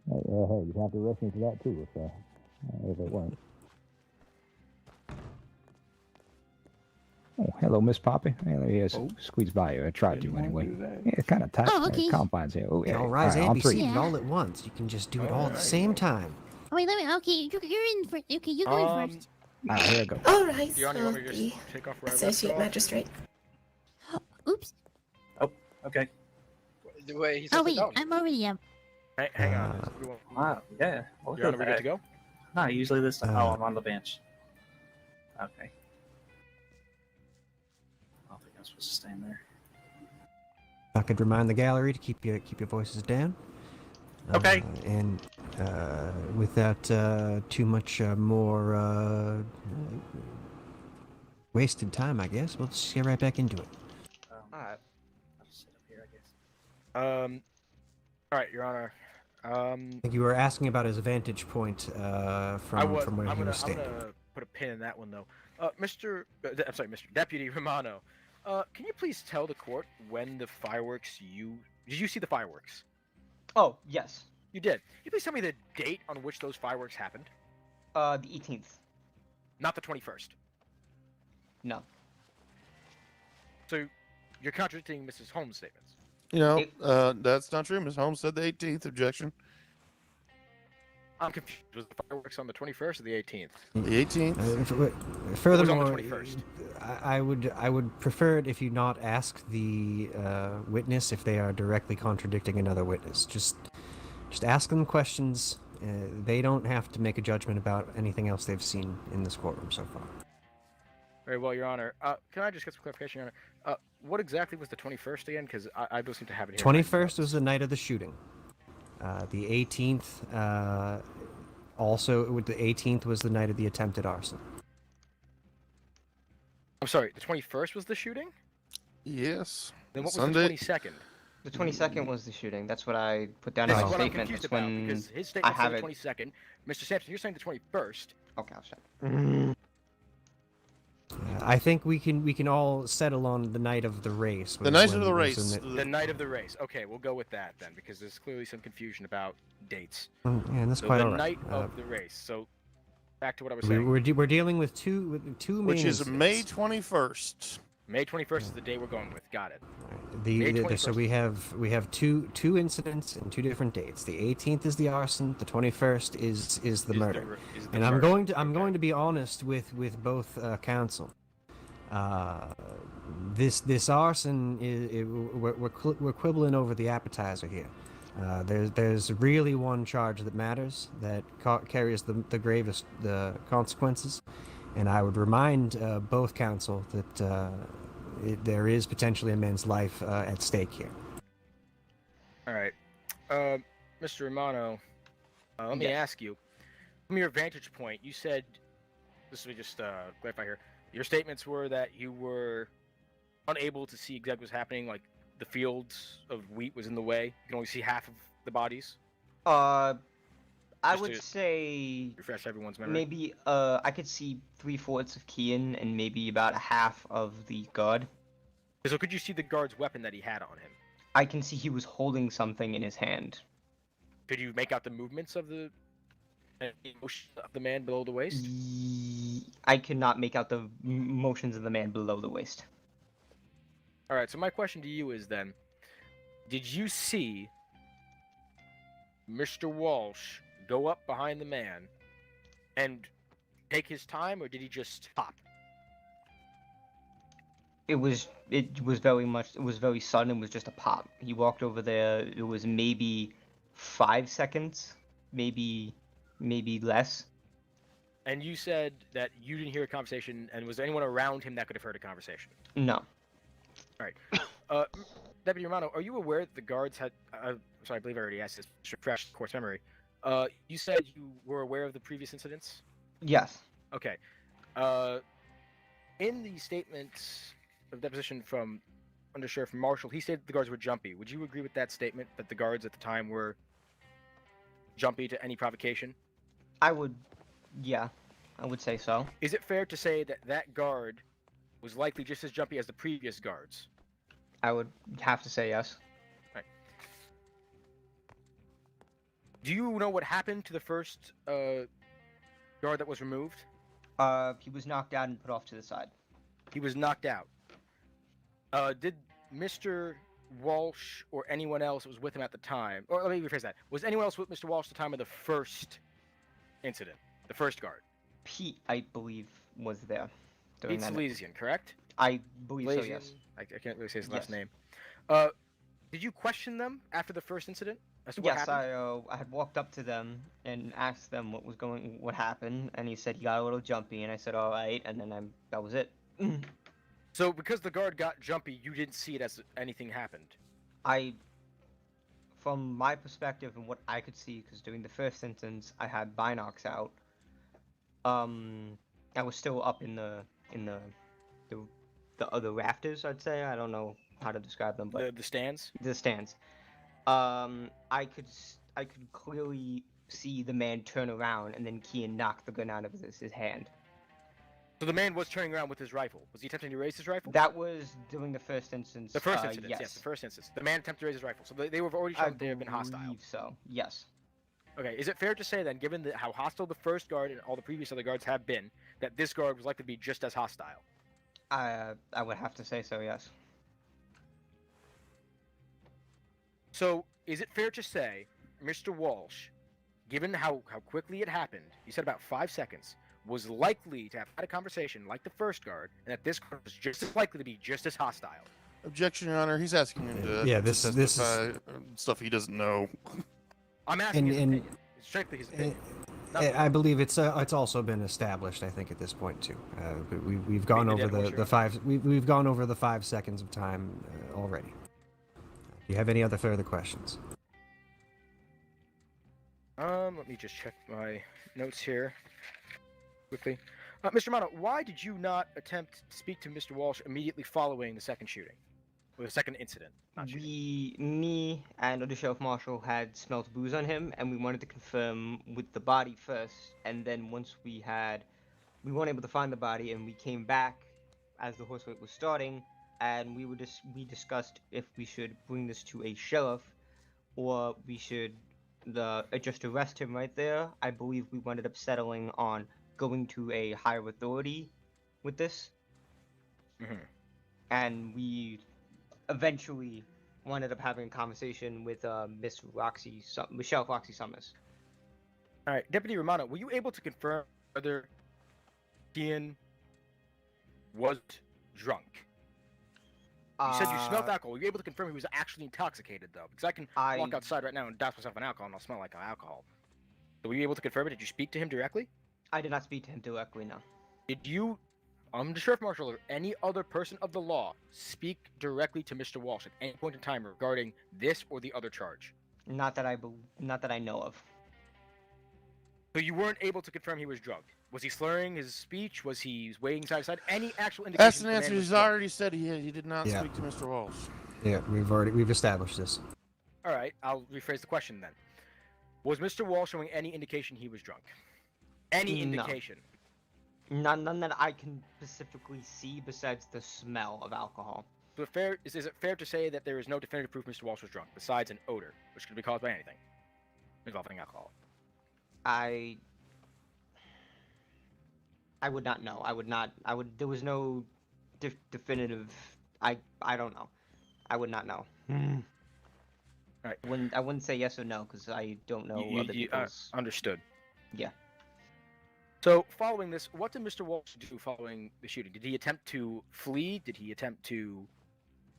Hey, you have to rush me for that too, if it weren't. Oh, hello, Miss Poppy. Hey, there he is. Squeeze by you. I tried to anyway. Yeah, it's kind of tight. Oh, okay. Confines here. Oh, yeah. All rise right, and on be three. seated Yeah. all at once. You can just do it all at the same time. Wait, let me. Okay, you're in first. Okay, you go in first. All right, here I go. All right, Your Honor, you so want me to the just take off right Associate Magistrate. Oops. Oh, okay. Wait, he's Oh wait, I'm already up. Hang on. Wow, yeah. I'll Your Honor, go we good to back. go? No, usually this. Oh, I'm on the bench. Okay. I don't think I'm supposed to stand there. I could remind the gallery to keep your voices down. Okay. And without too much more wasted time, I guess we'll just get right back into it. Alright. I'll just sit up here, I guess. All right, Your Honor. I think you were asking about his vantage point from where he was I'm standing. gonna put a pin in that one though. I'm sorry, Mr. Deputy Romano. Can you please tell the court when the fireworks did you see the fireworks? Oh, yes. You did. Can you please tell me the date on which those fireworks happened? The 18th. Not the 21st. No. So you're contradicting Mrs. Holmes' statements. You know, that's not true. Ms. Holmes said the 18th. Objection. I'm confused. Was the fireworks on the 21st or the 18th? The 18th. Furthermore, It was on the 21st. I would prefer it if you not ask the witness if they are directly contradicting another witness. Just ask them questions. They don't have to make a judgment about anything else they've seen in this courtroom so far. Very well, Your Honor. Can I just get some clarification, Your Honor? What exactly was the 21st again? Because I don't seem to have it here. 21st was the night of the shooting. The 18th, also, the 18th was the night of the attempted arson. I'm sorry, the 21st was the shooting? Yes. Then what Sunday. was the 22nd? The 22nd was the shooting. That's what I put down This in is my what I'm statement. confused That's about, when because his I statement have said it. the 22nd. Mr. Sampson, you're saying the 21st. Okay, I'll check. I think we can all settle on the night of the race. The night of the race. The night of the race. Okay, we'll go with that then, because there's clearly some confusion about dates. Yeah, and that's So quite the all right. night of the race. So back to what I was We- saying. We're dealing with two main Which is incidents. May 21st. May 21st is the day we're going with. Got it. The, May so 21st. we have two incidents and two different dates. The 18th is the arson. The 21st is the murder. And I'm going to be honest with both counsel. This arson we're quibbling over the appetizer here. There's really one charge that matters, that carries the gravest consequences, and I would remind both counsel that there is potentially a man's life at stake here. All right. Mr. Romano, let me ask you, from your vantage point, you said, this will just clarify here, your statements were that you were unable to see exactly what's happening, like the fields of wheat was in the way. You can only see half of the bodies. I Just would to say refresh everyone's memory. maybe I could see 3/4 of Kian and maybe about half of the guard. So could you see the guard's weapon that he had on him? I can see he was holding something in his hand. Could you make out the movements of the motion of the man below the waist? I could not make out the motions of the man below the waist. All right. So my question to you is then, did you see Mr. Walsh go up behind the man and take his time, or did he just hop? It was very sudden. It was just a pop. He walked over there. It was maybe 5 seconds, maybe less. And you said that you didn't hear a conversation, and was there anyone around him that could have heard a conversation? No. All right. Deputy Romano, are you aware that the guards had... sorry, I believe I already asked this. Just refresh the court's memory. You said you were aware of the previous incidents? Yes. Okay. In the statements of deposition from Under Sheriff Marshall, he said the guards were jumpy. Would you agree with that statement, that the guards at the time were jumpy to any provocation? I would say so. Is it fair to say that that guard was likely just as jumpy as the previous guards? I would have to say yes. Right. Do you know what happened to the first guard that was removed? He was knocked out and put off to the side. He was knocked out. Did Mr. Walsh or anyone else that was with him at the time, or let me rephrase that, was anyone else with Mr. Walsh at the time of the first incident, the first guard? Pete, I believe, was there. Pete Salesian, correct? I believe so, Salesian? yes. I can't really say his last Yes. name. Did you question them after the first incident as to what Yes, happened? I had walked up to them and asked them what happened, and he said he got a little jumpy, and I said all right, and then that was it. So because the guard got jumpy, you didn't see it as anything happened? From my perspective and what I could see, because during the first instance I had binocs out, I was still up in the other rafters, I'd say. I don't know how to describe them, but the stands. The stands. I could clearly see the man turn around, and then Kian knocked the gun out of his hand. So the man was turning around with his rifle. Was he attempting to raise his rifle? That was during the first instance. The first incident, yes. yes, the first instance. The man attempted to raise his rifle, so they were already shown that they have been hostile. I believe so, yes. Okay, is it fair to say then, given how hostile the first guard and all the previous other guards have been, that this guard was likely to be just as hostile? I would have to say so, yes. So, is it fair to say, Mr. Walsh, given how quickly it happened, you said about 5 seconds, was likely to have had a conversation like the first guard, and that this guard was just as likely to be just as hostile? Objection, Your Honor. He's asking him to this is testify stuff he doesn't know. I'm asking his And- opinion. It's strictly his opinion. I believe it's also been established. I think at this point too. We've gone over the 5. We've gone over the 5 seconds of time already. Do you have any other further questions? Let me just check my notes here quickly. Mr. Romano, why did you not attempt to speak to Mr. Walsh immediately following the second shooting? Or the second incident? Me and Under Sheriff Marshall had smelt booze on him, and we wanted to confirm with the body first, and then once we weren't able to find the body, and we came back as the horse race was starting, and we discussed if we should bring this to a sheriff, or we should just arrest him right there. I believe we ended up settling on going to a higher authority with this, and we eventually ended up having a conversation with Michelle Roxy Summers. All right, Deputy Romano, were you able to confirm whether Kian was drunk? You said you smelled alcohol. Were you able to confirm he was actually intoxicated, though? Because I can walk outside right now and douse myself in alcohol, and I'll smell like alcohol. So were you able to confirm it? Did you speak to him directly? I did not speak to him directly, no. Did you, the Sheriff Marshal or any other person of the law, speak directly to Mr. Walsh at any point in time regarding this or the other charge? Not that I know of. So you weren't able to confirm he was drugged. Was he slurring his speech? Was he waiting side to side? Any actual indication? That's an the man answer. was He's drugged? already said he did not Yeah. speak to Mr. Walsh. Yeah, we've established this. All right, I'll rephrase the question then. Was Mr. Wall showing any indication he was drunk? Any No. indication? None that I can specifically see besides the smell of alcohol. So is it fair to say that there is no definitive proof Mr. Walsh was drunk, besides an odor, which could be caused by anything involving alcohol? I would not know. There was no definitive. I don't know. I would not know. Right. I wouldn't say yes or no because I don't know other people's. Understood. Yeah. So, following this, what did Mr. Walsh do following the shooting? Did he attempt to flee? Did he attempt to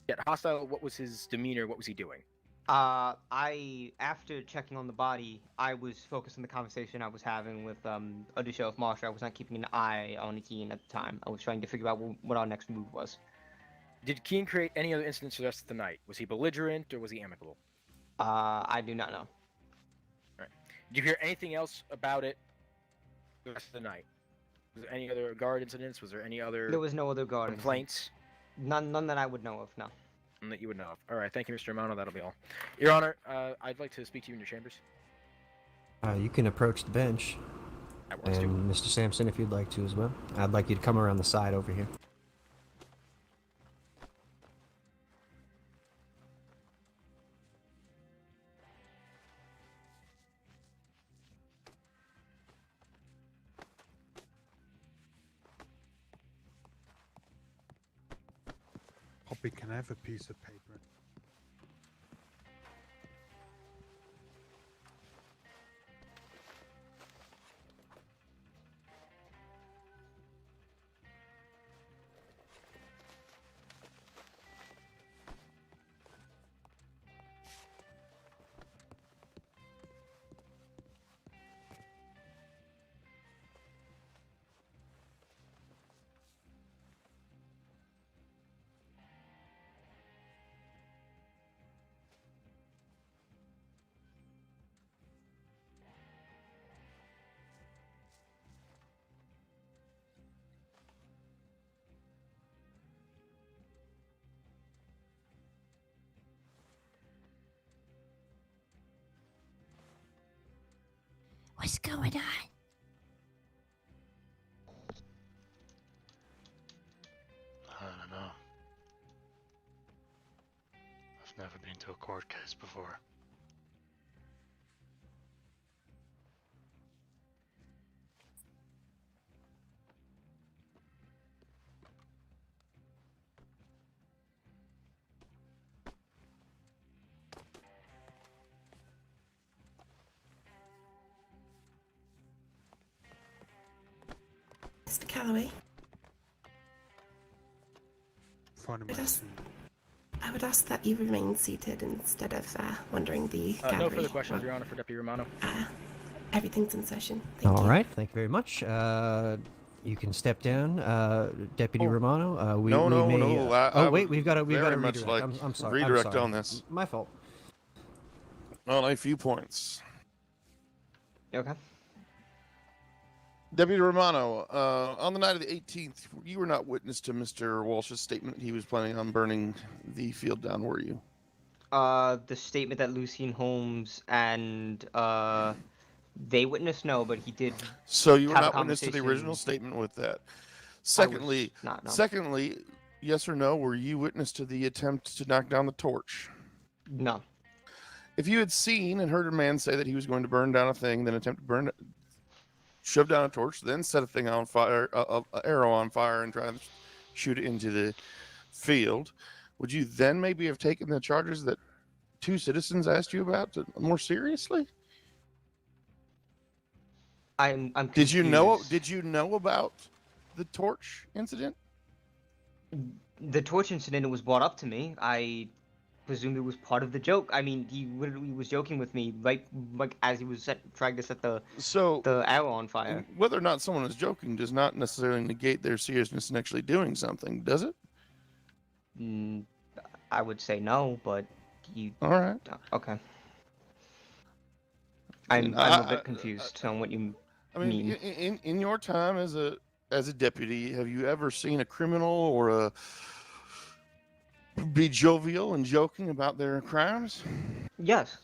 get hostile? What was his demeanor? What was he doing? After checking on the body, I was focused on the conversation I was having with Under Sheriff Marshall. I was not keeping an eye on Keen at the time. I was trying to figure out what our next move was. Did Keen create any other incidents for the rest of the night? Was he belligerent or was he amicable? I do not know. All right. Did you hear anything else about it the rest of the night? Was there any other guard incidents? Was there any other? There was no other guard complaints. None that I would know of. No. None that you would know of. All right. Thank you, Mr. Romano. That'll be all. Your Honor, I'd like to speak to you in your chambers. You can approach the bench. That works And Mr. Sampson, if you'd like to as well. I'd like you to come around the side over here. Poppy, can I have a piece of paper? What's going on? I don't know. I've never been to a court case before. Mr. Calloway, Finding my It is- seat. I would ask that you remain seated instead of wandering the gallery. No further questions, Your Honor, for Deputy Romano. Everything's in session. All right. Thank you very much. You can step down, Deputy Romano. We may, wait, we've got a very much redirect. like I'm sorry. redirect I'm sorry. on this. My fault. Well, a few points. Okay. Deputy Romano, on the night of the 18th, you were not witness to Mr. Walsh's statement he was planning on burning the field down, were you? The statement that Lucien Holmes and they witnessed, no, but he did. So you were have a not witness to the original conversation. statement with that. Secondly, not, no. secondly, yes or no, were you witness to the attempt to knock down the torch? No. If you had seen and heard a man say that he was going to burn down a thing, then attempt to burn it, shove down a torch, then set a thing on fire, a arrow on fire, and try to shoot it into the field, would you then maybe have taken the charges that two citizens asked you about more seriously? I'm Did you know? confused. Did you know about the torch incident? The torch incident was brought up to me. I presumed it was part of the joke. I mean, he literally was joking with me, right, like as he was trying to set the arrow on fire. Whether or not someone is joking does not necessarily negate their seriousness in actually doing something, does it? I would say no, but you. All right. Okay. I'm a bit confused on what you I mean, mean. in your time as a deputy, have you ever seen a criminal or be jovial and joking about their crimes? Yes,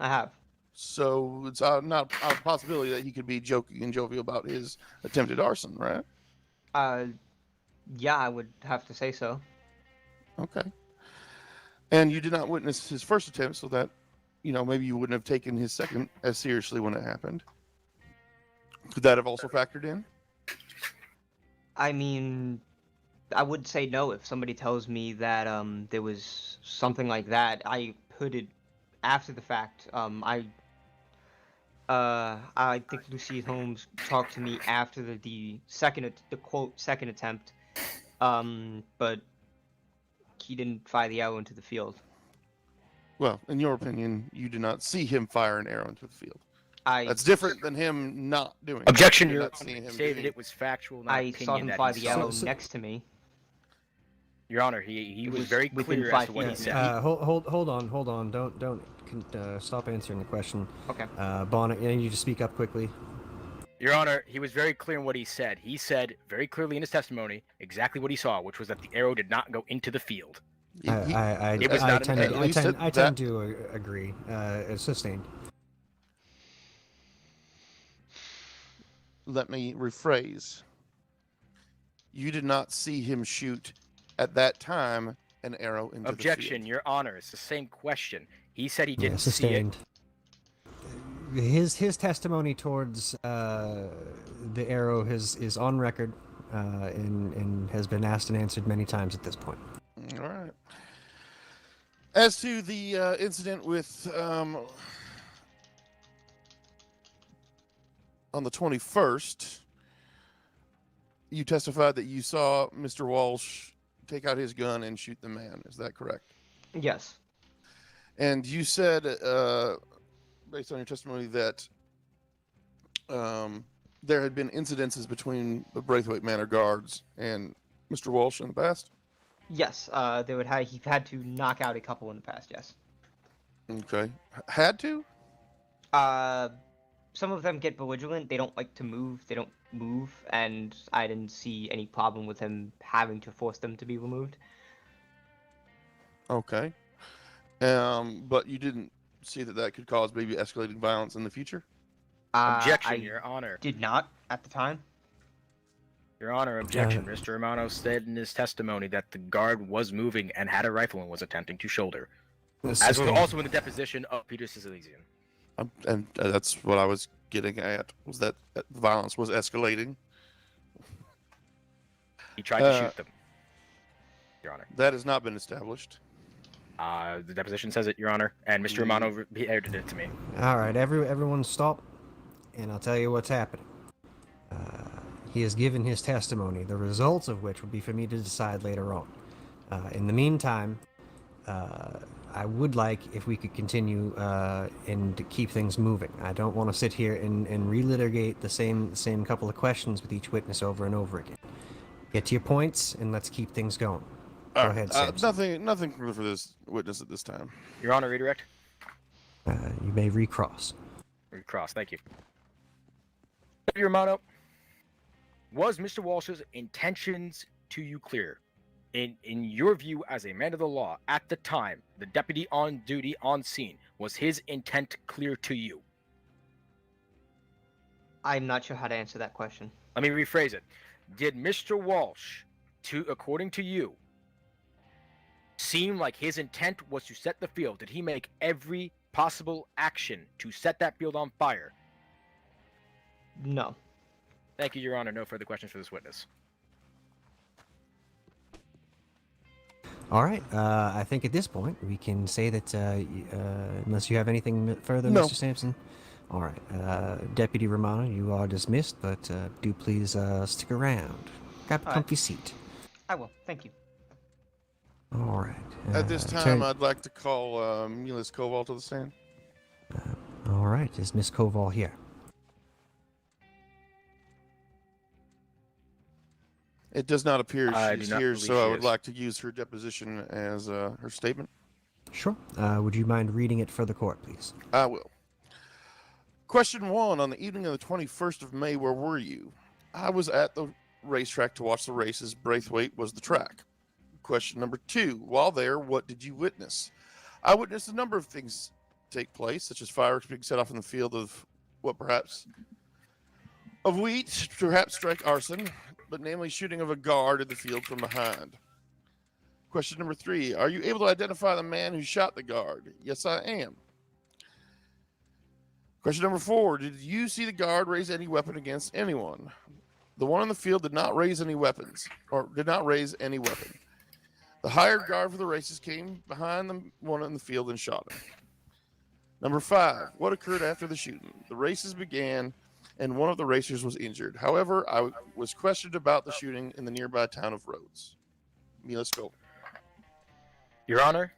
I have. So it's not a possibility that he could be joking and jovial about his attempted arson, right? Yeah, I would have to say so. Okay. And you did not witness his first attempt, so that, maybe you wouldn't have taken his second as seriously when it happened. Could that have also factored in? I mean, I would say no if somebody tells me that there was something like that. I put it after the fact. I think Lucy Holmes talked to me after the quote second attempt, but he didn't fire the arrow into the field. Well, in your opinion, you did not see him fire an arrow into the field. I That's different than him not doing Objection, it. Your Not Honor. seeing him Say that doing it was factual, not I opinion. saw him that fire he the saw. arrow next to me. Your Honor, he was was very within clear 5 as to what he feet. said. Hold on. Don't stop answering the question. Okay. Bonnet, I need you to speak up quickly. Your Honor, he was very clear in what he said. He said very clearly in his testimony exactly what he saw, which was that the arrow did not go into the field. I tend to agree. It's sustained. Let me rephrase. You did not see him shoot at that time an arrow into Objection, the field. Your Honor. It's the same question. He said he Yeah, didn't see it. sustained. His testimony towards the arrow is on record and has been asked and answered many times at this point. All right. As to the incident with on the 21st, you testified that you saw Mr. Walsh take out his gun and shoot the man. Is that correct? Yes. And you said, based on your testimony, that there had been incidences between the Braithwaite Manor guards and Mr. Walsh in the past? Yes, he had to knock out a couple in the past, yes. Okay. Had to? Some of them get belligerent. They don't like to move. They don't move, and I didn't see any problem with him having to force them to be removed. Okay. But you didn't see that could cause maybe escalating violence in the future? Objection, Your Honor. Did not at the time. Your Honor, objection. Mr. Romano said in his testimony that the guard was moving and had a rifle and was attempting to shoulder. As was also in the deposition of Peter Sicilian. And that's what I was getting at, was that violence was escalating. He tried to shoot them, Your Honor. That has not been established. The deposition says it, Your Honor, and Mr. Romano repeated it to me. All right, everyone stop, and I'll tell you what's happening. He has given his testimony, the results of which will be for me to decide later on. In the meantime, I would like if we could continue and to keep things moving. I don't want to sit here and relitigate the same couple of questions with each witness over and over again. Get to your points, and let's keep things going. Go ahead, Samson. Nothing further for this witness at this time. Your Honor, redirect. You may recross. Recross, thank you. Deputy Romano, was Mr. Walsh's intentions to you clear? In your view as a man of the law, at the time, the deputy on duty on scene, was his intent clear to you? I'm not sure how to answer that question. Let me rephrase it. Did Mr. Walsh, according to you, seem like his intent was to set the field? Did he make every possible action to set that field on fire? No. Thank you, Your Honor. No further questions for this witness. All right. I think at this point we can say that unless you have anything further, No. Mr. Sampson. All right. Deputy Romano, you are dismissed, but do please stick around. Grab a comfy seat. I will. Thank you. All right. At this time, I'd like to call Miss Koval to the stand. All right. Is Miss Koval here? It does not appear I she's do not here, believe so I she would is. like to use her deposition as her statement. Sure. Would you mind reading it for the court, please? I will. Question 1. On the evening of the 21st of May, where were you? I was at the racetrack to watch the races. Braithwaite was the track. Question number 2. While there, what did you witness? I witnessed a number of things take place, such as fireworks being set off in the field of wheat, perhaps strike arson, but namely shooting of a guard in the field from behind. Question number 3. Are you able to identify the man who shot the guard? Yes, I am. Question number 4. Did you see the guard raise any weapon against anyone? The one in the field did not raise any weapons, or did not raise any weapon. The hired guard for the races came behind the one in the field and shot him. Number 5. What occurred after the shooting? The races began, and one of the racers was injured. However, I was questioned about the shooting in the nearby town of Rhodes. Let's go. Your Honor,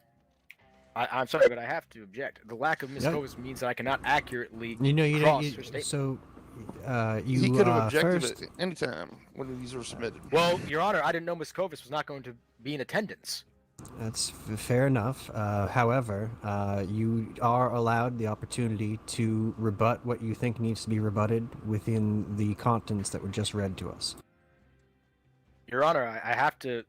I'm sorry, but I have to object. The lack of Miss Yep. Covis means that I cannot accurately You know, cross her statement. so He could have objected first, at any time when these were submitted. Well, Your Honor, I didn't know Miss Covis was not going to be in attendance. That's fair enough. However, you are allowed the opportunity to rebut what you think needs to be rebutted within the contents that were just read to us. Your Honor, I have to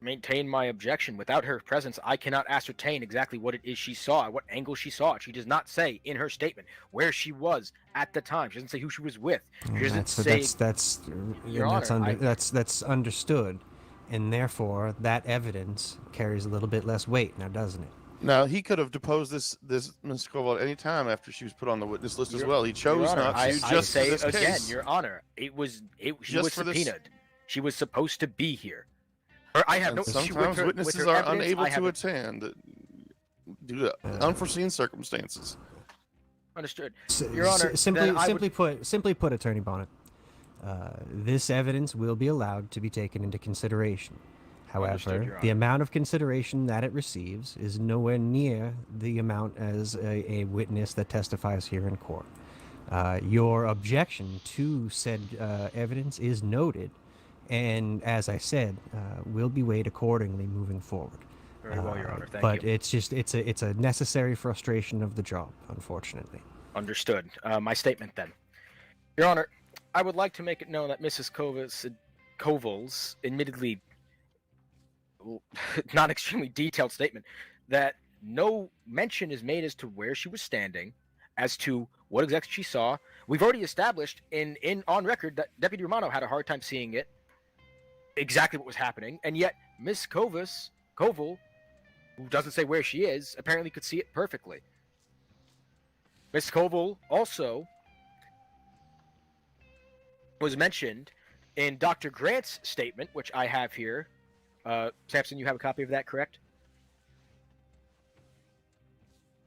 maintain my objection. Without her presence, I cannot ascertain exactly what it is she saw, at what angle she saw it. She does not say in her statement where she was at the time. She doesn't say who she was with. She doesn't say. Your Honor, that's understood, and therefore that evidence carries a little bit less weight now, doesn't it? Now, he could have deposed this Ms. Koval at any time after she was put on the witness list as well. He chose Your Honor, not to, just I say for this again, case. Your Honor, she was for this- subpoenaed. She was supposed to be here. Or I have And no issue with sometimes her, witnesses with her are evidence. unable I to haven't- attend due to unforeseen circumstances. Understood. Your Honor, then I would- simply put, Attorney Bonnet, this evidence will be allowed to be taken into consideration. Understood, However, Your the Honor. amount of consideration that it receives is nowhere near the amount as a witness that testifies here in court. Your objection to said evidence is noted, and as I said, will be weighed accordingly moving forward. Very well, Your Honor. Thank but you. it's a necessary frustration of the job, unfortunately. Understood. My statement then. Your Honor, I would like to make it known that Mrs. Koval's admittedly not extremely detailed statement, that no mention is made as to where she was standing, as to what exactly she saw. We've already established on record that Deputy Romano had a hard time seeing it, exactly what was happening, and yet Miss Koval, who doesn't say where she is, apparently could see it perfectly. Miss Koval also was mentioned in Dr. Grant's statement, which I have here. Samson, you have a copy of that, correct?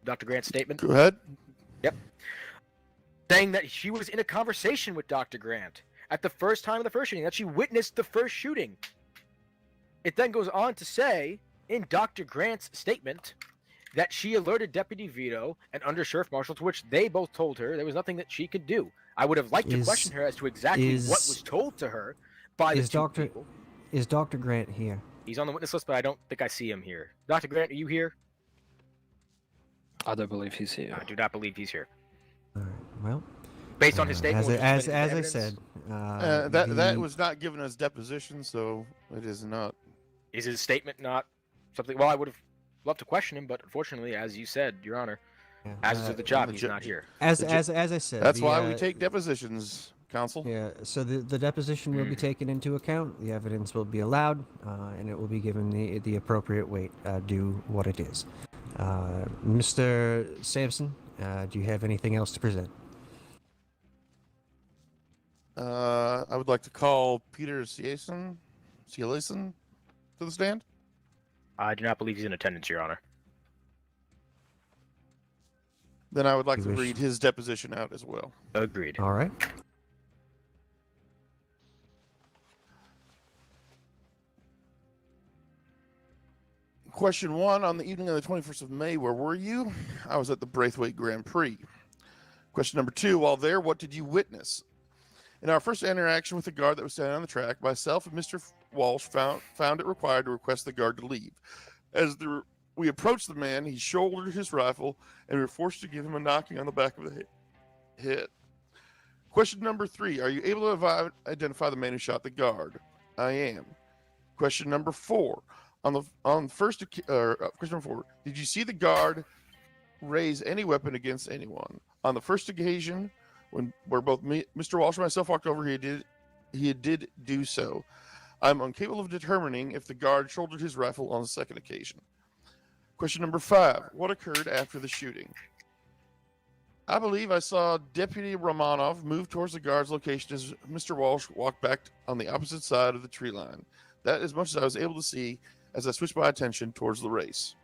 Dr. Grant's statement? Go ahead. Yep. Saying that she was in a conversation with Dr. Grant at the first time of the first shooting, that she witnessed the first shooting. It then goes on to say, in Dr. Grant's statement, that she alerted Deputy Vito and Under Sheriff Marshall, to which they both told her there was nothing that she could do. I would have liked to question her as to exactly what was told to her by the two people. Is Dr. Grant here? He's on the witness list, but I don't think I see him here. Dr. Grant, are you here? I don't believe he's here. I do not believe he's here. Well, based on his statement, as I said, that was not given as deposition, so it is not. Is his statement not something? Well, I would have loved to question him, but unfortunately, as you said, Your Honor, as is the job, he's not here. As I said, That's why we take depositions, counsel. Yeah. So the deposition will be taken into account. The evidence will be allowed, and it will be given the appropriate weight due what it is. Mr. Sampson, do you have anything else to present? I would like to call Peter Ciason to the stand. I do not believe he's in attendance, Your Honor. Then I would like to read his deposition out as well. Agreed. All right. Question 1, on the evening of the 21st of May, where were you? I was at the Braithwaite Grand Prix. Question number 2, while there, what did you witness? In our first interaction with the guard that was standing on the track, myself and Mr. Walsh found it required to request the guard to leave. As we approached the man, he shouldered his rifle, and we were forced to give him a knocking on the back of the head. hit. Question number 3. Are you able to identify the man who shot the guard? I am. Question number 4. Question number 4. Did you see the guard raise any weapon against anyone? On the first occasion, where both Mr. Walsh and myself walked over, he did do so. I'm incapable of determining if the guard shouldered his rifle on the second occasion. Question number 5. What occurred after the shooting? I believe I saw Deputy Romanov move towards the guard's location as Mr. Walsh walked back on the opposite side of the tree line. That as much as I was able to see as I switched my attention towards the race.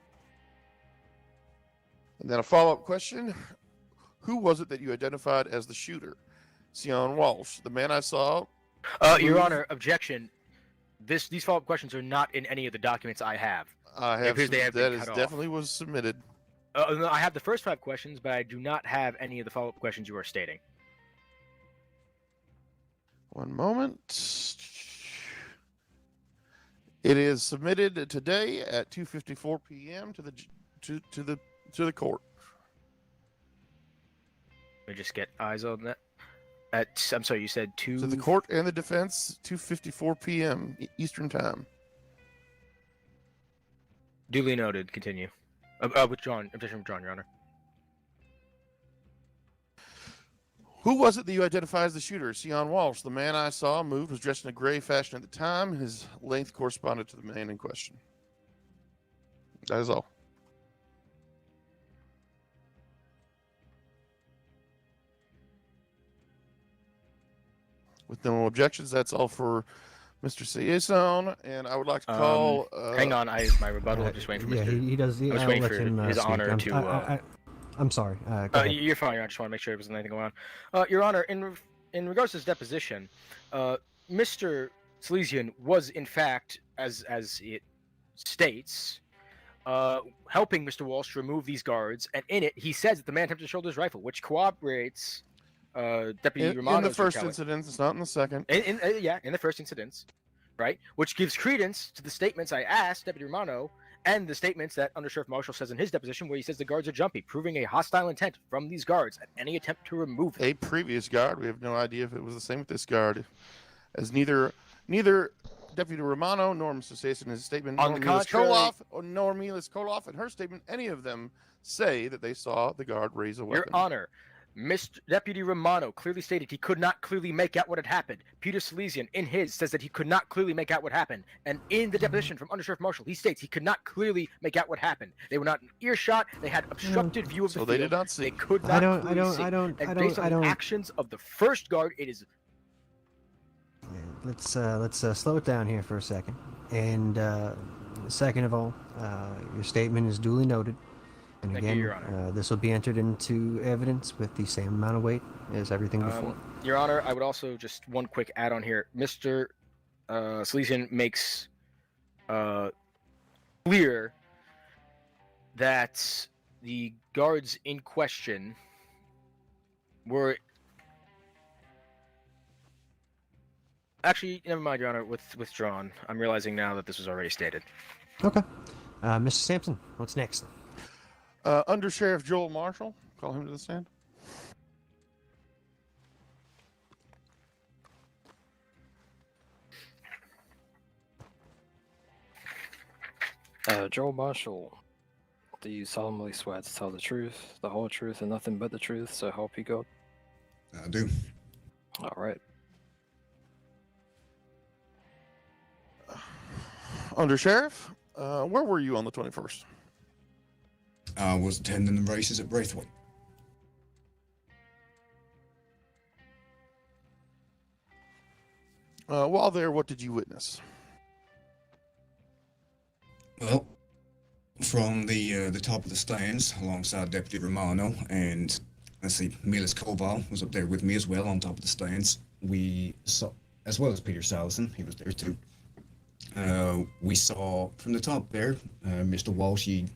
And then a follow-up question. Who was it that you identified as the shooter? Sion Walsh. The man I saw... Your Honor, objection. These follow-up questions are not in any of the documents I have. Definitely was submitted. No, I have the first 5 questions, but I do not have any of the follow-up questions you are stating. One moment. It is submitted today at 2:54 p.m. to the court. Let me just get eyes on that. I'm sorry, you said 2... To the court and the defense, 2:54 p.m. Eastern Time. Duly noted. Continue. Withdrawn. Objection withdrawn, Your Honor. Who was it that you identified as the shooter? Sion Walsh. The man I saw moved was dressed in a gray fashion at the time. His length corresponded to the man in question. That is all. With no objections, that's all for Mr. Ciason, and I would like to call... hang on, my rebuttal. I'm just waiting for Mr. He does. I was I'll waiting let for him his speak. honor to... I'm sorry. Go ahead. You're fine. I just want to make sure there wasn't anything going on. Your Honor, in regards to his deposition, Mr. Silesian was, in fact, as it states, helping Mr. Walsh remove these guards, and in it, he says that the man attempted to shoulder his rifle, which corroborates Deputy Romano's in the first retelling. incident, it's not in the second. In the first incidents, right? Which gives credence to the statements I asked Deputy Romano and the statements that Under Sheriff Marshall says in his deposition, where he says the guards are jumpy, proving a hostile intent from these guards at any attempt to remove them. A previous guard, we have no idea if it was the same with this guard, as neither Deputy Romano nor Mr. Ciason in his statement, On nor the Milas contrary- Koloff, nor Milas Koloff in her statement, any of them say that they saw the guard raise a weapon. Your Honor, Mr. Deputy Romano clearly stated he could not clearly make out what had happened. Peter Silesian, in his, says that he could not clearly make out what happened. And in the deposition from Under Sheriff Marshall, he states he could not clearly make out what happened. They were not in earshot. They had obstructed view of the So field. they did not see. They could not I don't- clearly I don't- see. I don't- And I based don't- on I the don't- actions of the first guard, it is... Let's slow it down here for a second. And second of all, your statement is duly noted. And Thank you, again, Your Honor. this will be entered into evidence with the same amount of weight as everything before. Your Honor, I would also just one quick add-on here. Mr. Silesian makes clear that the guards in question were... Actually, never mind, Your Honor, withdrawn. I'm realizing now that this was already stated. Okay. Mr. Sampson, what's next? Under Sheriff Joel Marshall, call him to the stand. Joel Marshall, do you solemnly swear to tell the truth, the whole truth, and nothing but the truth, so help you God? I do. All right. Under Sheriff, where were you on the 21st? I was attending the races at Braithwaite. While there, what did you witness? Well, from the top of the stands, alongside Deputy Romano and, let's see, Milas Koval was up there with me as well on top of the stands. We saw, as well as Peter Salison, he was there too. We saw from the top there, Mr. Walsh, he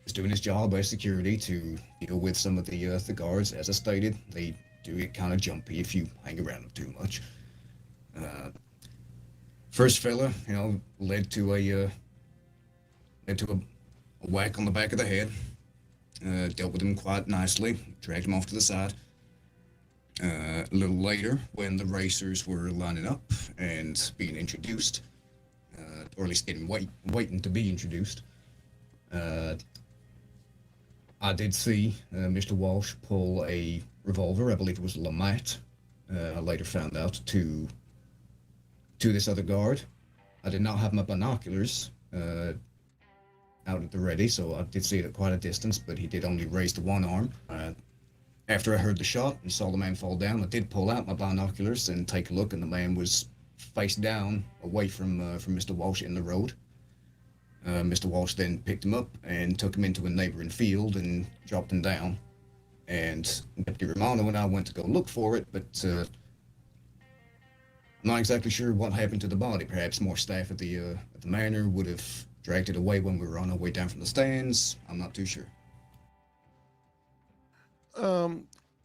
was doing his job as security to deal with some of the guards. As I stated, they do get kind of jumpy if you hang around them too much. First fella, led to a whack on the back of the head. Dealt with him quite nicely, dragged him off to the side. A little later, when the racers were lining up and being introduced, or at least waiting to be introduced, I did see Mr. Walsh pull a revolver. I believe it was a Lamette. I later found out to this other guard. I did not have my binoculars out at the ready, so I did see it at quite a distance, but he did only raise the one arm. After I heard the shot and saw the man fall down, I did pull out my binoculars and take a look, and the man was face down away from Mr. Walsh in the road. Mr. Walsh then picked him up and took him into a neighboring field and dropped him down. And Deputy Romano and I went to go look for it, but I'm not exactly sure what happened to the body. Perhaps more staff at the manor would have dragged it away when we were on our way down from the stands. I'm not too sure.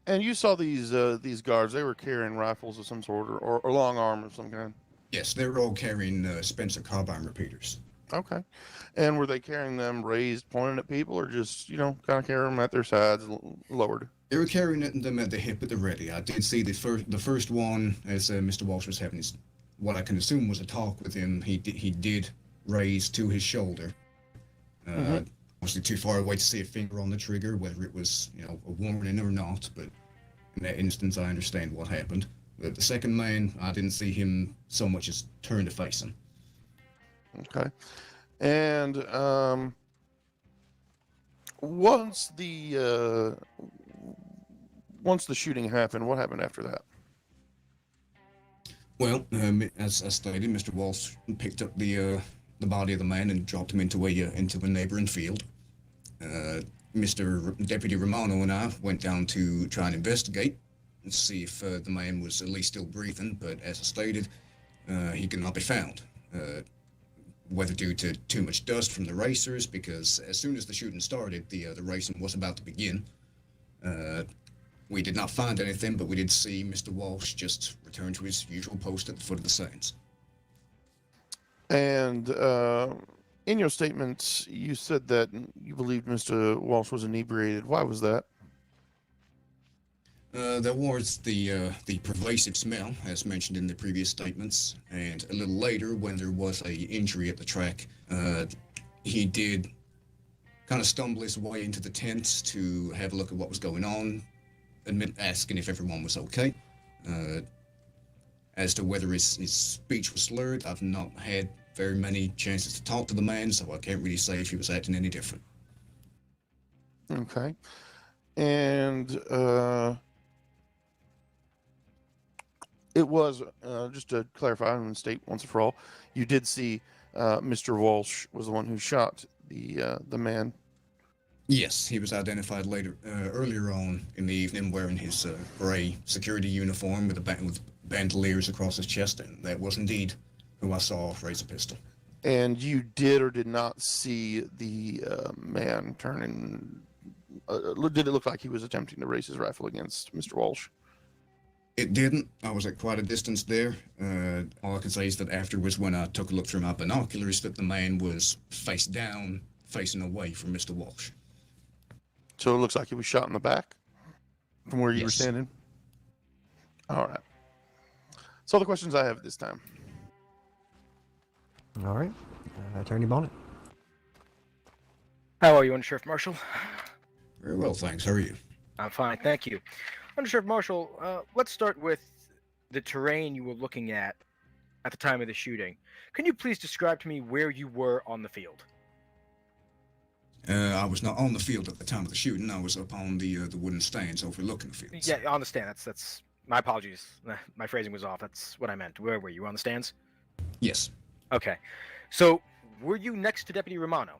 And you saw these guards. They were carrying rifles of some sort, or long arm of some kind. Yes, they were all carrying Spencer carbine repeaters. Okay. And were they carrying them raised, pointing at people, or just, kind of carrying them at their sides, lowered? They were carrying them at the hip at the ready. I did see the first one as Mr. Walsh was having what I can assume was a talk with him. He did raise to his shoulder. Obviously too far away to see a finger on the trigger, whether it was, a warning or not, but in that instance, I understand what happened. But the second man, I didn't see him so much as turn to face him. Okay. And once the shooting happened, what happened after that? Well, as I stated, Mr. Walsh picked up the body of the man and dropped him into a neighboring field. Mr. Deputy Romano and I went down to try and investigate and see if the man was at least still breathing, but as I stated, he could not be found. Whether due to too much dust from the racers, because as soon as the shooting started, the racing was about to begin. We did not find anything, but we did see Mr. Walsh just return to his usual post at the foot of the stands. And in your statements, you said that you believed Mr. Walsh was inebriated. Why was that? There was the pervasive smell, as mentioned in the previous statements, and a little later, when there was a injury at the track, he did kind of stumble his way into the tent to have a look at what was going on, asking if everyone was okay. As to whether his speech was slurred, I've not had very many chances to talk to the man, so I can't really say if he was acting any different. Okay. And it was, just to clarify and state once and for all, you did see Mr. Walsh was the one who shot the man. Yes, he was identified earlier on in the evening wearing his gray security uniform with bandoliers across his chest, and that was indeed who I saw raise a pistol. And you did or did not see the man turning? Did it look like he was attempting to raise his rifle against Mr. Walsh? It didn't. I was at quite a distance there. All I can say is that afterwards, when I took a look through my binoculars, that the man was face down, facing away from Mr. Walsh. So it looks like he was shot in the back from where you were standing? All right. That's all the questions I have at this time. All right. Attorney Bonnet. How are you, Undersheriff Marshall? Very well, thanks. How are you? I'm fine, thank you. Undersheriff Marshall, let's start with the terrain you were looking at the time of the shooting. Can you please describe to me where you were on the field? I was not on the field at the time of the shooting. I was up on the wooden stands overlooking the fields. Yeah, I understand. That's my apologies. My phrasing was off. That's what I meant. Where were you? On the stands? Yes. Okay. So, were you next to Deputy Romano?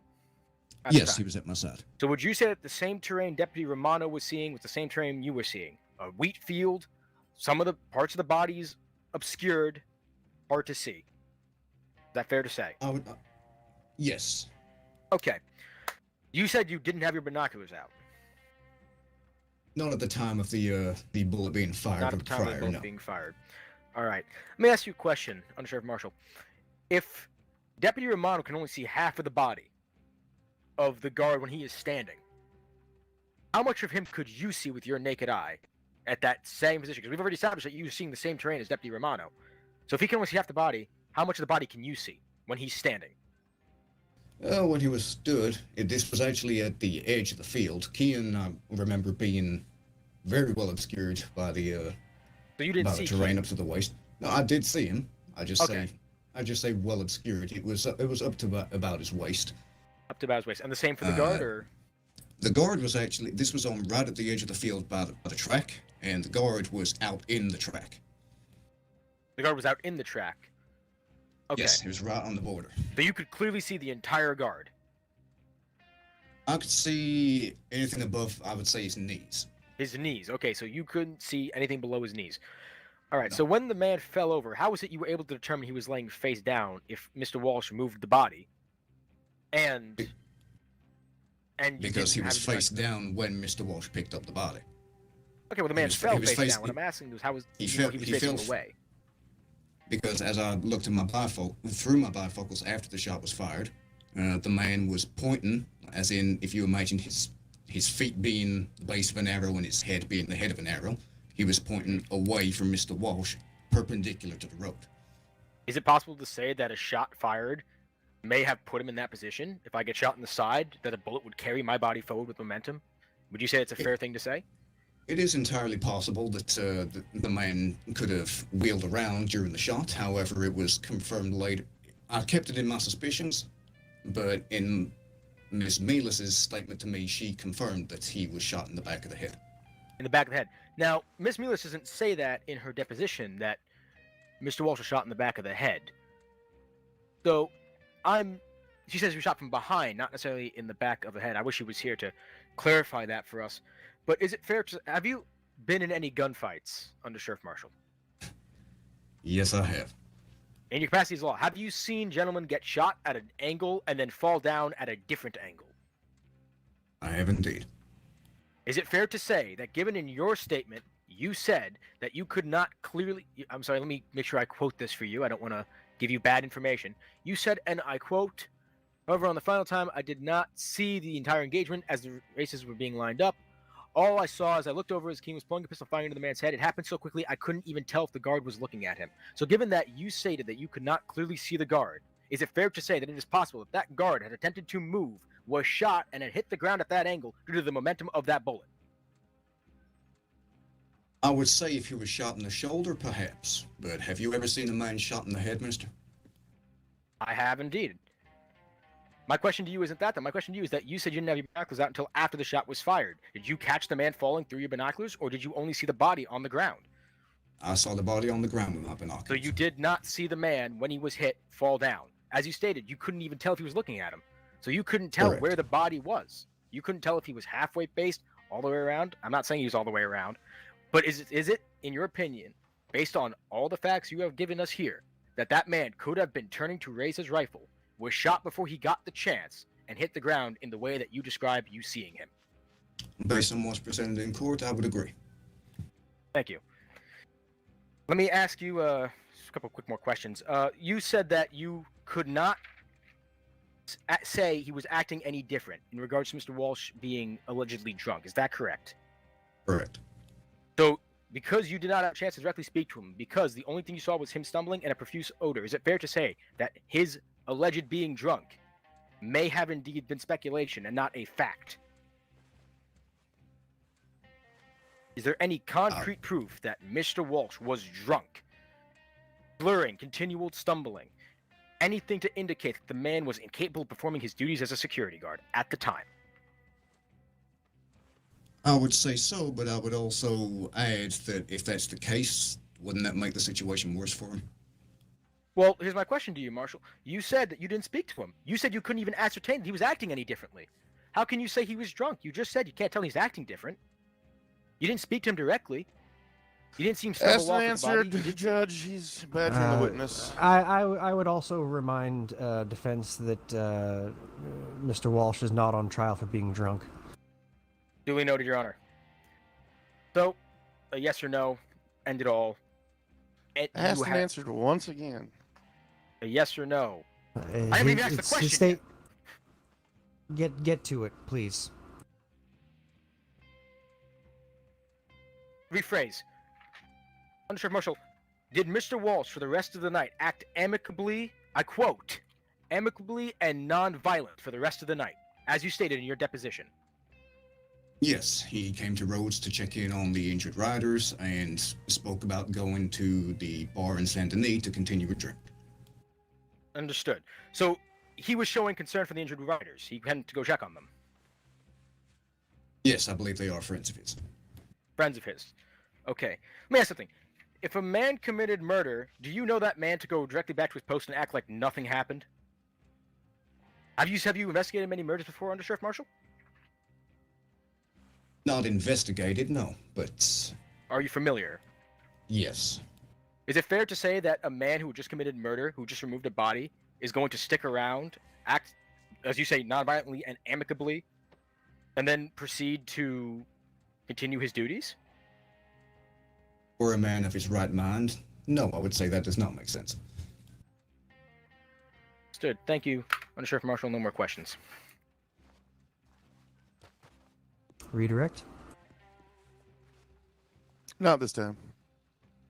Yes, he was at my side. So would you say that the same terrain Deputy Romano was seeing was the same terrain you were seeing? A wheat field, some of the parts of the bodies obscured, hard to see. Is that fair to say? Yes. Okay. You said you didn't have your binoculars out. Not at the time of the bullet being fired. Not at the time of the bullet being fired. All right. Let me ask you a question, Undersheriff Marshall. If Deputy Romano can only see half of the body of the guard when he is standing, how much of him could you see with your naked eye at that same position? Because we've already established that you're seeing the same terrain as Deputy Romano. So if he can only see half the body, how much of the body can you see when he's standing? When he was stood, this was actually at the edge of the field. Kean, I remember being very well obscured by the So you didn't by see the terrain Kean? up to the waist. No, I did see him. I just say well obscured. It was up to about his waist. Up to about his waist. And the same for the guard, or? The guard was actually, this was on right at the edge of the field by the track, and the guard was out in the track. The guard was out in the track. Okay. Yes, he was right on the border. So you could clearly see the entire guard. I could see anything above, I would say, his knees. His knees. Okay, so you couldn't see anything below his knees. All right, so when the man fell over, how was it you were able to determine he was laying face down if Mr. Walsh moved the body? And because he was face down when Mr. Walsh picked up the body. Okay, well, the man fell face down. What I'm asking is how was he was facing away? Because as I looked at through my bifocals after the shot was fired, the man was pointing, as in if you imagine his feet being the base of an arrow and his head being the head of an arrow, he was pointing away from Mr. Walsh, perpendicular to the road. Is it possible to say that a shot fired may have put him in that position? If I get shot in the side, that a bullet would carry my body forward with momentum? Would you say it's a fair thing to say? It is entirely possible that the man could have wheeled around during the shot. However, it was confirmed later. I kept it in my suspicions, but in Miss Melis's statement to me, she confirmed that he was shot in the back of the head. In the back of the head. Now, Miss Melis doesn't say that in her deposition, that Mr. Walsh was shot in the back of the head. So, she says he was shot from behind, not necessarily in the back of the head. I wish he was here to clarify that for us. But is it fair to... Have you been in any gunfights under Sheriff Marshall? Yes, I have. In your capacity as law, have you seen gentlemen get shot at an angle and then fall down at a different angle? I have indeed. Is it fair to say that given in your statement, you said that you could not clearly... I'm sorry, let me make sure I quote this for you. I don't want to give you bad information. You said, and I quote, "However, on the final time, I did not see the entire engagement as the races were being lined up. All I saw as I looked over as King was pulling a pistol firing into the man's head. It happened so quickly I couldn't even tell if the guard was looking at him." So given that you stated that you could not clearly see the guard, is it fair to say that it is possible that that guard had attempted to move, was shot, and had hit the ground at that angle due to the momentum of that bullet? I would say if he was shot in the shoulder, perhaps. But have you ever seen a man shot in the head, mister? I have indeed. My question to you isn't that, though. My question to you is that you said you didn't have your binoculars out until after the shot was fired. Did you catch the man falling through your binoculars, or did you only see the body on the ground? I saw the body on the ground with my binoculars. So you did not see the man, when he was hit, fall down. As you stated, you couldn't even tell if he was looking at him. So you couldn't tell Correct. where the body was. You couldn't tell if he was halfway based, all the way around. I'm not saying he was all the way around. But is it, in your opinion, based on all the facts you have given us here, that that man could have been turning to raise his rifle, was shot before he got the chance, and hit the ground in the way that you described you seeing him? Based on what's presented in court, I would agree. Thank you. Let me ask you a couple quick more questions. You said that you could not say he was acting any different in regards to Mr. Walsh being allegedly drunk. Is that correct? Correct. So, because you did not have a chance to directly speak to him, because the only thing you saw was him stumbling and a profuse odor, is it fair to say that his alleged being drunk may have indeed been speculation and not a fact? Is there any concrete proof that Mr. Walsh was drunk? Blurring, continual stumbling, anything to indicate that the man was incapable of performing his duties as a security guard at the time? I would say so, but I would also add that if that's the case, wouldn't that make the situation worse for him? Well, here's my question to you, Marshall. You said that you didn't speak to him. You said you couldn't even ascertain that he was acting any differently. How can you say he was drunk? You just said you can't tell he's acting different. You didn't speak to him directly. You didn't seem Asked stumble and off the body. answered, Judge. He's badgering the witness. I would also remind defense that Mr. Walsh is not on trial for being drunk. Duly noted, Your Honor. So, a yes or no, end it all. Asked and answered once again. A yes or no. I haven't even asked the question yet. Get to it, please. rephrase. Undersheriff Marshall, did Mr. Walsh for the rest of the night act amicably, I quote, amicably and non-violent for the rest of the night, as you stated in your deposition? Yes, he came to Rhodes to check in on the injured riders and spoke about going to the bar in Saint Denis to continue a drink. Understood. So he was showing concern for the injured riders. He went to go check on them. Yes, I believe they are friends of his. Friends of his. Okay. Let me ask something. If a man committed murder, do you know that man to go directly back to his post and act like nothing happened? Have you investigated many murders before, Undersheriff Marshall? Not investigated, no, but... Are you familiar? Yes. Is it fair to say that a man who just committed murder, who just removed a body, is going to stick around, act, as you say, non-violently and amicably, and then proceed to continue his duties? For a man of his right mind, no, I would say that does not make sense. Understood. Thank you, Undersheriff Marshall. No more questions. Redirect? Not this time.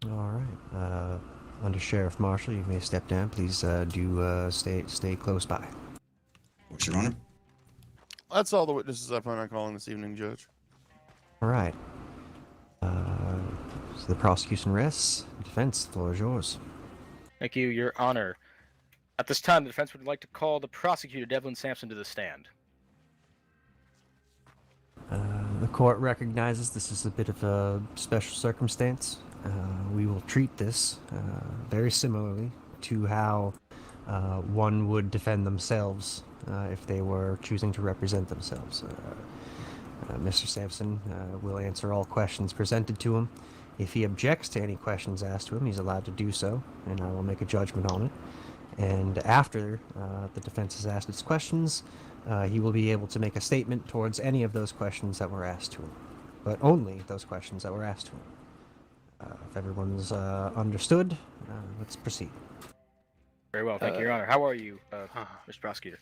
All right. Under Sheriff Marshall, you may step down. Please do stay close by. What's your honor? That's all the witnesses I plan on calling this evening, Judge. All right. So the prosecution rests. Defense, the floor is yours. Thank you, Your Honor. At this time, the defense would like to call the prosecutor, Devlin Sampson, to the stand. The court recognizes this is a bit of a special circumstance. We will treat this very similarly to how one would defend themselves if they were choosing to represent themselves. Mr. Sampson will answer all questions presented to him. If he objects to any questions asked to him, he's allowed to do so, and I will make a judgment on it. And after the defense has asked its questions, he will be able to make a statement towards any of those questions that were asked to him, but only those questions that were asked to him. If everyone's understood, let's proceed. Very well, thank you, Your Honor. How are you, Mr. Prosecutor?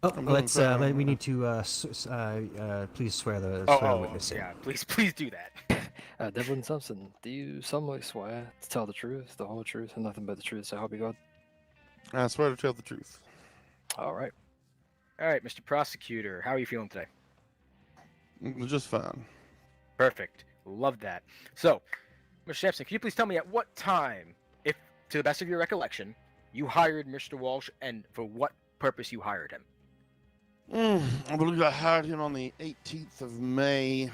Oh, let's. We need to please swear the witness in. Yeah, please do that. Devlin Sampson, do you solemnly swear to tell the truth, the whole truth, and nothing but the truth, so help you God? I swear to tell the truth. All right. All right, Mr. Prosecutor, how are you feeling today? Just fine. Perfect. Love that. So, Mr. Sampson, can you please tell me at what time, if to the best of your recollection, you hired Mr. Walsh, and for what purpose you hired him? I believe I hired him on the 18th of May.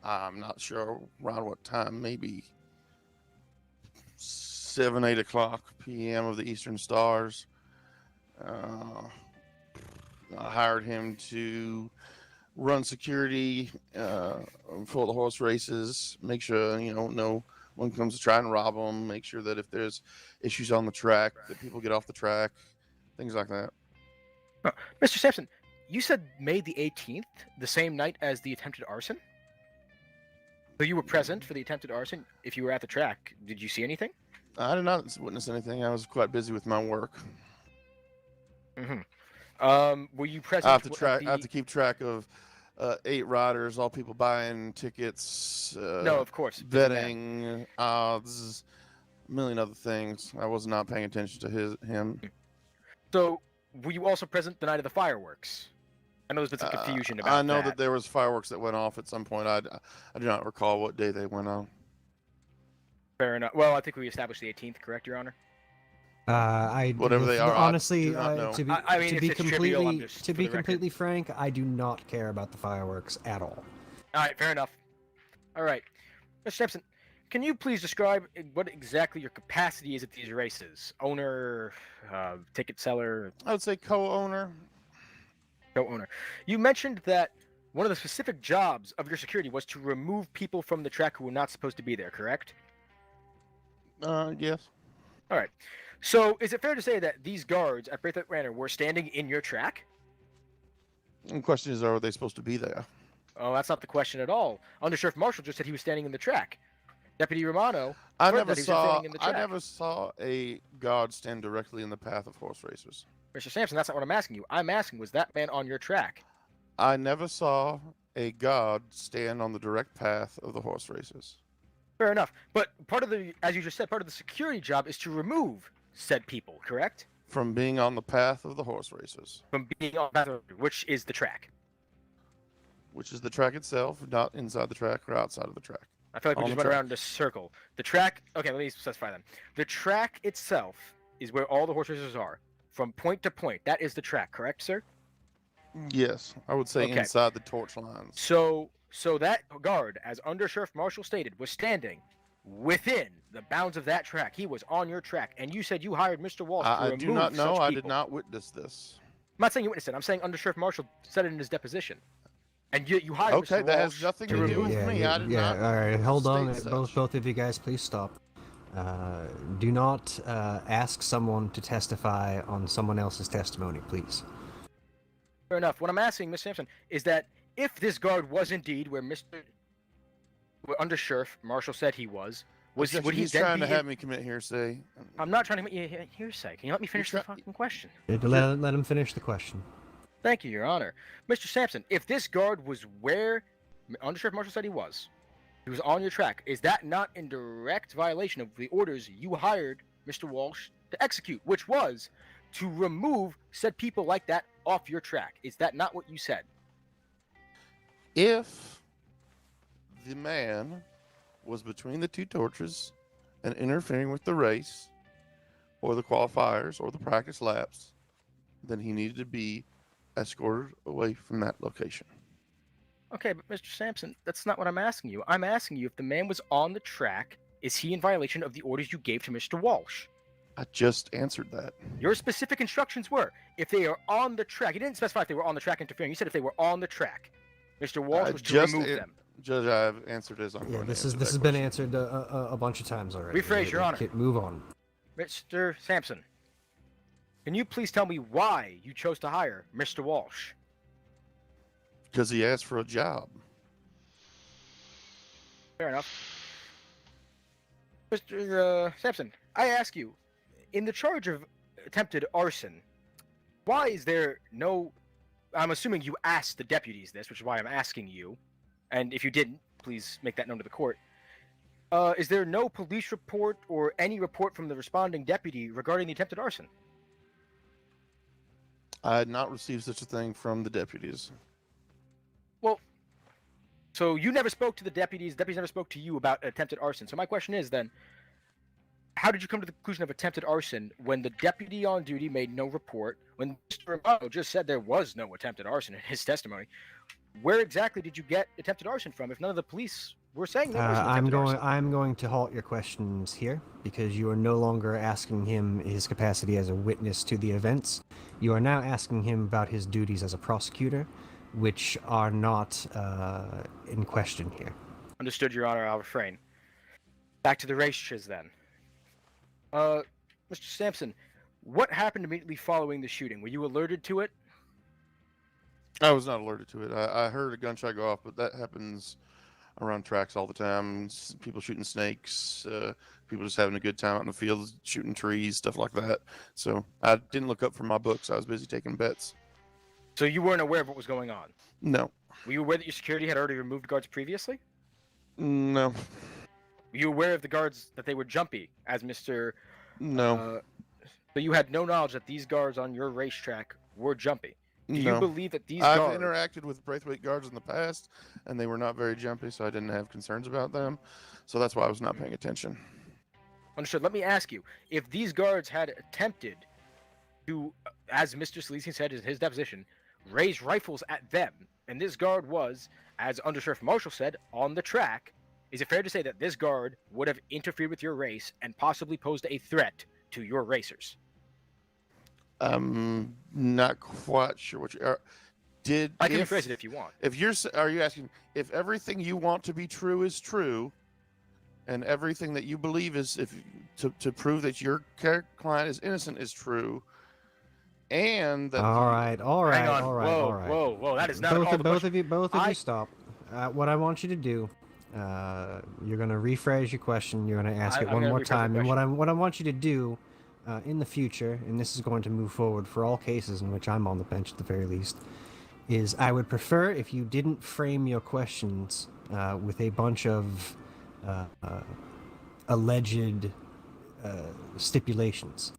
I'm not sure around what time, maybe 7, 8 o'clock p.m. of the Eastern Stars. I hired him to run security for the horse races, make sure, no one comes to try and rob them, make sure that if there's issues on the track, that people get off the track, things like that. Mr. Sampson, you said May the 18th, the same night as the attempted arson? So you were present for the attempted arson. If you were at the track, did you see anything? I did not witness anything. I was quite busy with my work. Were you present? I have to keep track of 8 riders, all people buying tickets. No, of course. Betting, odds, a million other things. I was not paying attention to him. So, were you also present the night of the fireworks? I know there's been some confusion about that. I know that there was fireworks that went off at some point. I do not recall what day they went on. Fair enough. Well, I think we established the 18th, correct, Your Honor? Whatever they are, honestly, to be completely frank, I do not care about the fireworks at all. All right, fair enough. All right, Mr. Sampson, can you please describe what exactly your capacity is at these races? Owner, ticket seller? I would say co-owner. Co-owner. You mentioned that one of the specific jobs of your security was to remove people from the track who were not supposed to be there, correct? Yes. All right. So, is it fair to say that these guards at Braithwaite Manor were standing in your track? The question is, are they supposed to be there? Oh, that's not the question at all. Undersheriff Marshall just said he was standing in the track. Deputy Romano. I never saw a guard stand directly in the path of horse racers. Mr. Sampson, that's not what I'm asking you. I'm asking, was that man on your track? I never saw a god stand on the direct path of the horse races. Fair enough. But part of the, as you just said, part of the security job is to remove said people, correct? From being on the path of the horse races. From being on the path of, which is the track. Which is the track itself, not inside the track or outside of the track. I feel like we On just the went track. around in a circle. The track, okay, let me specify them. The track itself is where all the horse races are. From point to point. That is the track, correct, sir? Yes, I would say Okay. inside the torch lines. So that guard, as Under Sheriff Marshall stated, was standing within the bounds of that track. He was on your track, and you said you hired Mr. Walsh to I remove do not know. such I did people. not witness this. I'm not saying you witnessed it. I'm saying Under Sheriff Marshall said it in his deposition. And you hired Okay, Mr. that Walsh has nothing to to do remove with me. Yeah, I did yeah. not All right, hold on. state Both of you guys, please stop. Do not ask someone to testify on someone else's testimony, please. Fair enough. What I'm asking, Miss Sampson, is that if this guard was indeed where Under Sheriff Marshall said he was would he He's then trying be to have me commit hearsay. I'm not trying to commit hearsay. Can you let me finish the fucking question? Let him finish the question. Thank you, Your Honor. Mr. Sampson, if this guard was where Under Sheriff Marshall said he was on your track, is that not in direct violation of the orders you hired Mr. Walsh to execute, which was to remove said people like that off your track? Is that not what you said? If the man was between the two torches and interfering with the race or the qualifiers or the practice laps, then he needed to be escorted away from that location. Okay, but Mr. Sampson, that's not what I'm asking you. I'm asking you if the man was on the track, is he in violation of the orders you gave to Mr. Walsh? I just answered that. Your specific instructions were, if they are on the track, you didn't specify if they were on the track interfering, you said if they were on the track. Mr. Walsh was to remove them. Judge, I've answered as I'm Yeah, going this to is answer this that has been question. answered a bunch of times already. Rephrase, Your Honor. Move on. Mr. Sampson, can you please tell me why you chose to hire Mr. Walsh? Because he asked for a job. Fair enough. Mr. Sampson, I ask you, in the charge of attempted arson, why is there no... I'm assuming you asked the deputies this, which is why I'm asking you. And if you didn't, please make that known to the court. Is there no police report or any report from the responding deputy regarding the attempted arson? I had not received such a thing from the deputies. Well, so you never spoke to the deputies never spoke to you about attempted arson. So my question is then, how did you come to the conclusion of attempted arson when the deputy on duty made no report, when Mr. Romano just said there was no attempted arson in his testimony? Where exactly did you get attempted arson from if none of the police were saying there was an attempted arson? I'm going to halt your questions here because you are no longer asking him his capacity as a witness to the events. You are now asking him about his duties as a prosecutor, which are not in question here. Understood, Your Honor. I'll refrain. Back to the races then. Mr. Sampson, what happened immediately following the shooting? Were you alerted to it? I was not alerted to it. I heard a gunshot go off, but that happens around tracks all the time. People shooting snakes, people just having a good time out in the field, shooting trees, stuff like that. So I didn't look up from my books. I was busy taking bets. So you weren't aware of what was going on? No. Were you aware that your security had already removed guards previously? No. Were you aware of the guards that they were jumpy, as Mr. No. So you had no knowledge that these guards on your racetrack were jumpy? Do you No. believe that these I've guards... interacted with Braithwaite guards in the past, and they were not very jumpy, so I didn't have concerns about them. So that's why I was not paying attention. Understood. Let me ask you, if these guards had attempted to, as Mr. Salesian said in his deposition, raise rifles at them, and this guard was, as Under Sheriff Marshall said, on the track, is it fair to say that this guard would have interfered with your race and possibly posed a threat to your racers? I'm not quite sure what you are. I can rephrase it if you want. Are you asking if everything you want to be true is true, and everything that you believe is to prove that your client is innocent is true, and that All right. Hang on. Whoa, that is not all the both question. of you stop. What I want you to do, you're going to rephrase your question. You're going to ask it I'm one gonna more rephrase the time, and question. what I want you to do in the future, and this is going to move forward for all cases in which I'm on the bench at the very least, is I would prefer if you didn't frame your questions with a bunch of alleged stipulations.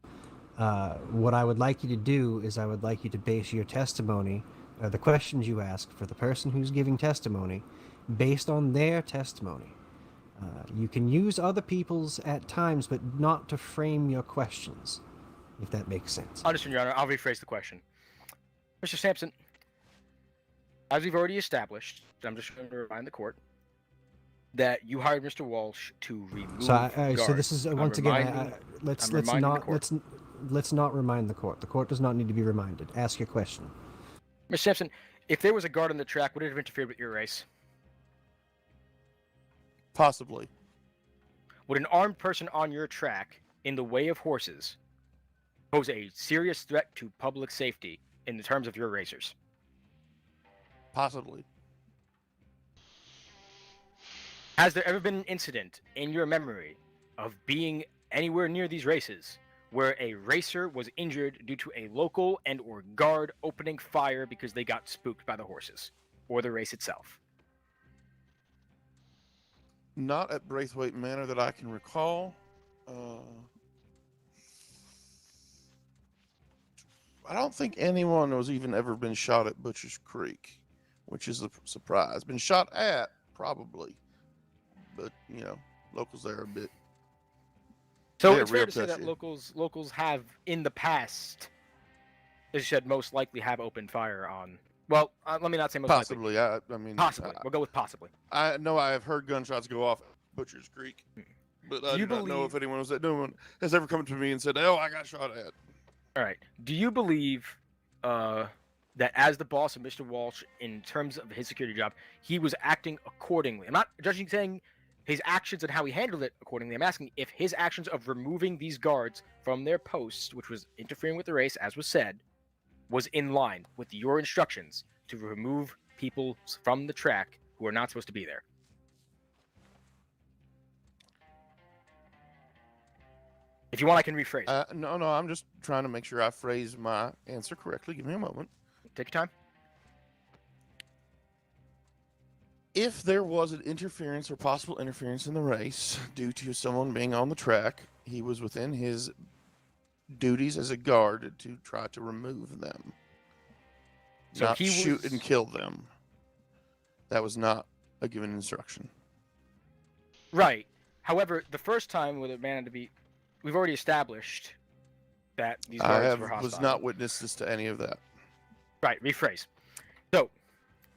What I would like you to do is I would like you to base your testimony, the questions you ask for the person who's giving testimony, based on their testimony. You can use other people's at times, but not to frame your questions, if that makes sense. Understood, Your Honor. I'll rephrase the question. Mr. Sampson, as we've already established, I'm just going to remind the court that you hired Mr. Walsh to remove So this is once again. Let's not remind the court. The court does not need to be reminded. Ask your question. Mr. Sampson, if there was a guard on the track, would it have interfered with your race? Possibly. Would an armed person on your track in the way of horses pose a serious threat to public safety in the terms of your racers? Possibly. Has there ever been an incident in your memory of being anywhere near these races where a racer was injured due to a local and or guard opening fire because they got spooked by the horses or the race itself? Not at Braithwaite Manor that I can recall. I don't think anyone has even ever been shot at Butcher's Creek, which is a surprise. Been shot at, probably. But, locals there are a bit... So it's fair to say that locals have, in the past, as you said, most likely have opened fire on... Well, let me not say most possibly. likely. I mean... Possibly. We'll go with possibly. I know I have heard gunshots go off at Butcher's Creek. But I do not know if anyone has ever come to me and said, "Oh, I got shot at." All right. Do you believe that as the boss of Mr. Walsh, in terms of his security job, he was acting accordingly? I'm not judging saying his actions and how he handled it accordingly. I'm asking if his actions of removing these guards from their posts, which was interfering with the race, as was said, was in line with your instructions to remove people from the track who are not supposed to be there. If you want, I can rephrase. No, I'm just trying to make sure I phrase my answer correctly. Give me a moment. Take your time. If there was an interference or possible interference in the race due to someone being on the track, he was within his duties as a guard to try to remove them. So not shoot and kill them. That was not a given instruction. Right. However, the first time with a man to be... We've already established that these guards were hostile. Was not witnesses to any of that. Right, rephrase. So,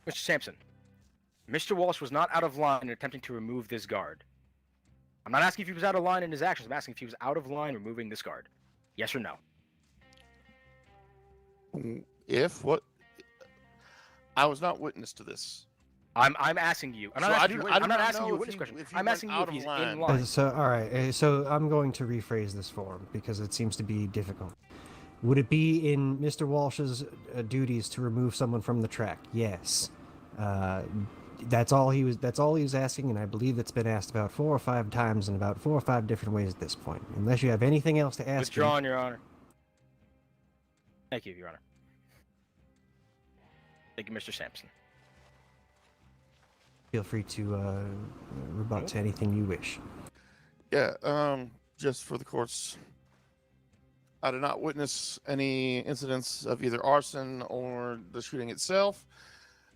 Mr. Sampson, Mr. Walsh was not out of line in attempting to remove this guard. I'm not asking if he was out of line in his actions. I'm asking if he was out of line removing this guard. Yes or no? I was not witness to this. I'm asking you. I'm not asking you a witness question. I'm asking you if he's in line. So, all right. So I'm going to rephrase this for him because it seems to be difficult. Would it be in Mr. Walsh's duties to remove someone from the track? Yes. That's all he was asking, and I believe it's been asked about 4 or 5 times in about 4 or 5 different ways at this point. Unless you have anything else to ask. Withdrawn, Your Honor. Thank you, Your Honor. Thank you, Mr. Sampson. Feel free to rebut to anything you wish. Yeah, just for the courts, I did not witness any incidents of either arson or the shooting itself.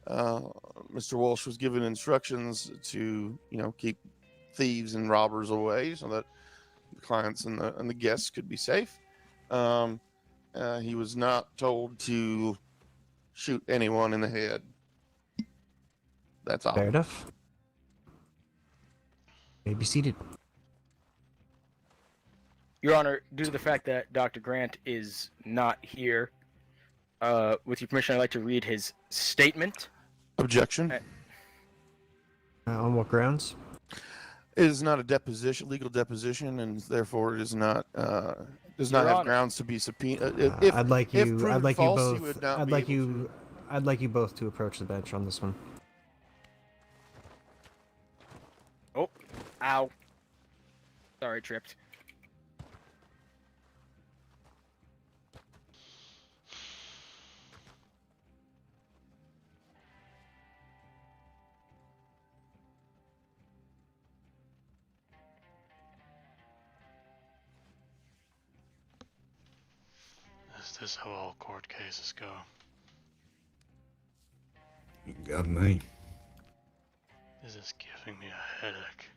Mr. Walsh was given instructions to, keep thieves and robbers away so that the clients and the guests could be safe. He was not told to shoot anyone in the head. That's all. Fair enough. May be seated. Your Honor, due to the fact that Dr. Grant is not here, with your permission, I'd like to read his statement. Objection. On what grounds? It is not a legal deposition, and therefore it is not does not have grounds to be subpoenaed. I'd like you both to approach the bench on this one. Oh, ow. Sorry, tripped. this how all court cases go? You got me. This is giving me a headache.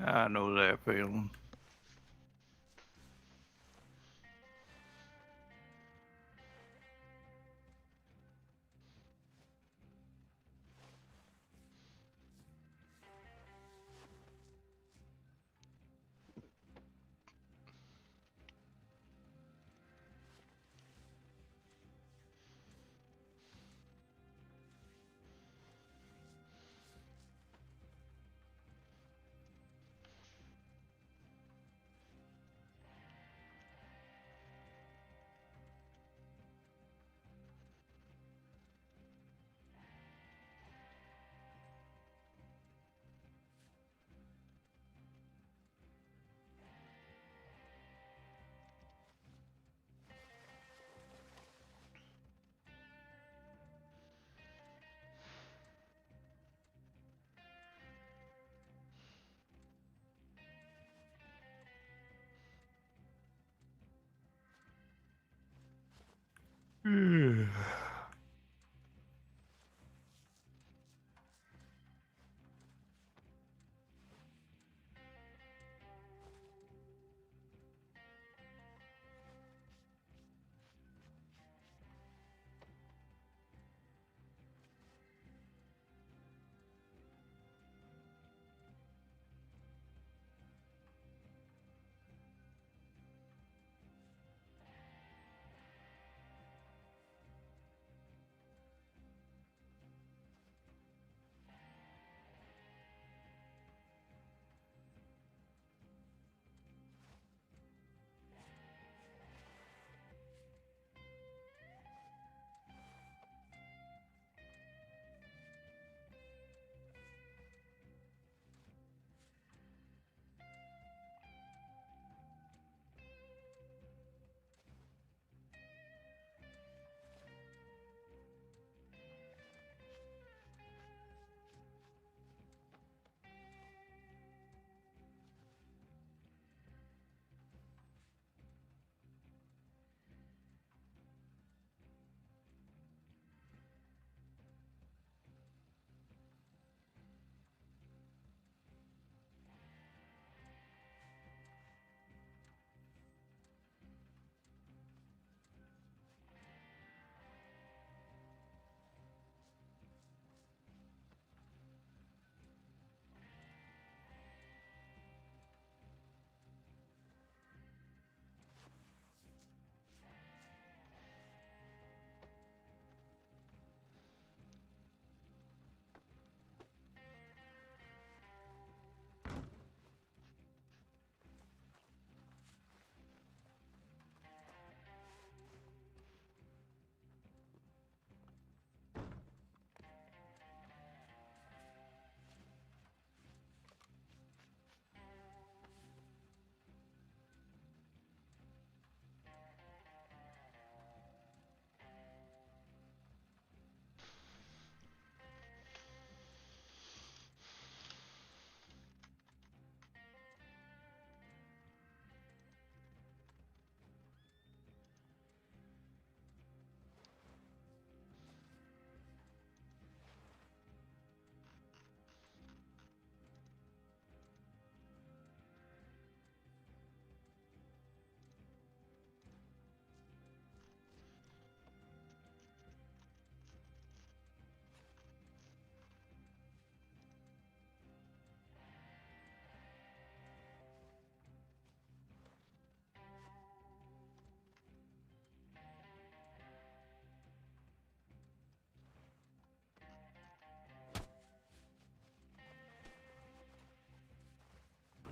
I know that feeling.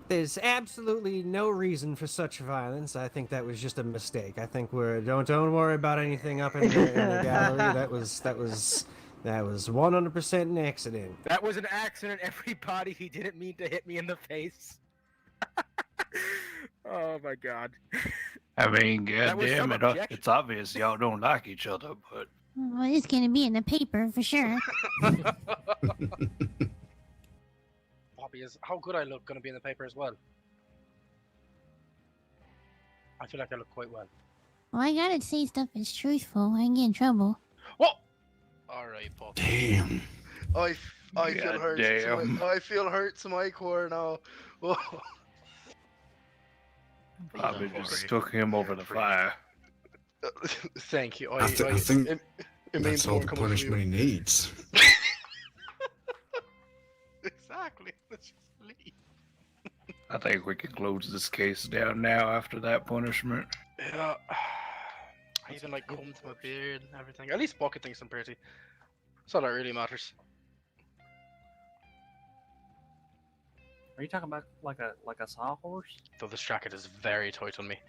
There's absolutely no reason for such violence. I think that was just a mistake. I think we're don't worry about anything up in the gallery. That was 100% an accident. That was an accident, everybody. He didn't mean to hit me in the face. Oh my god. I mean, That was some goddamn it, objection. it's obvious y'all don't like each other, but Well, it's gonna be in the paper for sure. Poppy, is how good I look going to be in the paper as well? I feel like I look quite well. Well, I gotta say stuff is truthful. I get in trouble. What? All right, Paul. Damn. I feel God hurt. damn. I feel hurt to my core now. Oh. Probably just stuck him over the fire. Thank you. I think it means that's all more the coming from punishment you. he needs. Exactly. Let's just leave. I think we can close this case down now after that punishment. Yeah. I even like combed my beard and everything. At least Bucket thinks I'm pretty. That's all that really matters. Are you talking about like a sawhorse? Though this jacket is very tight on me.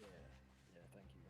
Yeah, thank you.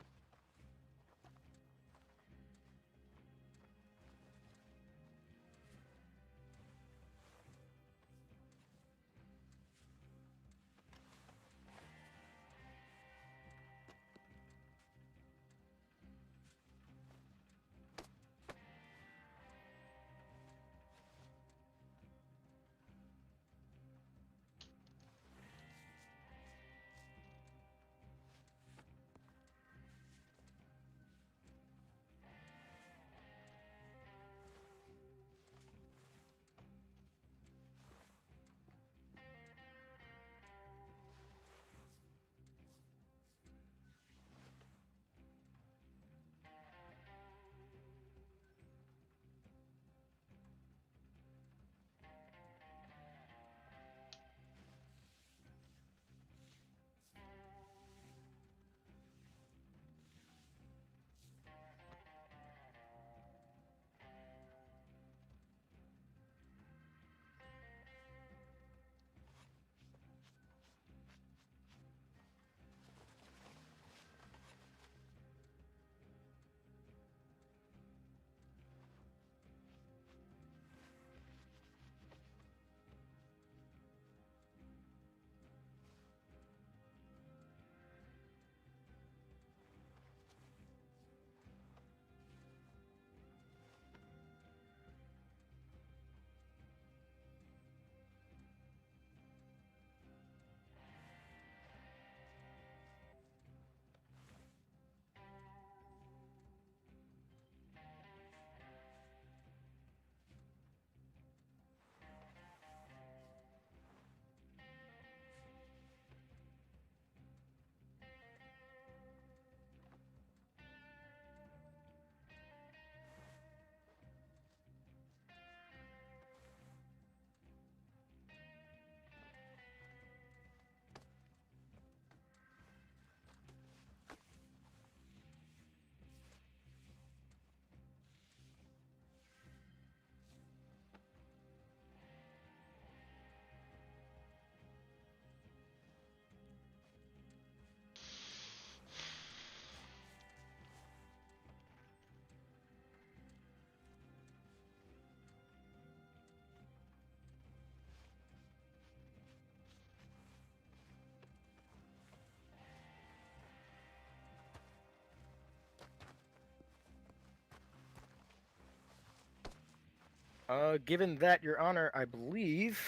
Given that, Your Honor, I believe.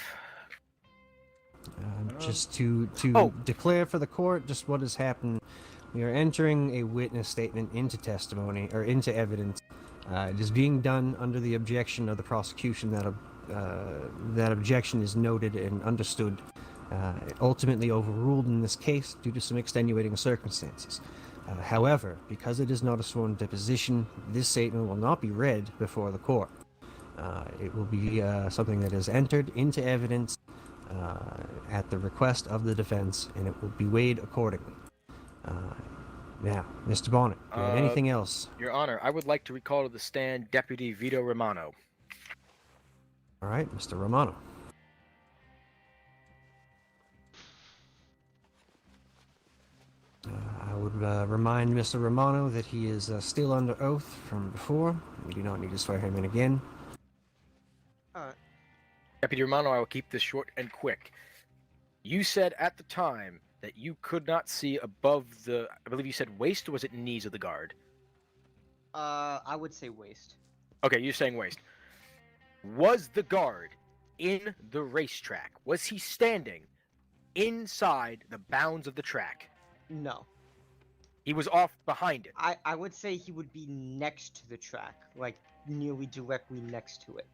Just to Oh. declare for the court just what has happened, we are entering a witness statement into testimony or into evidence. It is being done under the objection of the prosecution that objection is noted and understood, ultimately overruled in this case due to some extenuating circumstances. However, because it is not a sworn deposition, this statement will not be read before the court. It will be something that is entered into evidence at the request of the defense, and it will be weighed accordingly. Now, Mr. Bonnet, do you have anything else? Your Honor, I would like to recall to the stand Deputy Vito Romano. All right, Mr. Romano. I would remind Mr. Romano that he is still under oath from before. We do not need to swear him in again. Deputy Romano, I will keep this short and quick. You said at the time that you could not see above the, I believe you said waist, or was it knees of the guard? I would say waist. Okay, you're saying waist. Was the guard in the racetrack? Was he standing inside the bounds of the track? No. He was off behind it. I would say he would be next to the track, like nearly directly next to it.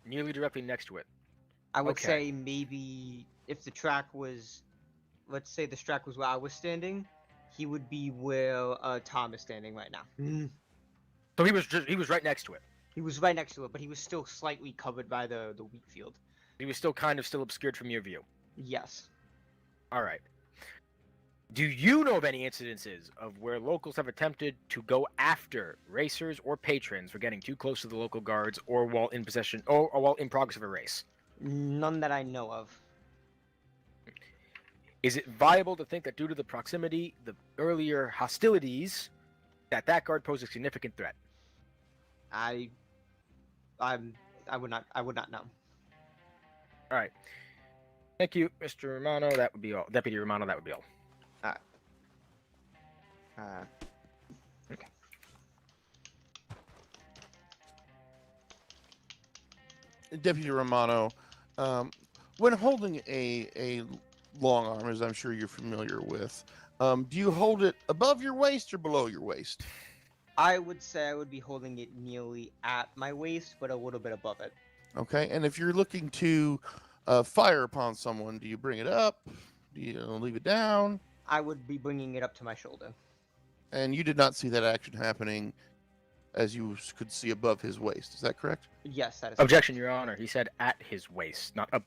Nearly directly next to it. I would Okay. say maybe if the track was, let's say the track was where I was standing, he would be where Tom is standing right now. So he was right next to it. He was right next to it, but he was still slightly covered by the wheat field. He was still kind of obscured from your view. Yes. All right. Do you know of any incidences of where locals have attempted to go after racers or patrons for getting too close to the local guards, or while in possession, or while in progress of a race? None that I know of. Is it viable to think that due to the proximity, the earlier hostilities, that guard posed a significant threat? I would not know. All right. Thank you, Mr. Romano. That would be all. Deputy Romano, that would be all. Okay. Deputy Romano, when holding a long arm, as I'm sure you're familiar with, do you hold it above your waist or below your waist? I would say I would be holding it nearly at my waist, but a little bit above it. Okay, and if you're looking to fire upon someone, do you bring it up? Do you leave it down? I would be bringing it up to my shoulder. And you did not see that action happening as you could see above his waist. Is that correct? Yes, that is Objection, Your Honor. He said at his waist, not up.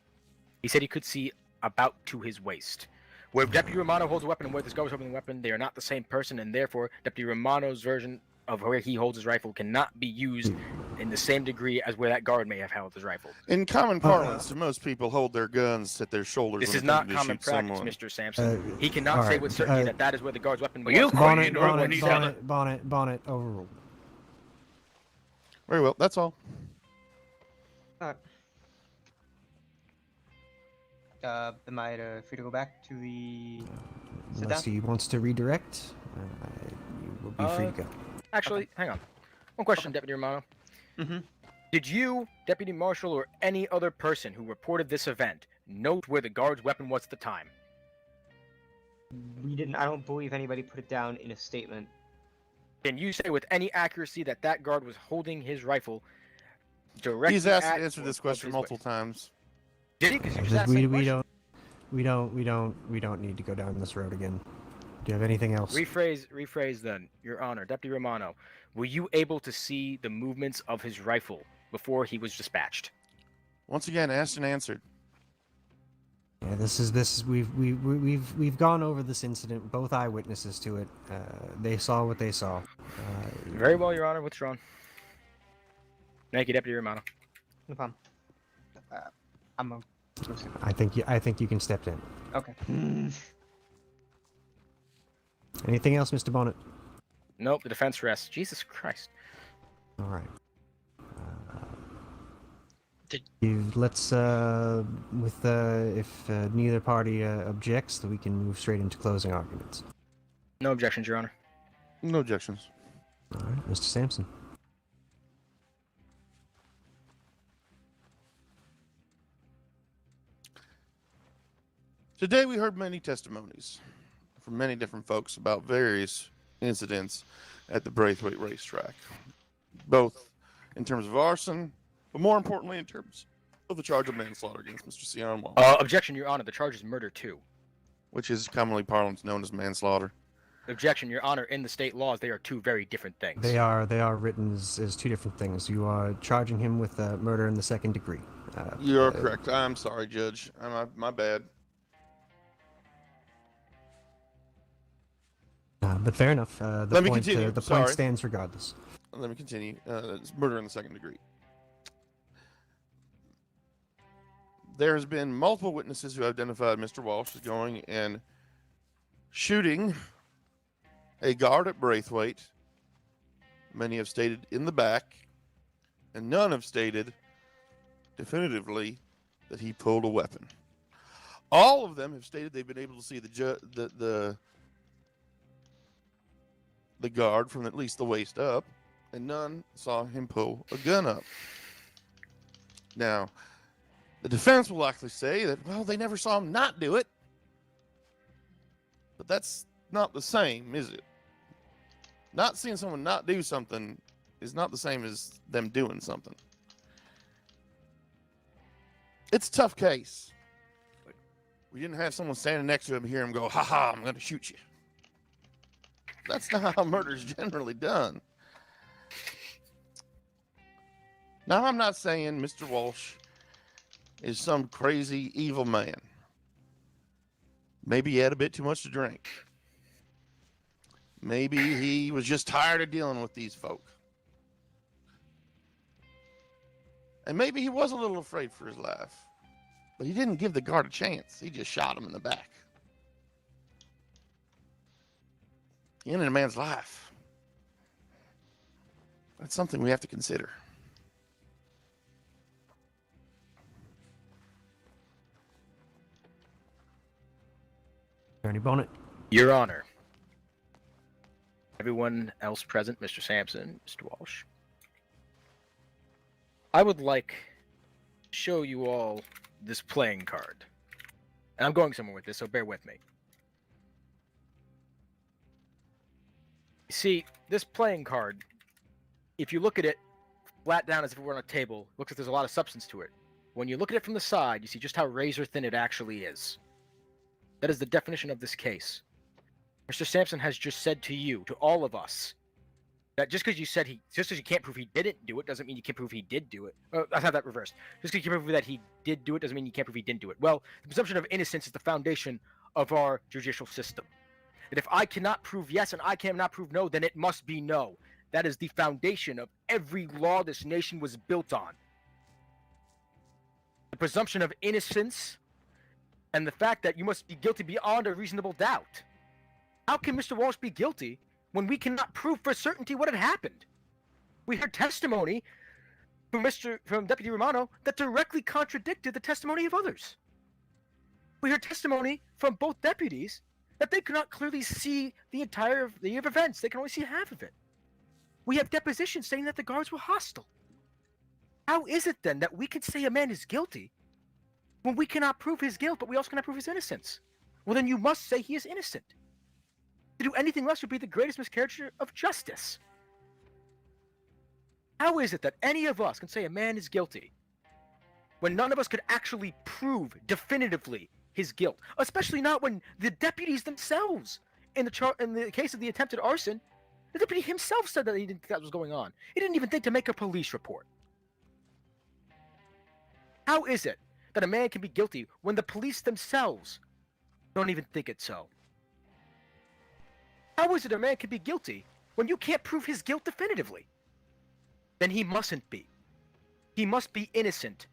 He said he could see about to his waist. Where Deputy Romano holds a weapon and where this guard is holding a weapon, they are not the same person, and therefore Deputy Romano's version of where he holds his rifle cannot be used in the same degree as where that guard may have held his rifle. In common parlance, most people hold their guns at their shoulders. This when is they're not thinking to common shoot practice, someone. Mr. Sampson. He cannot say with certainty that is where the guard's weapon was. Bonnet, overruled. Very well, that's all. Am I free to go back to the... Unless he wants to redirect, you will be free to go. Actually, hang on. One question, Deputy Romano. Mm-hmm. Did you, Deputy Marshal, or any other person who reported this event note where the guard's weapon was at the time? We didn't. I don't believe anybody put it down in a statement. Can you say with any accuracy that that guard was holding his rifle directly He's asked at to answer this or question above his multiple waist? times. Did he? 'Cause he was We asking we don't need to go down this road again. Do you have anything else? Rephrase then, Your Honor, Deputy Romano. Were you able to see the movements of his rifle before he was dispatched? Once again, asked and answered. Yeah, this is we've gone over this incident. Both eyewitnesses to it. They saw what they saw. Very well, Your Honor. Withdrawn. Thank you, Deputy Romano. No problem. I'm a... I think you can step in. Okay. Anything else, Mr. Bonnet? Nope, the defense rests. Jesus Christ. All right. Did- Let's if neither party objects, then we can move straight into closing arguments. No objections, Your Honor. No objections. All right, Mr. Sampson. Today we heard many testimonies from many different folks about various incidents at the Braithwaite racetrack, both in terms of arson, but more importantly in terms of the charge of manslaughter against Mr. Sion Wall, Objection, Your Honor. The charge is murder too. which is commonly parlance known as manslaughter. Objection, Your Honor. In the state laws, they are two very different things. They are written as two different things. You are charging him with murder in the second degree. You're correct. I'm sorry, Judge. My bad. But fair enough. Let me continue. The Sorry. point stands regardless. Let me continue. It's murder in the second degree. There has been multiple witnesses who identified Mr. Walsh as going and shooting a guard at Braithwaite. Many have stated in the back, and none have stated definitively that he pulled a weapon. All of them have stated they've been able to see the guard from at least the waist up, and none saw him pull a gun up. Now, the defense will likely say that, well, they never saw him not do it. But that's not the same, is it? Not seeing someone not do something is not the same as them doing something. It's a tough case. But we didn't have someone standing next to him and hear him go, "Ha ha, I'm going to shoot you." That's not how murder is generally done. Now, I'm not saying Mr. Walsh is some crazy, evil man. Maybe he had a bit too much to drink. Maybe he was just tired of dealing with these folk. And maybe he was a little afraid for his life. But he didn't give the guard a chance. He just shot him in the back. He ended a man's life. That's something we have to consider. Attorney Bonnet. Your Honor. Everyone else present, Mr. Sampson, Mr. Walsh. I would like to show you all this playing card. And I'm going somewhere with this, so bear with me. You see, this playing card, if you look at it flat down as if it were on a table, it looks like there's a lot of substance to it. When you look at it from the side, you see just how razor thin it actually is. That is the definition of this case. Mr. Sampson has just said to you, to all of us, that just because you can't prove he didn't do it, doesn't mean you can't prove he did do it. I have that reversed. Just because you can't prove that he did do it, doesn't mean you can't prove he didn't do it. Well, the presumption of innocence is the foundation of our judicial system. And if I cannot prove yes and I cannot prove no, then it must be no. That is the foundation of every law this nation was built on. The presumption of innocence and the fact that you must be guilty beyond a reasonable doubt. How can Mr. Walsh be guilty when we cannot prove for certainty what had happened? We heard testimony from Deputy Romano that directly contradicted the testimony of others. We heard testimony from both deputies that they could not clearly see the entirety of events. They can only see half of it. We have depositions saying that the guards were hostile. How is it then that we can say a man is guilty when we cannot prove his guilt, but we also cannot prove his innocence? Well, then you must say he is innocent. To do anything less would be the greatest miscarriage of justice. How is it that any of us can say a man is guilty when none of us could actually prove definitively his guilt? Especially not when the deputies themselves, in the case of the attempted arson, the deputy himself said that he didn't think that was going on. He didn't even think to make a police report. How is it that a man can be guilty when the police themselves don't even think it's so? How is it a man can be guilty when you can't prove his guilt definitively? Then he mustn't be. He must be innocent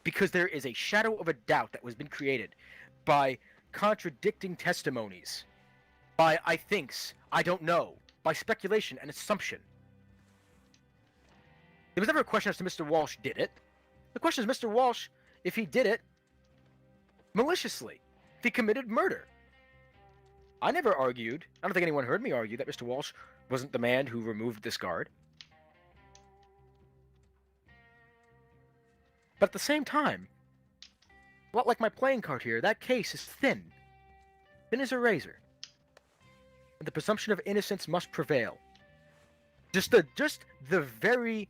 because there is a shadow of a doubt that has been created by contradicting testimonies, by I thinks, I don't know, by speculation and assumption. There was never a question as to Mr. Walsh did it. The question is Mr. Walsh, if he did it maliciously, if he committed murder. I never argued, I don't think anyone heard me argue that Mr. Walsh wasn't the man who removed this guard. But at the same time, a lot like my playing card here, that case is thin. Thin as a razor. And the presumption of innocence must prevail. Just the very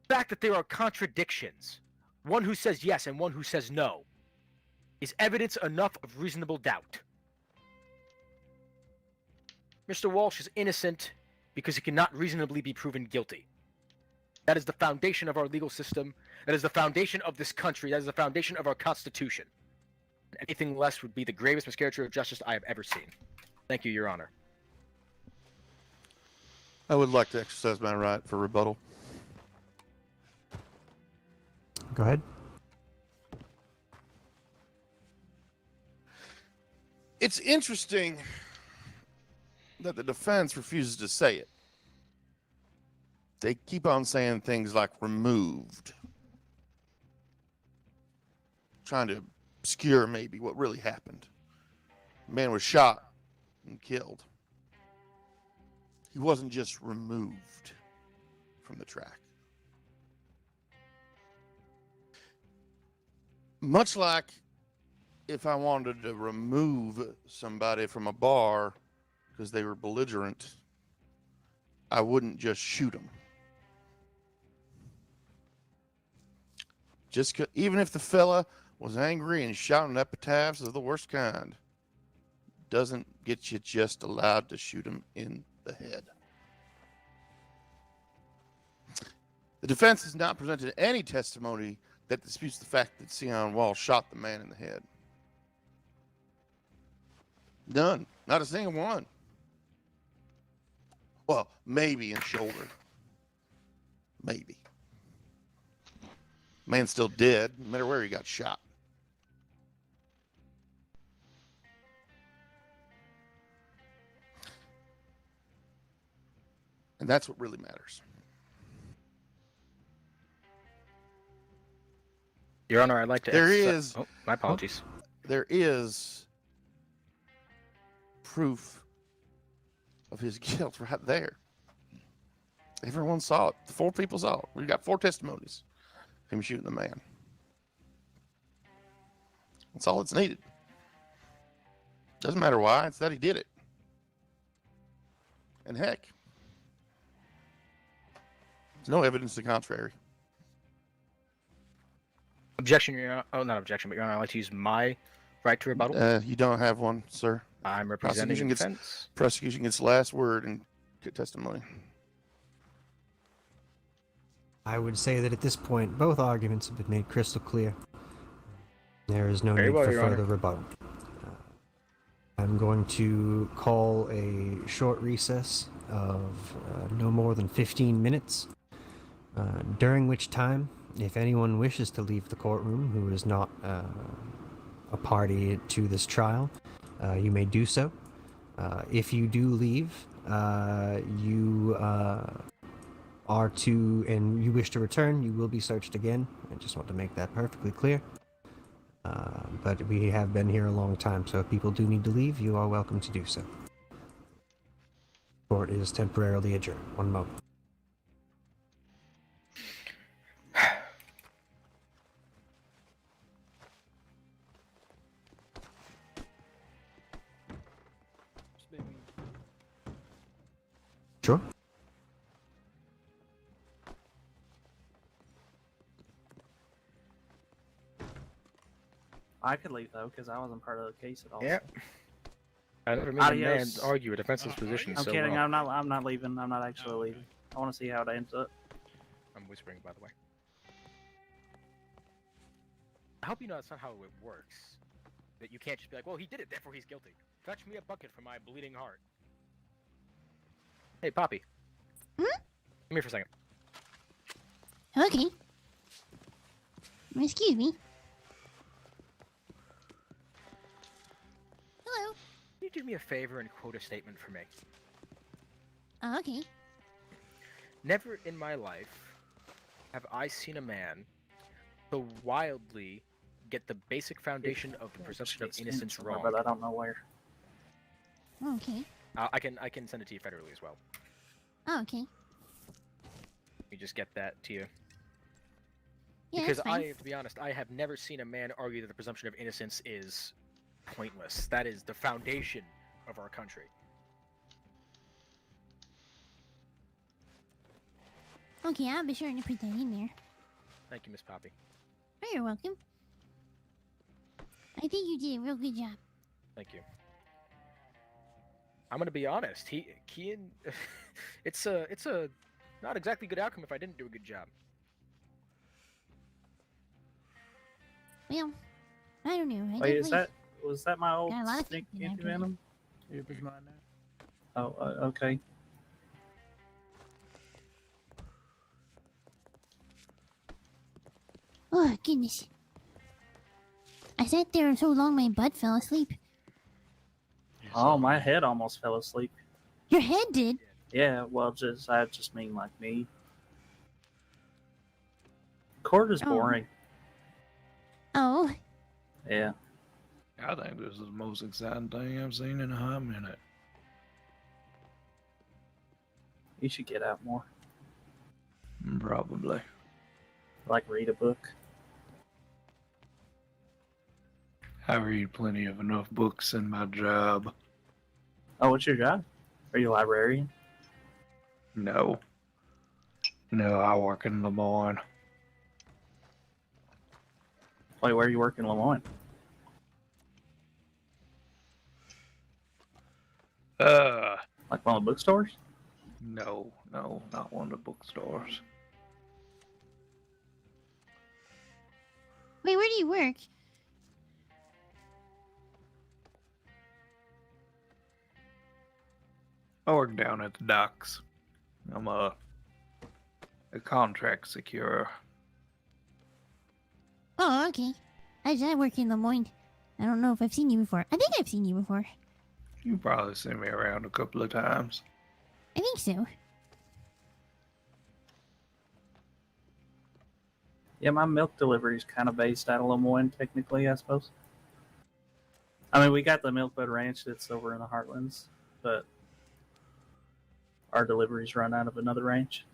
fact that there are contradictions, one who says yes and one who says no, is evidence enough of reasonable doubt. Mr. Walsh is innocent because he cannot reasonably be proven guilty. That is the foundation of our legal system. That is the foundation of this country. That is the foundation of our Constitution. Anything less would be the gravest miscarriage of justice I have ever seen. Thank you, Your Honor. I would like to exercise my right for rebuttal. Go ahead. It's interesting that the defense refuses to say it. They keep on saying things like removed, trying to obscure maybe what really happened. The man was shot and killed. He wasn't just removed from the track. Much like if I wanted to remove somebody from a bar because they were belligerent, I wouldn't just shoot them. Even if the fella was angry and shouting epitaphs of the worst kind, doesn't get you just allowed to shoot him in the head. The defense has not presented any testimony that disputes the fact that Sion Wall shot the man in the head. None. Not a single one. Well, maybe in shoulder. Maybe. Man's still dead, no matter where he got shot. And that's what really matters. Your Honor, I'd like to. There is. Oh, my apologies. There is proof of his guilt right there. Everyone saw it. The 4 people saw it. We got 4 testimonies of him shooting the man. That's all that's needed. Doesn't matter why. It's that he did it. And heck, there's no evidence to the contrary. Objection, Your Honor. Oh, not objection, but Your Honor, I'd like to use my right to rebuttal. You don't have one, sir. I'm representing the defense. Prosecution gets last word in testimony. I would say that at this point, both arguments have been made crystal clear. There is no Very need well, for Your further Honor. rebuttal. I'm going to call a short recess of no more than 15 minutes, during which time, if anyone wishes to leave the courtroom who is not a party to this trial, you may do so. If you do leave, you are to, and you wish to return, you will be searched again. I just want to make that perfectly clear. But we have been here a long time, so if people do need to leave, you are welcome to do so. Court is temporarily adjourned. One moment. Sure. I could leave though, because I wasn't part of the case at all. Yeah. I never made a man Adios. argue a defenseless position I'm so kidding. well. I'm not leaving. I'm not actually leaving. I want to see how it ends up. I'm whispering, by the way. I hope you know that's not how it works. That you can't just be like, well, he did it, therefore he's guilty. Fetch me a bucket for my bleeding heart. Hey, Poppy. Hmm? Come here for a second. Okay. Excuse me. Hello. Can you do me a favor and quote a statement for me? Okay. Never in my life have I seen a man so wildly get the basic foundation of the presumption of innocence wrong. But I don't know where. Okay. I can send it to you federally as well. Oh, okay. Let me just get that to you. Yeah, Because that's fine. to be honest, I have never seen a man argue that the presumption of innocence is pointless. That is the foundation of our country. Okay, I'll be sure to put that in there. Thank you, Miss Poppy. Oh, you're welcome. I think you did a real good job. Thank you. I'm gonna be honest. Kian, it's a not exactly good outcome if I didn't do a good job. Well, I don't know. Wait, was that my old got a lot of sneak things in anti there. venom? It was mine now. Oh, okay. Oh, goodness. I sat there so long my butt fell asleep. Oh, my head almost fell asleep. Your head did? Yeah, well, I just mean like me. Court is Oh. boring. Oh. Yeah. I think this is the most exciting thing I've seen in a hot minute. You should get out more. Probably. Like read a book. I read plenty of enough books in my job. Oh, what's your job? Are you a librarian? No. No, I work in Lemoyne. Wait, where do you work in Lemoyne? Like one of the bookstores? No, not one of the bookstores. Wait, where do you work? I work down at the docks. I'm a contract securer. Oh, okay. I work in Lemoyne. I don't know if I've seen you before. I think I've seen you before. You probably seen me around a couple of times. I think so. Yeah, my milk delivery is kind of based out of Lemoyne, technically, I suppose. I mean, we got the Milk Bud Ranch that's over in the Heartlands, but our deliveries run out of another ranch.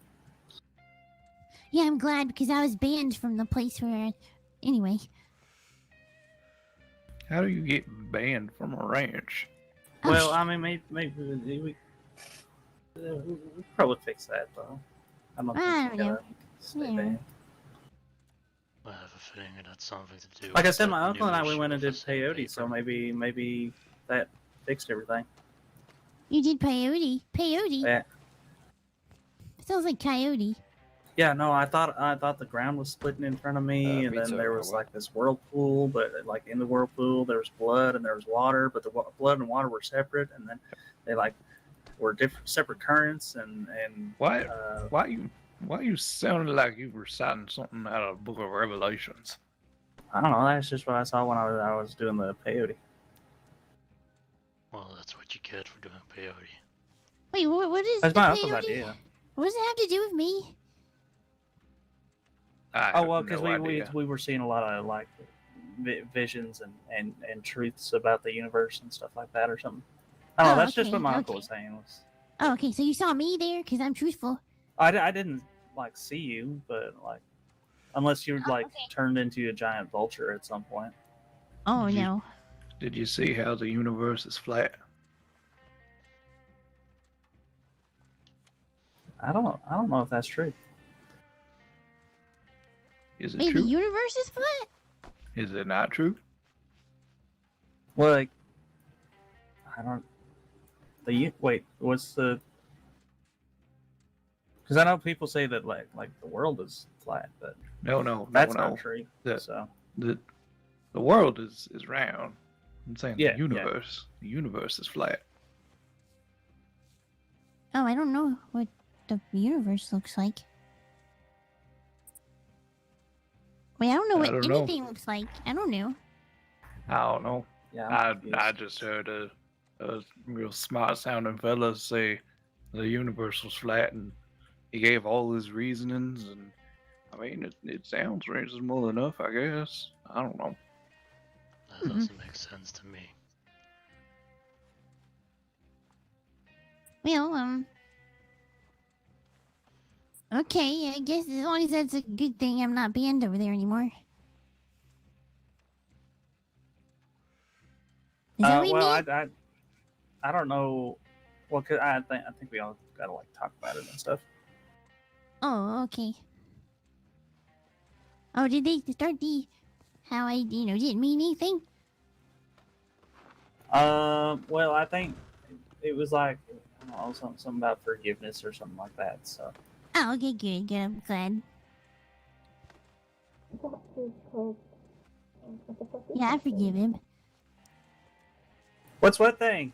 Yeah, I'm glad because I was banned from the place where. Anyway. How do you get banned from a ranch? Well, I mean, maybe we probably fix that though. I don't think we gotta stay banned. I have a feeling it had something to do. Like I with said, that my uncle and I, new we went and issue did of the peyote, so maybe that fixed everything. You did peyote? Peyote? Yeah. Sounds like coyote. Yeah, no, I thought the ground was splitting in front of me, and then pizza there or was what? like this whirlpool, but like in the whirlpool there was blood and there was water, but the blood and water were separate, and then they like were different separate currents, and Why you sounded like you were reciting something out of the Book of Revelations? I don't know. That's just what I saw when I was doing the peyote. Well, that's what you get for doing peyote. Wait, what is That's the my uncle's peyote? idea. What does it have to do with me? Oh well, because we were seeing a lot of like visions and truths about the universe and stuff like that, or something. I don't know. That's just what my uncle was saying. Oh, okay, so you saw me there because I'm truthful. I didn't like see you, but like unless you like turned into a giant vulture at some point. Oh no. Did you see how the universe is flat? I don't know if that's true. Is it Wait, true? the universe is flat? Is it not true? Well, like I don't. Wait, what's the? Because I know people say that like the world is flat, but No, that's not true. The world is round. I'm saying Yeah, the universe is flat. Oh, I don't know what the universe looks like. Wait, I don't know I what don't know. anything looks like. I don't know. I don't know. Yeah, I just heard a real smart sounding fella say the universe was flat, and he gave all his reasonings, and I mean it sounds reasonable enough, I guess. I don't know. That doesn't make sense to me. Well, okay, I guess as long as that's a good thing, I'm not banned over there anymore. Is that what you well, mean? I don't know. Well, cause I think we all gotta like talk about it and stuff. Oh, okay. Oh, did they start how I, didn't mean anything? Well, I think it was like I don't know, something about forgiveness or something like that. So. Oh, okay, good, I'm glad. Yeah, I forgive him. What's what thing?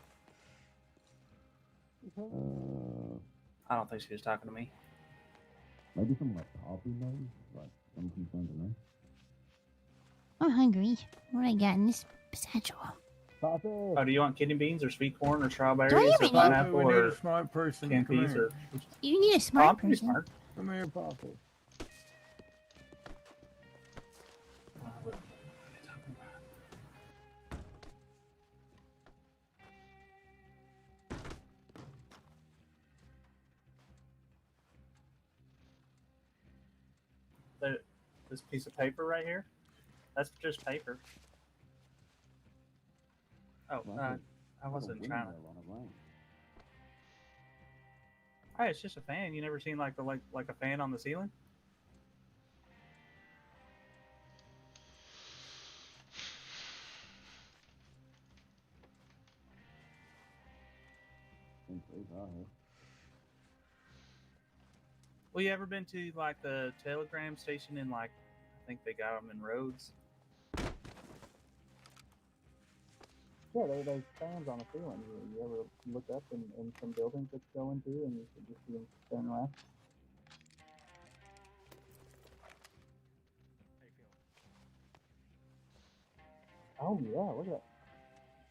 I don't think she was talking to me. Maybe some like coffee, maybe? Like something to know. I'm hungry. What I got in this satchel? Oh, do you want kidney beans or sweet corn or strawberries Do I or have any? pineapple We need or a smart person. canned Come peas here. or? You need a Oh, smart I'm pretty person. smart. Come here, Poppy. This piece of paper right here. That's just paper. Oh, I wasn't trying to. Hey, it's just a fan. You never seen like a fan on the ceiling? Well, you ever been to like the telegram station in like, I think they got them in Rhodes? Yeah, there's fans on the ceiling. You ever look up in some buildings that you go into and you can just see them spin around? Oh yeah, look at that.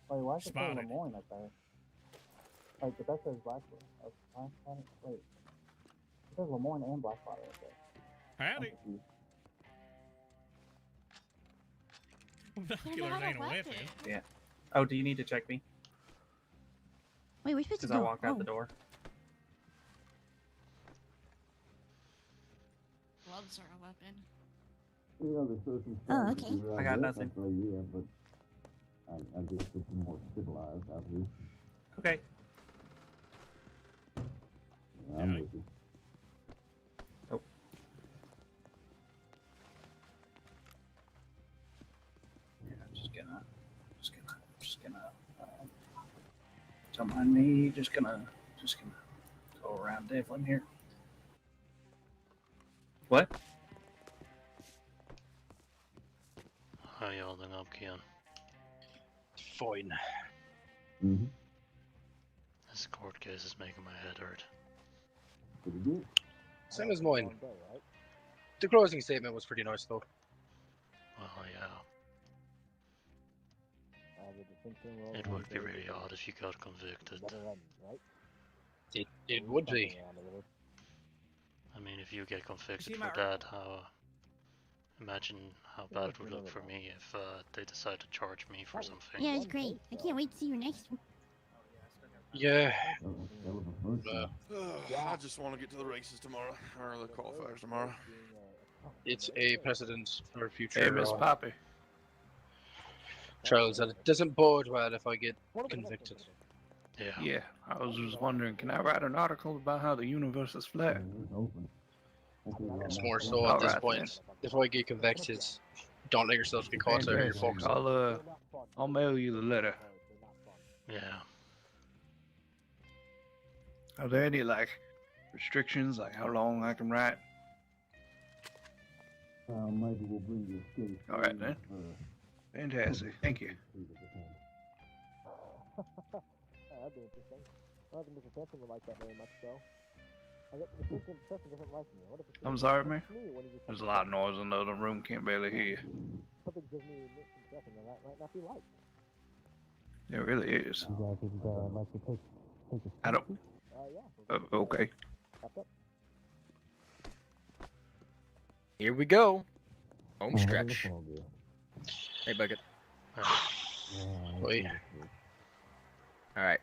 Wait, why does it say Spotted. Lemoyne up there? Wait, but that says Blackwater. Wait, it says Lemoyne and Blackwater up there. Howdy. Binoculars ain't a weapon. Yeah. Oh, do you need to check me? Wait, we're supposed to Because go. I walked out the door. Gloves are a weapon. Oh, okay. I got nothing. Yeah, but I guess it's more civilized out here. Okay. Yeah, I'm with you. Oh. Yeah, just gonna. Don't mind me. Just gonna go around Devlin here. What? How you holding up, Keon? Fine. Mm-hmm. This court case is making my head hurt. Pretty good. Same as mine. The closing statement was pretty nice, though. Well, yeah. It would be really odd if you got convicted. It would be. I mean, if you get convicted See for my- that, imagine how bad it would look for me if they decide to charge me for something. Yeah, it's great. I can't wait to see your next one. Yeah. I just want to get to the races tomorrow, or the qualifiers tomorrow. It's a precedent for future Hey, Miss Poppy. trials, and it doesn't bode well if I get convicted. Yeah. Yeah, I was just wondering, can I write an article about how the universe is flat? It's more so at this point. If I get convicted, don't let yourself get caught there. You're Fantastic. fucked. I'll mail you the letter. Yeah. Are there any like restrictions, like how long I can write? Maybe we'll bring you a skate. All right then. Fantastic. Thank you. That'd be interesting. I don't think Mr. Sampson would like that very much, though. I get the Mr. Sampson doesn't like me. What if it's I'm sorry, man. me when he just There's a lot of noise in the other room. Can't barely hear you. something gives me Mr. Sampson that might not be liked. It really is. You guys would like to take a I don't. yeah. Okay. Here we go. Home stretch. Hey, Bucket. Wait. All right.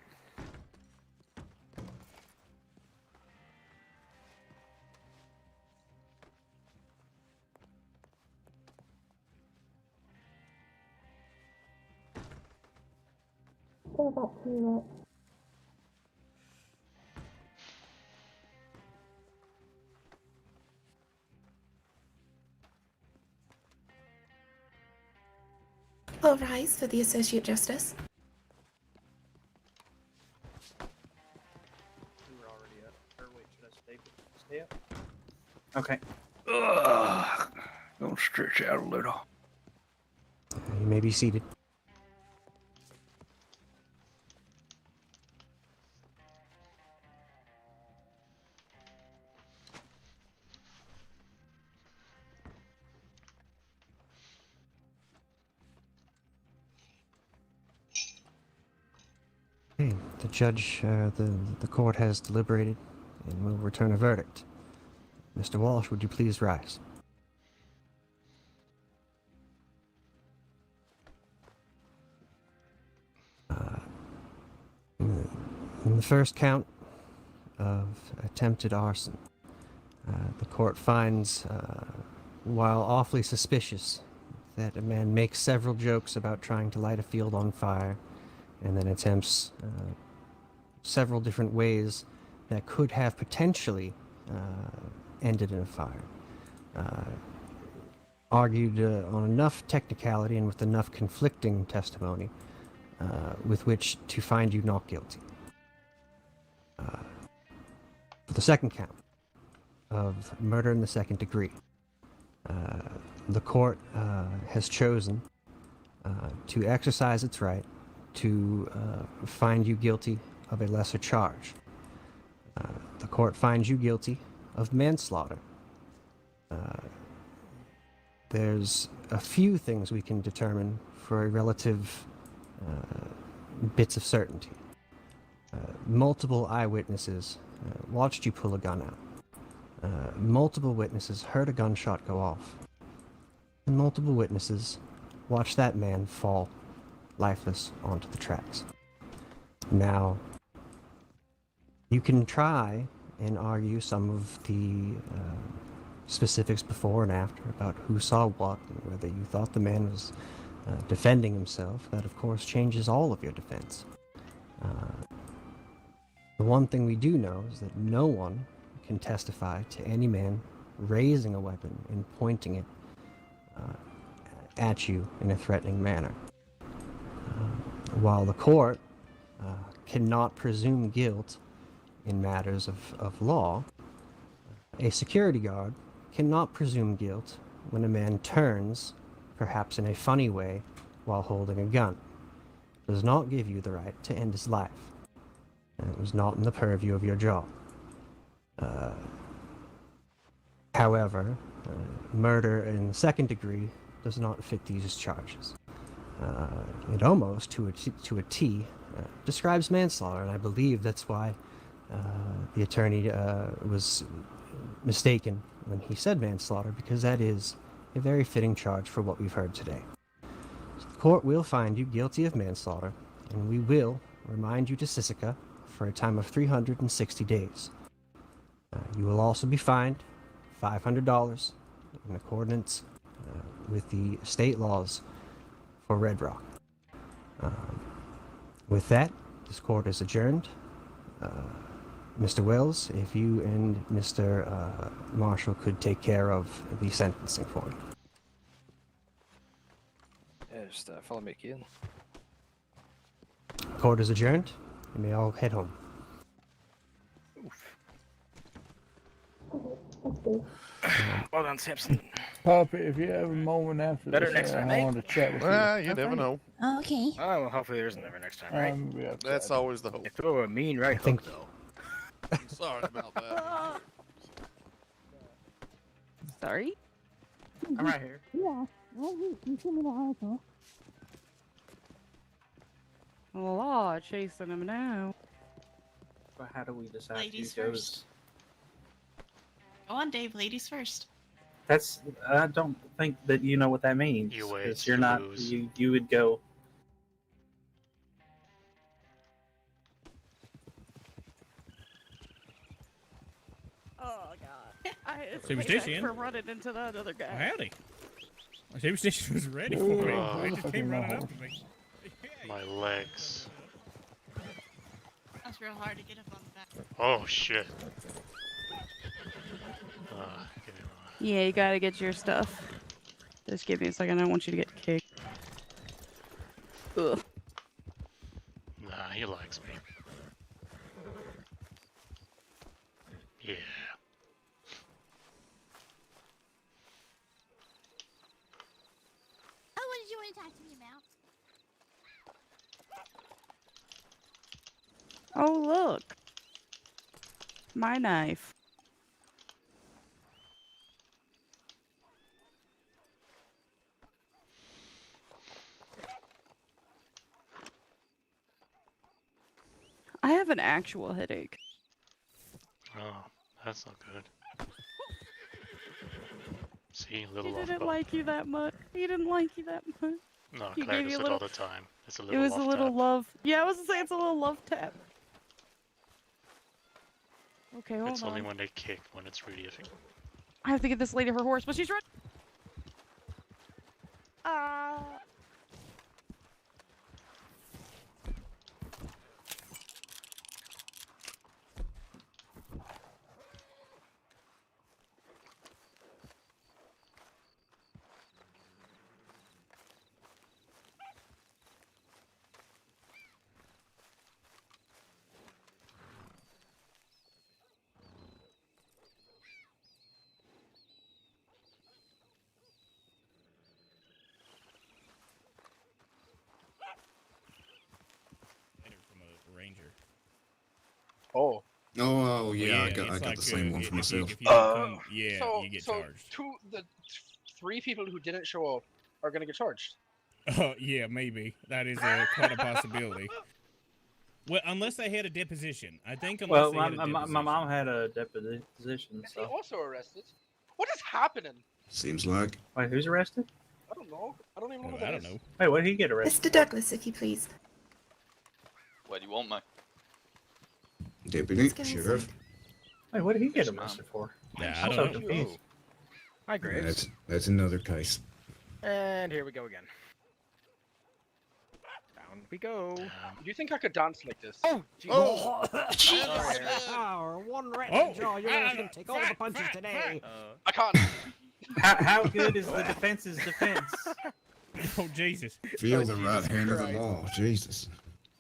Go back to All rise for the Associate Justice. We were already up. Or wait, should I stay up? Okay. Ugh. Gonna stretch out a little. You may be seated. Okay, the judge, the court has deliberated and will return a verdict. Mr. Walsh, would you please rise? In the first count of attempted arson, the court finds, while awfully suspicious, that a man makes several jokes about trying to light a field on fire and then attempts several different ways that could have potentially ended in a fire. Argued on enough technicality and with enough conflicting testimony with which to find you not guilty. For the second count of murder in the second degree, the court has chosen to exercise its right to find you guilty of a lesser charge. The court finds you guilty of manslaughter. There's a few things we can determine for a relative bits of certainty. Multiple eyewitnesses watched you pull a gun out. Multiple witnesses heard a gunshot go off. And multiple witnesses watched that man fall lifeless onto the tracks. Now, you can try and argue some of the specifics before and after about who saw what and whether you thought the man was defending himself. That, of course, changes all of your defense. The one thing we do know is that no one can testify to any man raising a weapon and pointing it at you in a threatening manner. While the court cannot presume guilt in matters of law, a security guard cannot presume guilt when a man turns, perhaps in a funny way, while holding a gun. It does not give you the right to end his life. And it was not in the purview of your job. However, murder in the second degree does not fit these charges. It almost, to a T, describes manslaughter, and I believe that's why the attorney was mistaken when he said manslaughter, because that is a very fitting charge for what we've heard today. So the court will find you guilty of manslaughter, and we will remind you to Sisika for a time of 360 days. You will also be fined $500 in accordance with the state laws for Redrock. With that, this court is adjourned. Mr. Wells, if you and Mr. Marshall could take care of the sentencing for him. Yeah, just follow me in. Court is adjourned. You may all head home. Well done, Samson. Poppy, if you have a moment after Better this, next time, I mate. want to chat with you. Well, you never know. Okay. Oh, well, hopefully there isn't ever next time, right? Yeah, That's always the hope. You throw a mean right hook, though. Sorry about that. Sorry? I'm right here. Yeah. You sent me the article. Law chasing him now. But how do we decide Ladies who goes? first. Go on, Dave. Ladies first. That's. I don't think that you know what that means. You wait, 'cause you're you not. lose. You would go. Oh god. I Save payback station. for running into that other guy. Howdy. My save station was ready for me. I just came running up to me. My legs. That's real hard to get up on the back. Oh shit. Give me Yeah, you gotta get your stuff. Just give me a second. I don't want you to get kicked. Ugh. Nah, he likes me. Yeah. Oh, what did you want to talk to me about? Oh, look. My knife. I have an actual headache. Oh, that's not good. See, He little love didn't bug. like you that much. He didn't like you that much. No, He Claire gave does you it a all little. the time. It's a It little was love a little tap. love. Yeah, I was gonna say it's a little love tap. Okay, hold It's on. only when they kick when it's really a thing. I have to get this lady her horse, but she's running. Oh. Oh, yeah, I yeah, got it's the like, same one for if you, myself. if you don't come, yeah, So, you get so charged. the three people who didn't show up are gonna get charged. Oh, yeah, maybe. That is quite a possibility. Well, unless they had a deposition. I think unless Well, they had a deposition. my mom had a deposition, Is he so. also arrested? What is happening? Seems like. Wait, who's arrested? I don't know. I don't even know. Oh, Who that I is. don't know. Wait, what did he get arrested Mr. Douglas, if you please. Where do you want me? Deputy, Let's go sheriff. inside. Wait, what did he get Yes, ma'am. arrested for? Yeah, I'm I so don't know. confused. Hi, Graves. That's another case. And here we go again. Down we go. Do you think I could dance like this? Oh, oh, Oh, one rat Oh, jaw. You're gonna take all the punches today. I can't. How good is the defense's defense? Oh, Jesus. Feel the right hand of the law. Jesus.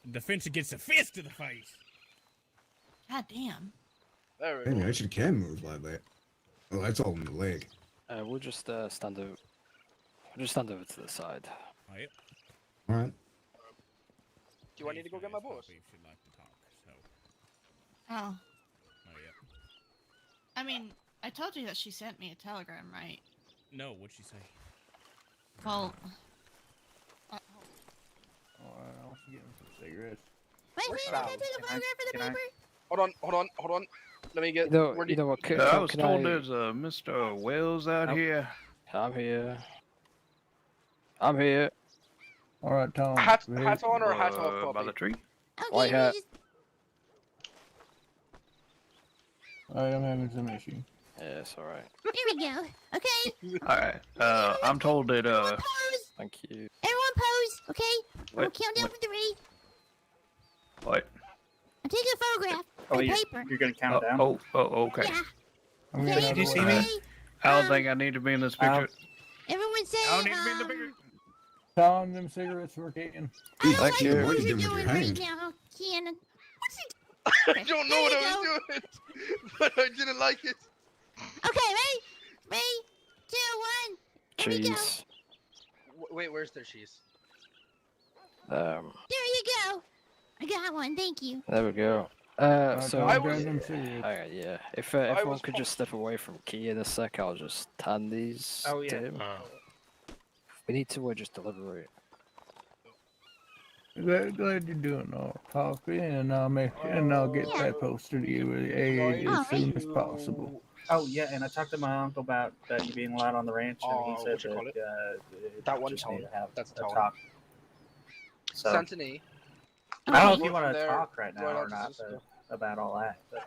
Defense gets a fist to the face. God damn. There we Hey, go. you actually can move like that. Well, that's all in the leg. We'll just stand over. We'll just stand over to the side. Oh, yep. All right. Do I need to go get my boss? Should like to talk, so. Oh. Oh, yeah. I mean, I told you that she sent me a telegram, right? No, what'd she say? Well. Alright, I'll get him some cigarettes. Wait, Where's wait, Sal? can I take a photograph for the Can I- paper? Hold on. Let me get. You know, where do you know what? Can, I can, was can told I... there's a Mr. Wells out here. I'm here. I'm here. Alright, Tom. Hat on or hat off, By puppy? the tree. White hat. Alright, I'm having some issue. Yeah, it's alright. Here we go. Okay. Alright. I'm told that Pose. Thank you. Everyone pose. Okay. We'll What? count down from 3. what? I'm taking a photograph. Oh, of you're, paper. you're gonna count it down? Oh, okay. Yeah. I'm Okay. gonna Did you have see to- me? Okay. I don't think I need to be in this picture. Everyone say. I don't need to be in the picture. Tom, them cigarettes were getting. I don't Thank like you. what What are you you're doing with doing your right hand? now, Cannon. I don't know what I was doing, but I didn't like it. Okay, ready? 3, 2, 1. Here we go. Cheese. Wait, where's their cheese? There you go. I got one. Thank you. There we go. So I was- Alright, yeah. If I everyone was could just step away from Key in a sec, I'll just hand these Oh, yeah. to him. We need to just deliberate. Glad you're doing all coffee, and I'll get that posted to you with the AA as soon as possible. Oh, yeah, and I talked to my uncle about you being allowed on the ranch, and he said what you call that That one just tone. need to have That's a tone. talk. So, Santini. I don't know if you From want to there, talk right now right or out to not Cisco. about all that. But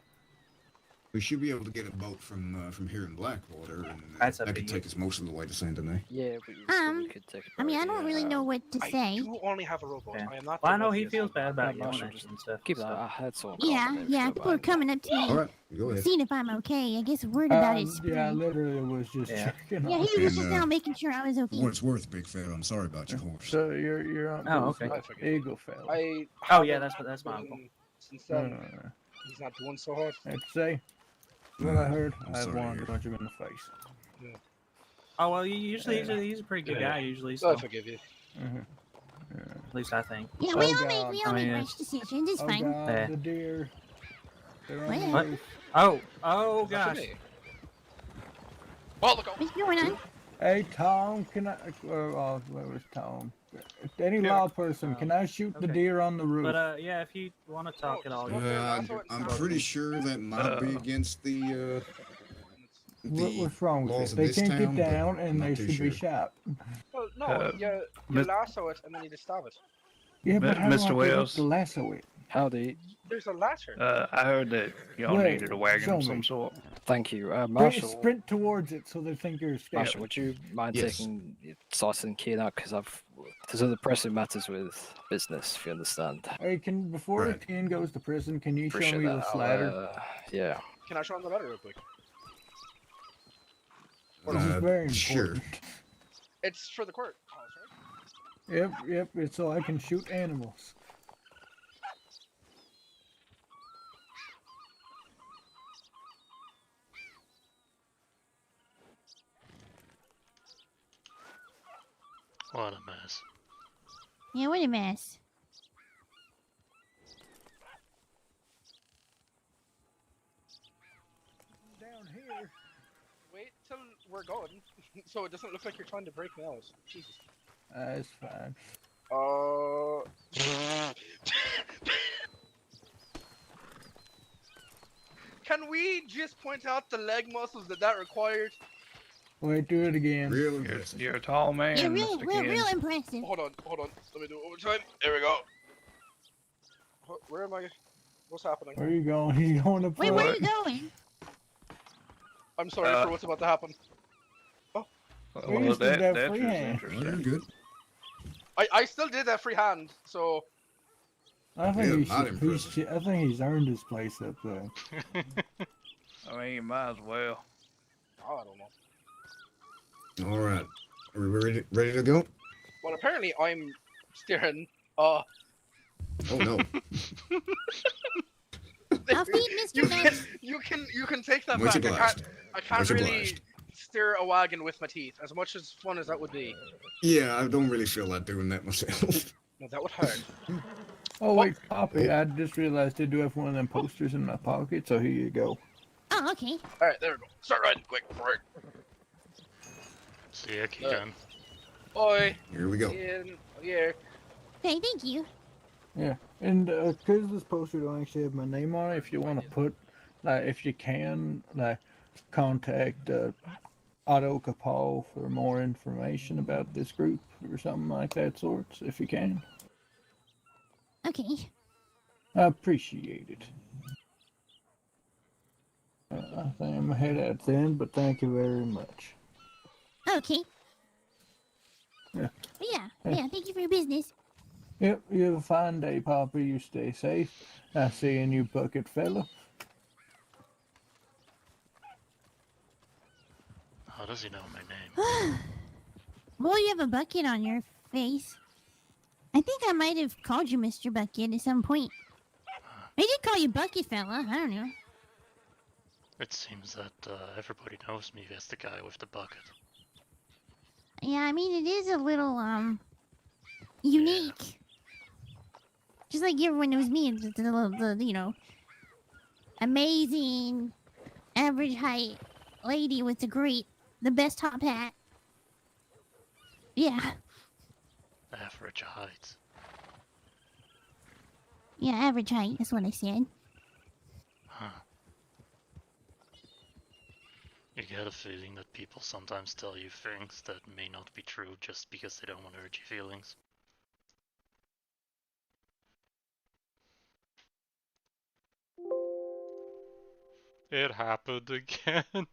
We should be able to get a boat from here in Blackwater, and That's up that to could you. take us most of the way to Saint Denis. Yeah, we could take I mean, I don't really know what to I say. do only have a rowboat. Yeah. I am not. Well, the I know he wealthiest. feels bad about you Marshall, owners and stuff. Keep that. so- I had someone Yeah, call me, yeah. so People are coming up to me, All right, go ahead. seeing if I'm okay. I guess word about it spread. Yeah, I literally was just Yeah. checking. Yeah, on he you. was just And, now making sure I was For okay. what it's worth, big fella, I'm sorry about your horse. So your Oh, uncle's okay. I forget. Eagle fella. I Oh, yeah, haven't that's my been uncle. Since then, he's not doing so hot. I'd say. What I heard, I'm I sorry to wanted hear. to punch him in the face. Oh, well, he's a pretty good guy, usually, So so I forgive you. at least I think. Yeah, we Oh, all God. make I mean, rash decisions. It's Oh fine. God, Yeah. the deer. They're on What? the What? roof. Oh, gosh. Oh, look out. What's going on? Hey Tom, can I? Where was Tom? Any loud person, can I shoot the Okay. deer on the roof? But, yeah, if you want to talk at all, you I'm pretty sure that might be against the What's wrong with laws it? of They this can't town, get but down, and not they too should be sure. shot. Well, no, you Mis- lasso it and then you just stab it. Yeah, but how do I Mr. get up Wells. to lasso it? Howdy. There's a ladder. I heard that y'all Where? needed a wagon Show of some me. sort. Thank you. Sprint, Marshall, sprint towards it so they think you're scared. Marshall, would you mind Yes. taking Sauce and Keen out? Because there's other pressing matters with business, if you understand. Hey, before Right. Ken goes to prison, can you show Appreciate me that. the I'll, slider? yeah. Can I show him the ladder real quick? This is very important. Sure. It's for the court house, right? Yep, it's so I can shoot animals. What a mess. Yeah, what a mess. Wait till we're going, so it doesn't look like you're trying to break me out. Jesus. It's fine. Can we just point out the leg muscles that required? Wait, do it again. You're a tall man, You're real, Mr. real, Kid. real impressive. Hold on. Let me do it one more time. There we go. Where am I? What's happening? Where are you going? He's going up Wait, front. where are you going? I'm sorry for what's about to happen. We used to that- have that's free just hand. interesting. Good. I still did that free hand, so I think Yeah, he not should, I think he's earned his place up there. I mean, you might as well. I don't know. All right. Are we ready to go? Well, apparently I'm steering. Oh no. I'll feed Mr. Nuts. You can take that Much back. obliged. I can't Much really obliged. steer a wagon with my teeth, as much as fun as that would be. Yeah, I don't really feel like doing that myself. No, that would hurt. Oh wait, Poppy, I just realized I do have one of them posters in my pocket, so here you go. Oh, okay. All right, there we go. Start riding quick. Right. See ya, Keegan. Oi. Here we go. In here. Hey, thank you. Yeah, and because this poster don't actually have my name on it, if you want to put, like, if you can, like, contact Otto Capal for more information about this group or something like that sorts, if you can. Okay. I appreciate it. I think I'm head out then, but thank you very much. Okay. Yeah. Yeah, thank you for your business. Yep, you have a fine day, Poppy. You stay safe. I see you, new Bucket fella. How does he know my name? Well, you have a bucket on your face. I think I might have called you Mr. Bucket at some point. I did call you Bucket fella. I don't know. It seems that everybody knows me as the guy with the bucket. Yeah, I mean, it is a little, unique. Just like everyone knows me, you know, amazing, average height lady with the best top hat. Yeah. Average height. Yeah, average height, that's what I said. Huh. You get a feeling that people sometimes tell you things that may not be true just because they don't want to hurt your feelings. It happened again.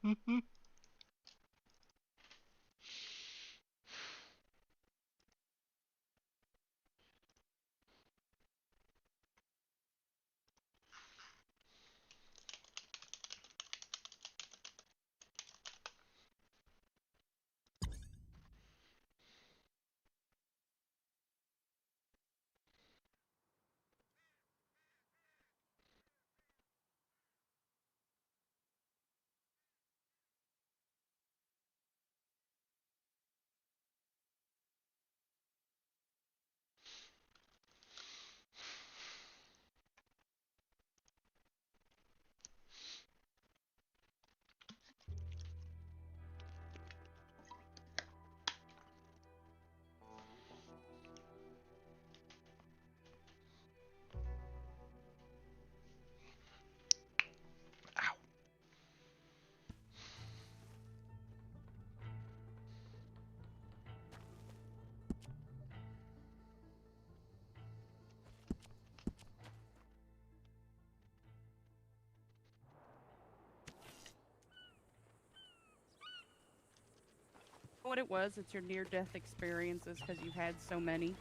What it was, it's your near-death experiences because you've had so many.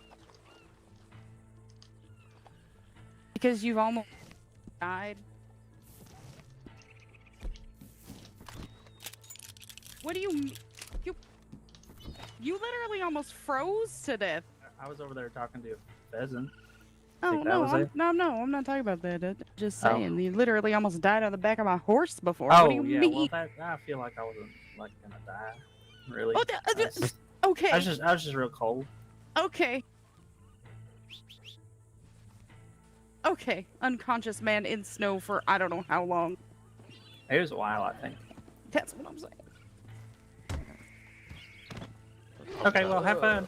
Because you've almost died. What do you You literally almost froze to death. I was over there talking to a pheasant. Oh Think that no, was it? no, I'm not talking about that. Just Oh. saying, you literally almost died on the back of my horse before. Oh, What do you yeah, mean? well, I feel like I wasn't, like, gonna die, really. Oh, okay. I was just real cold. Okay. Okay, unconscious man in snow for I don't know how long. It was a while, I think. That's what I'm saying. Okay, well, have fun.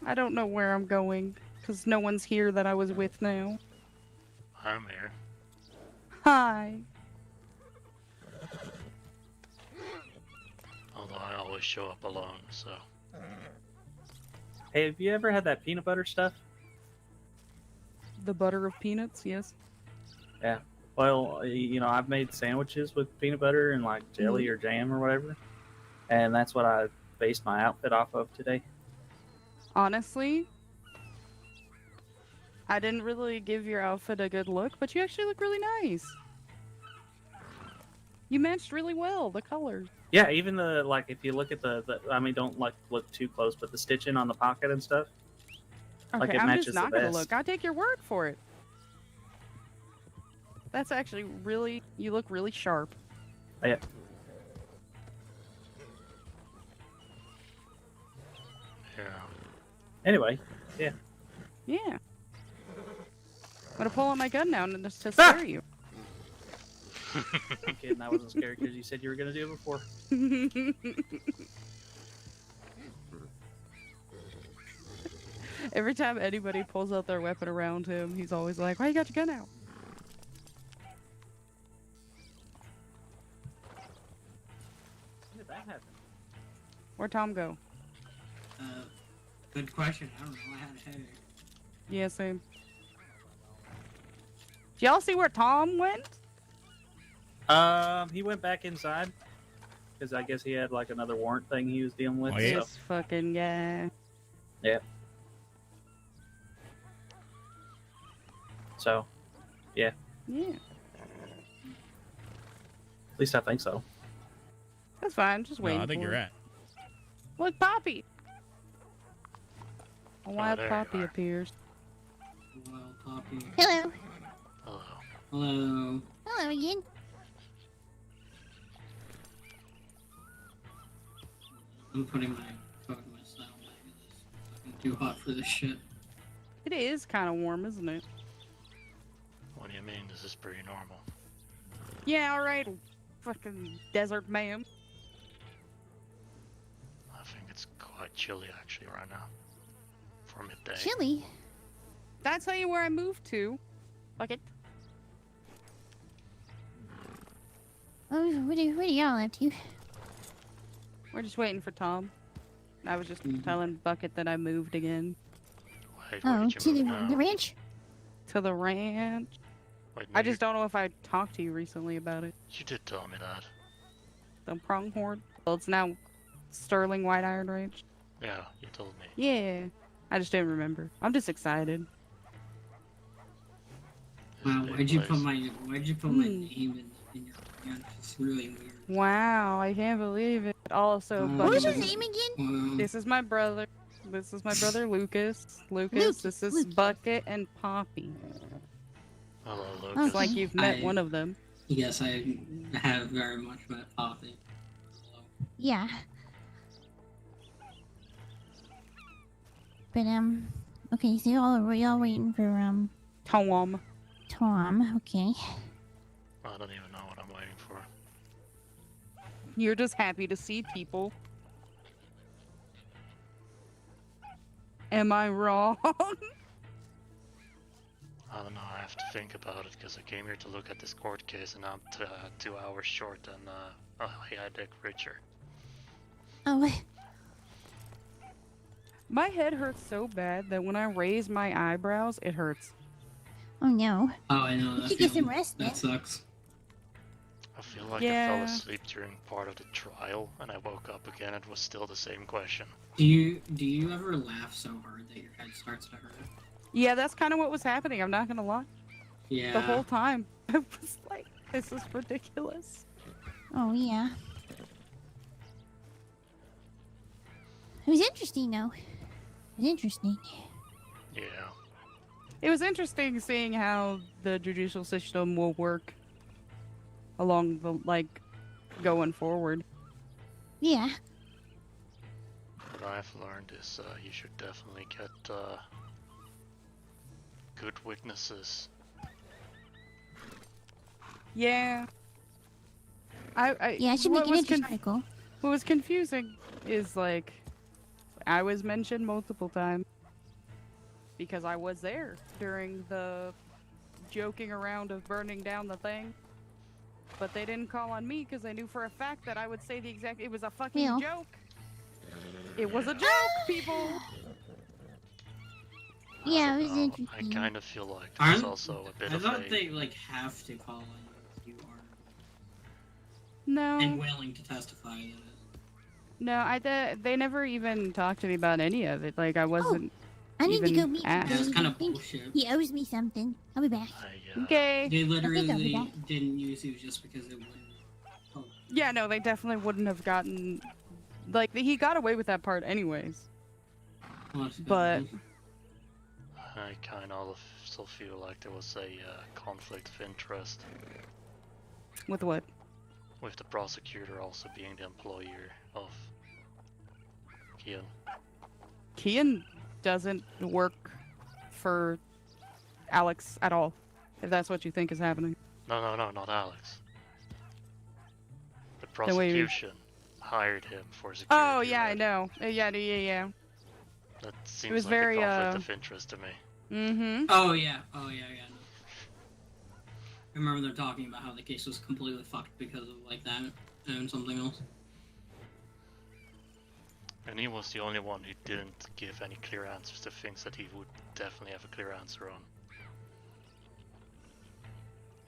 I don't know where I'm going because no one's here that I was with now. I'm here. Hi. Although I always show up alone, so. Hey, have you ever had that peanut butter stuff? The butter of peanuts, yes. Yeah. Well, you know, I've made sandwiches with peanut butter and like jelly or jam or whatever, and that's what I based my outfit off of today. Honestly, I didn't really give your outfit a good look, but you actually look really nice. You matched really well, the colors. Yeah, even the like, if you look at the I mean, don't like look too close, but the stitching on the pocket and stuff. Okay, Like it I'm matches just not the gonna best. look. I'll take your word for it. That's actually really, you look really sharp. Yeah. Yeah. Anyway, yeah. Yeah. I'm gonna pull out my gun now and just to scare you. I'm kidding. I wasn't scared because you said you were gonna do it before. Every time anybody pulls out their weapon around him, he's always like, "Why you got your gun out?" When did that happen? Where'd Tom go? Good question. I don't know. I had a headache. Yeah, same. Did y'all see where Tom went? He went back inside because I guess he had like another warrant thing he was dealing with. This fucking guy. Yeah. So, yeah. Yeah. At least I think so. That's fine. Just waiting. No, I think for you're it. right. Look, Poppy. A wild there you Poppy are. appears. Well, Poppy. Hello. Hello. Hello. Hello again. I'm putting my phone in my saddle bag. It's fucking too hot for this shit. It is kind of warm, isn't it? What do you mean? This is pretty normal. Yeah, alright. Fucking desert man. I think it's quite chilly actually right now. For midday. Chilly. Did I tell you where I moved to? Bucket. Oh, where do y'all up to? We're just waiting for Tom. I was just telling Bucket that I moved again. Wait, where Oh, did you to move the now? ranch? To the ranch. Wait, I no, just don't know if I talked to you recently about it. you did tell me that. The Pronghorn. Well, it's now Sterling White Iron Ranch. Yeah, you told me. Yeah. I just didn't remember. I'm just excited. Wow, why'd you put my name in your hand? It's really weird. Wow, I can't believe it. Also, What What was Bucket his is- name again? Wow. This is my brother. This is my brother Lucas. Lucas, this is Lucas. Bucket and Poppy. Hello, It's Lucas. like you've met I- one of them. Yes, I have very much met Poppy. Yeah. But okay, so y'all waiting for Tom. Tom, okay. I don't even know what I'm waiting for. You're just happy to see people. Am I wrong? I don't know, I have to think about it because I came here to look at this court case and I'm 2 hours short and a headache richer. Oh, My head hurts so bad that when I raise my eyebrows, it hurts. oh no. Oh, I know. You That should get some feeling. rest, That man. sucks. I feel like I Yeah. fell asleep during part of the trial and I woke up again and it was still the same question. Do you ever laugh so hard that your head starts to hurt? Yeah, that's kind of what was happening. I'm not gonna lie. Yeah. The whole time, I was like, "This is ridiculous." Oh yeah. It was interesting though. It was interesting. Yeah. It was interesting seeing how the judicial system will work along the going forward. Yeah. What I've learned is you should definitely get good witnesses. Yeah. Yeah, I should what make an was interest article. What was confusing is I was mentioned multiple times because I was there during the joking around of burning down the thing. But they didn't call on me because they knew for a fact that I would say the exact. It was a fucking joke. It was a joke, people. Yeah, it was I interesting. kind of feel like there's also a bit I of thought a... they like have to call on you if you are No. and willing to testify. That is. No, they never even talked to me about any of it. Like I wasn't. I need to even go meet asked. Yeah, it's kind of I think bullshit. he owes me something. I'll be back. Okay. They I'll be literally back. didn't use you just because it wouldn't. Oh. Yeah, no, they definitely wouldn't have gotten. Like he got away with that part anyways. But I kind of still feel like there was a conflict of interest. with what? With the prosecutor also being the employer of Kian. Kian doesn't work for Alex at all. If that's what you think is happening. No, not Alex. The Then what do you mean? prosecution hired him for security. Oh yeah, I know. Yeah. That seems was like very, a conflict of interest to me. Mm-hmm. Oh yeah. No. I remember them talking about how the case was completely fucked because of like that and something else. And he was the only one who didn't give any clear answers to things that he would definitely have a clear answer on.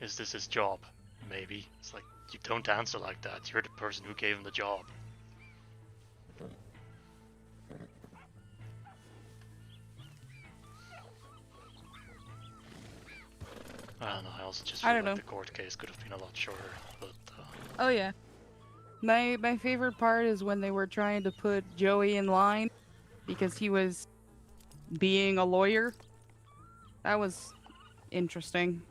Is this his job? Maybe. It's like, you don't answer like that. You're the person who gave him the job. I don't know, I also just I feel don't like know. the court case could have been a lot shorter, but Oh yeah. My favorite part is when they were trying to put Joey in line because he was being a lawyer. That was interesting.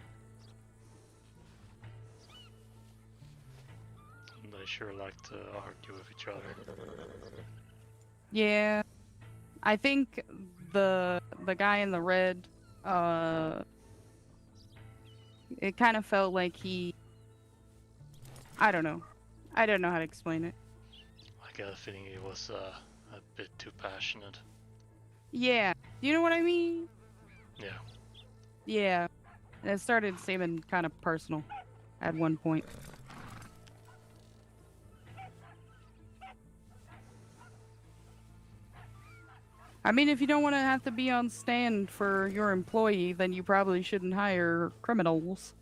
they sure like to argue with each other. Yeah. I think the guy in the red, it kind of felt like I don't know. I don't know how to explain it. I got a feeling he was a bit too passionate. Yeah. You know what I mean? Yeah. Yeah. And it started seeming kind of personal at one point. I mean, if you don't want to have to be on stand for your employee, then you probably shouldn't hire criminals.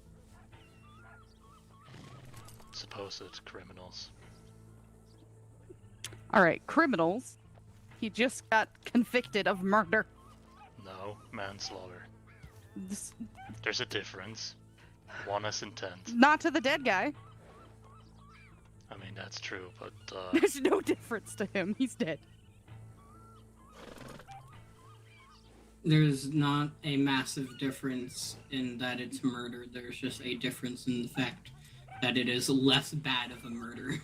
Supposed criminals. Alright, criminals. He just got convicted of murder. No, manslaughter. This, There's a difference. One has intent. not to the dead guy. I mean, that's true, but There's no difference to him. He's dead. There's not a massive difference in that it's murder. There's just a difference in the fact that it is less bad of a murder.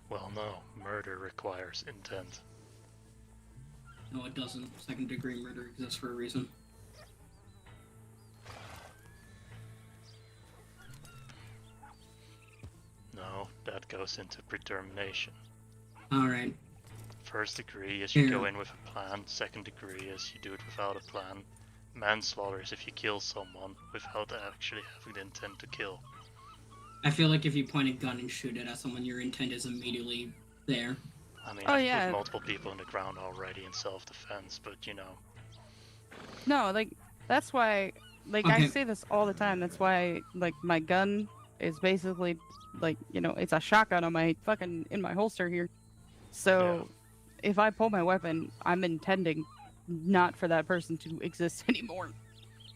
well, no. Murder requires intent. No, it doesn't. Second-degree murder exists for a reason. No, that goes into predetermination. Alright. First degree is you go Yeah. in with a plan. Second degree is you do it without a plan. Manslaughter is if you kill someone without actually having the intent to kill. I feel like if you point a gun and shoot it at someone, your intent is immediately there. I mean, Oh, I've yeah. put multiple people in the ground already in self-defense, but you know. No, like, that's why, like, I Okay. say this all the time. That's why, like, my gun is basically, like, you know, it's a shotgun on my fucking, in my holster here. So, if I pull my weapon, I'm intending not for that person to exist anymore.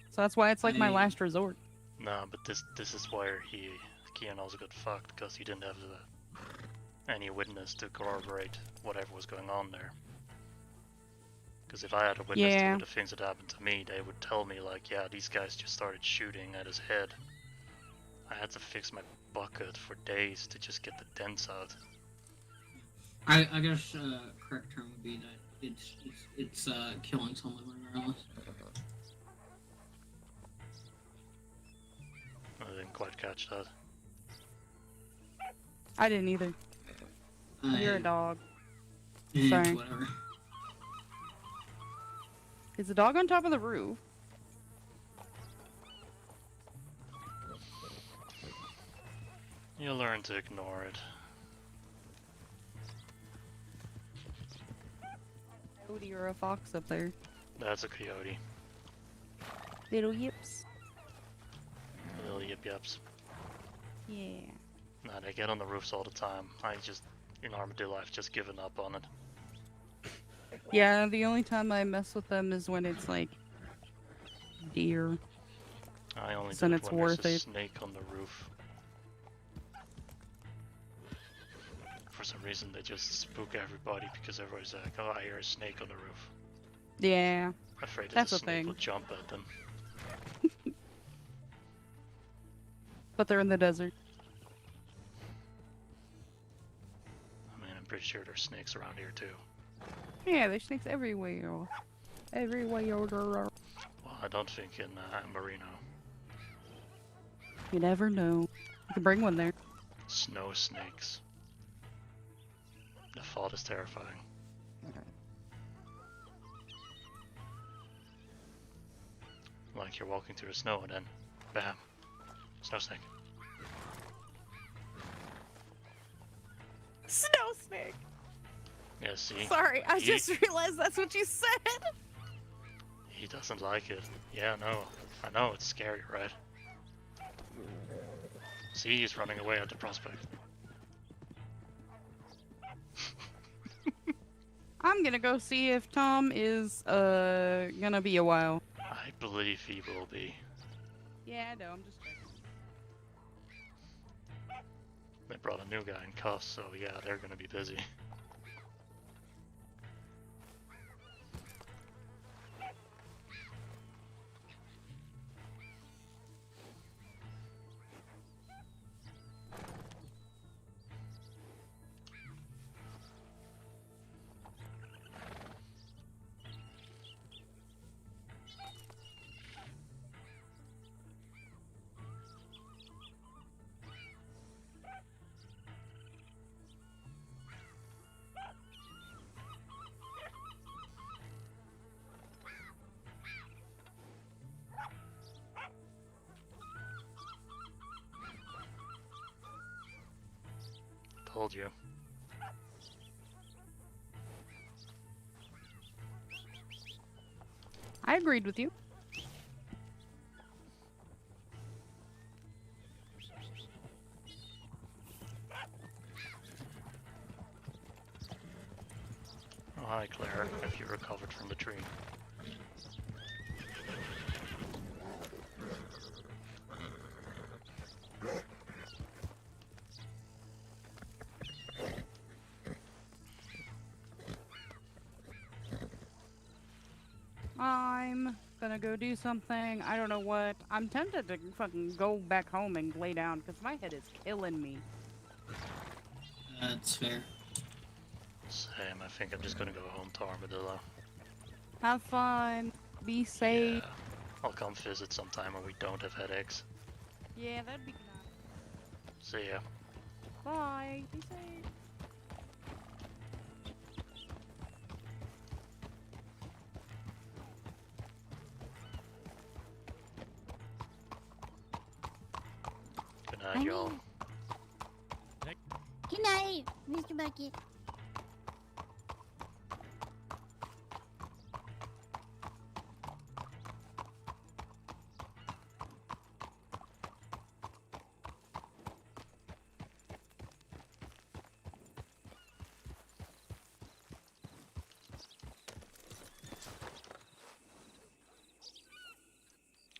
So that's why it's like my last resort. No, but this is where Kian also got fucked, because he didn't have any witness to corroborate whatever was going on there. Because if I had a witness Yeah. to the things that happened to me, they would tell me like, yeah, these guys just started shooting at his head. I had to fix my bucket for days to just get the dents out. I guess correct term would be that it's killing someone regardless. I didn't quite catch that. I didn't either. You're a dog. It's Sorry. whatever. Is the dog on top of the roof? You learn to ignore it. Coyote or a fox up there? That's a coyote. Little yips. Little yip yips. Yeah. Nah, they get on the roofs all the time. I just, in Armadillo, I've just given up on it. Yeah, the only time I mess with them is when it's like deer. I only Then do it it's when there's worth a it. snake on the roof. For some reason, they just spook everybody because everybody's like, "Oh, I hear a snake on the roof." Yeah. Afraid that That's the a snake thing. will jump at them. But they're in the desert. I mean, I'm pretty sure there's snakes around here too. Yeah, there's snakes everywhere. Everywhere. Well, I don't think in Marino. You never know. You can bring one there. Snow snakes. The thought is terrifying. Like you're walking through the snow and then, bam, snow snake. Snow snake! Yeah, see? Sorry, I He- just realized that's what you said! He doesn't like it. Yeah, no. I know, it's scary, right? See, he's running away at the prospect. I'm gonna go see if Tom is, gonna be a while. I believe he will be. Yeah, I know, I'm just checking. They brought a new guy in cuffs, so yeah, they're gonna be busy. Told you. I agreed with you. Oh, hi, Claire, if you recovered from the tree. I'm gonna go do something. I don't know what. I'm tempted to fucking go back home and lay down because my head is killing me. That's fair. Same, I think I'm just gonna go home to Armadillo. Have fun. Be safe. Yeah. I'll come visit sometime when we don't have headaches. Yeah, that'd be nice. See ya. Bye. Be safe. Good night, y'all. Good night, Mr. Bucket.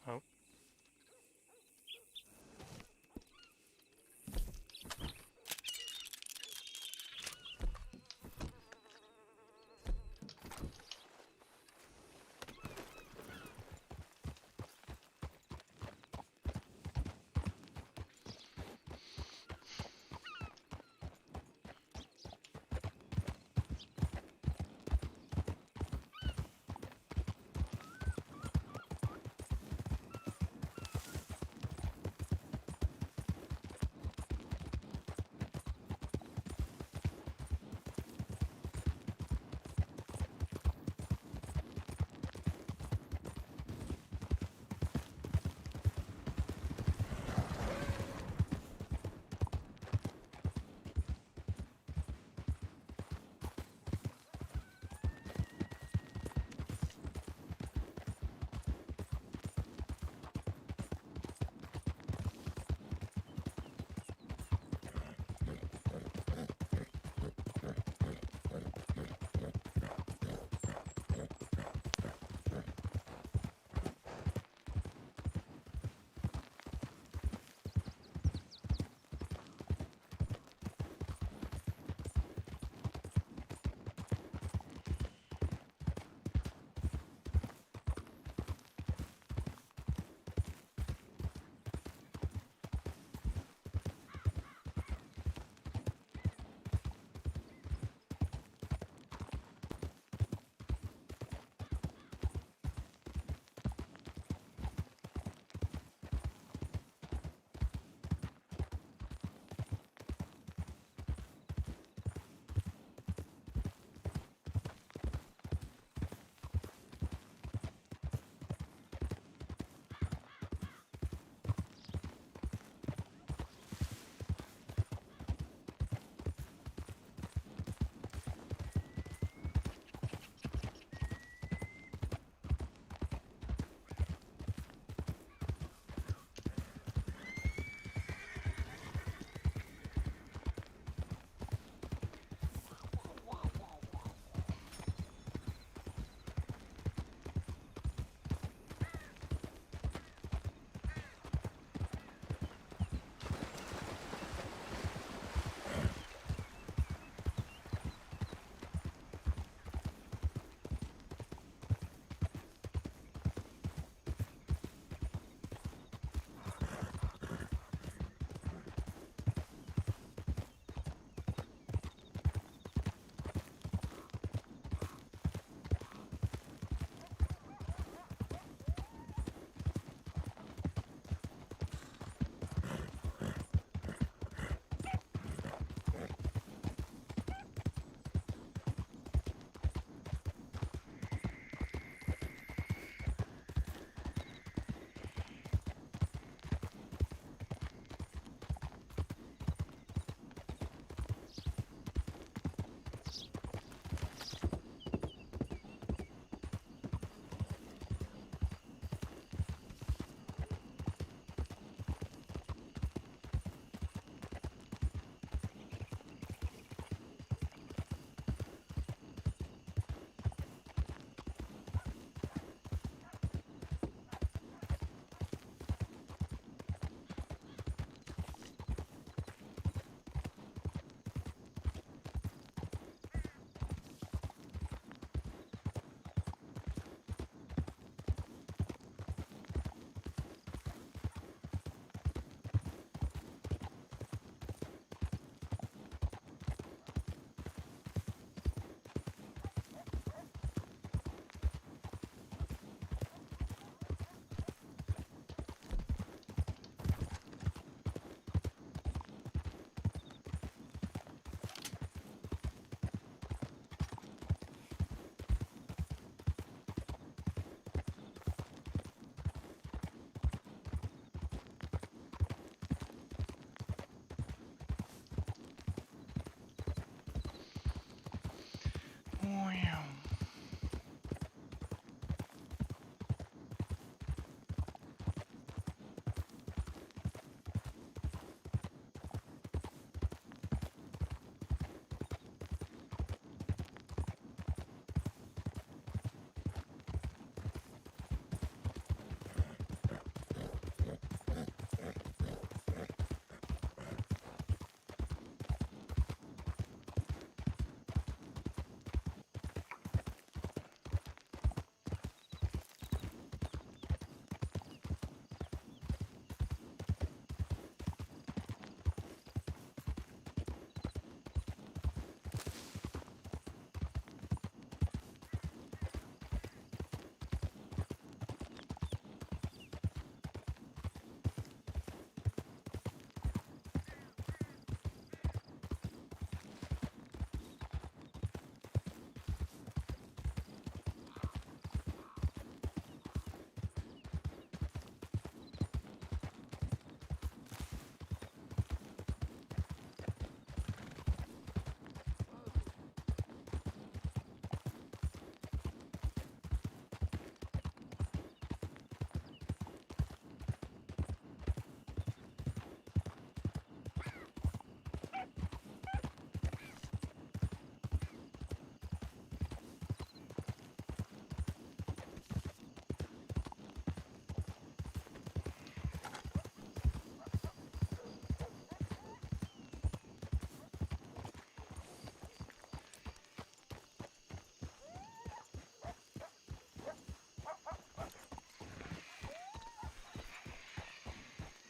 Oh.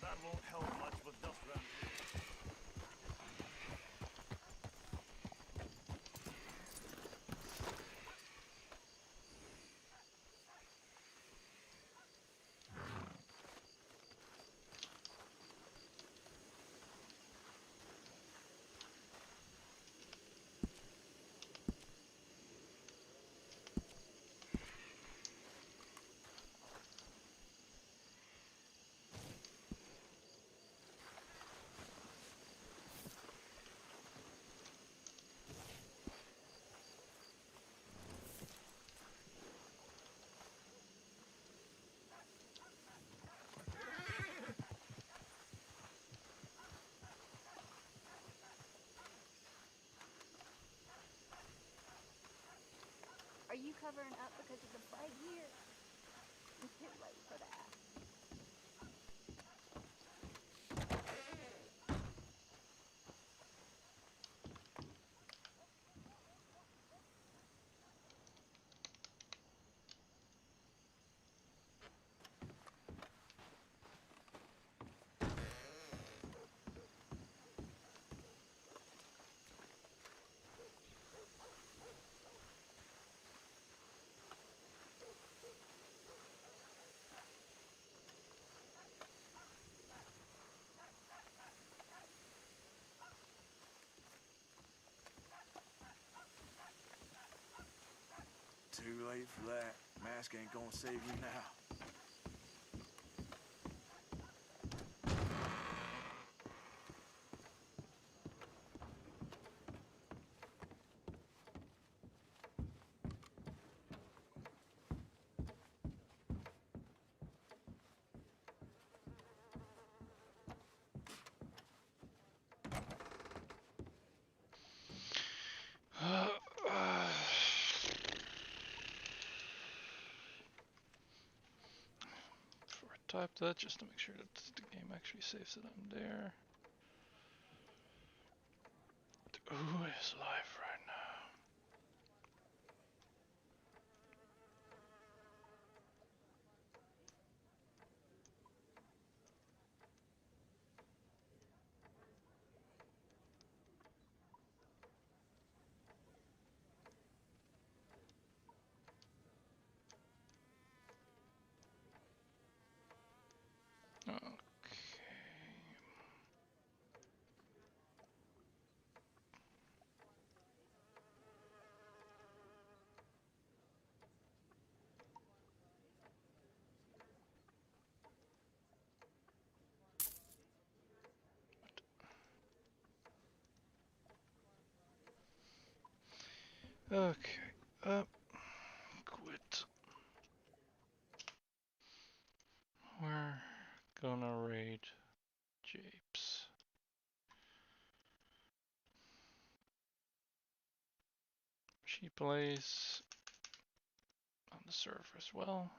That won't help much with dust around here. Are you covering up because of the plague here? It's too late for that. Too late for that. Mask ain't gonna save you now. Before I type that, just to make sure that the game actually saves that I'm there. Who is live right now? Okay. Okay. Quit. We're gonna raid Japes. She plays on the server as well.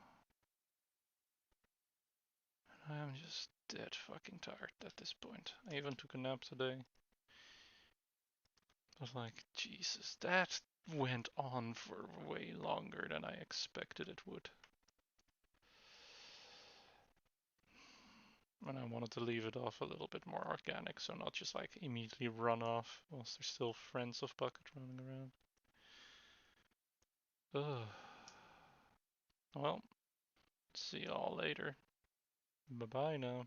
And I'm just dead fucking tired at this point. I even took a nap today. But like, Jesus, that went on for way longer than I expected it would. And I wanted to leave it off a little bit more organic, so not just like immediately run off whilst there's still friends of Bucket running around. Ugh. Well, see y'all later. Bye bye now.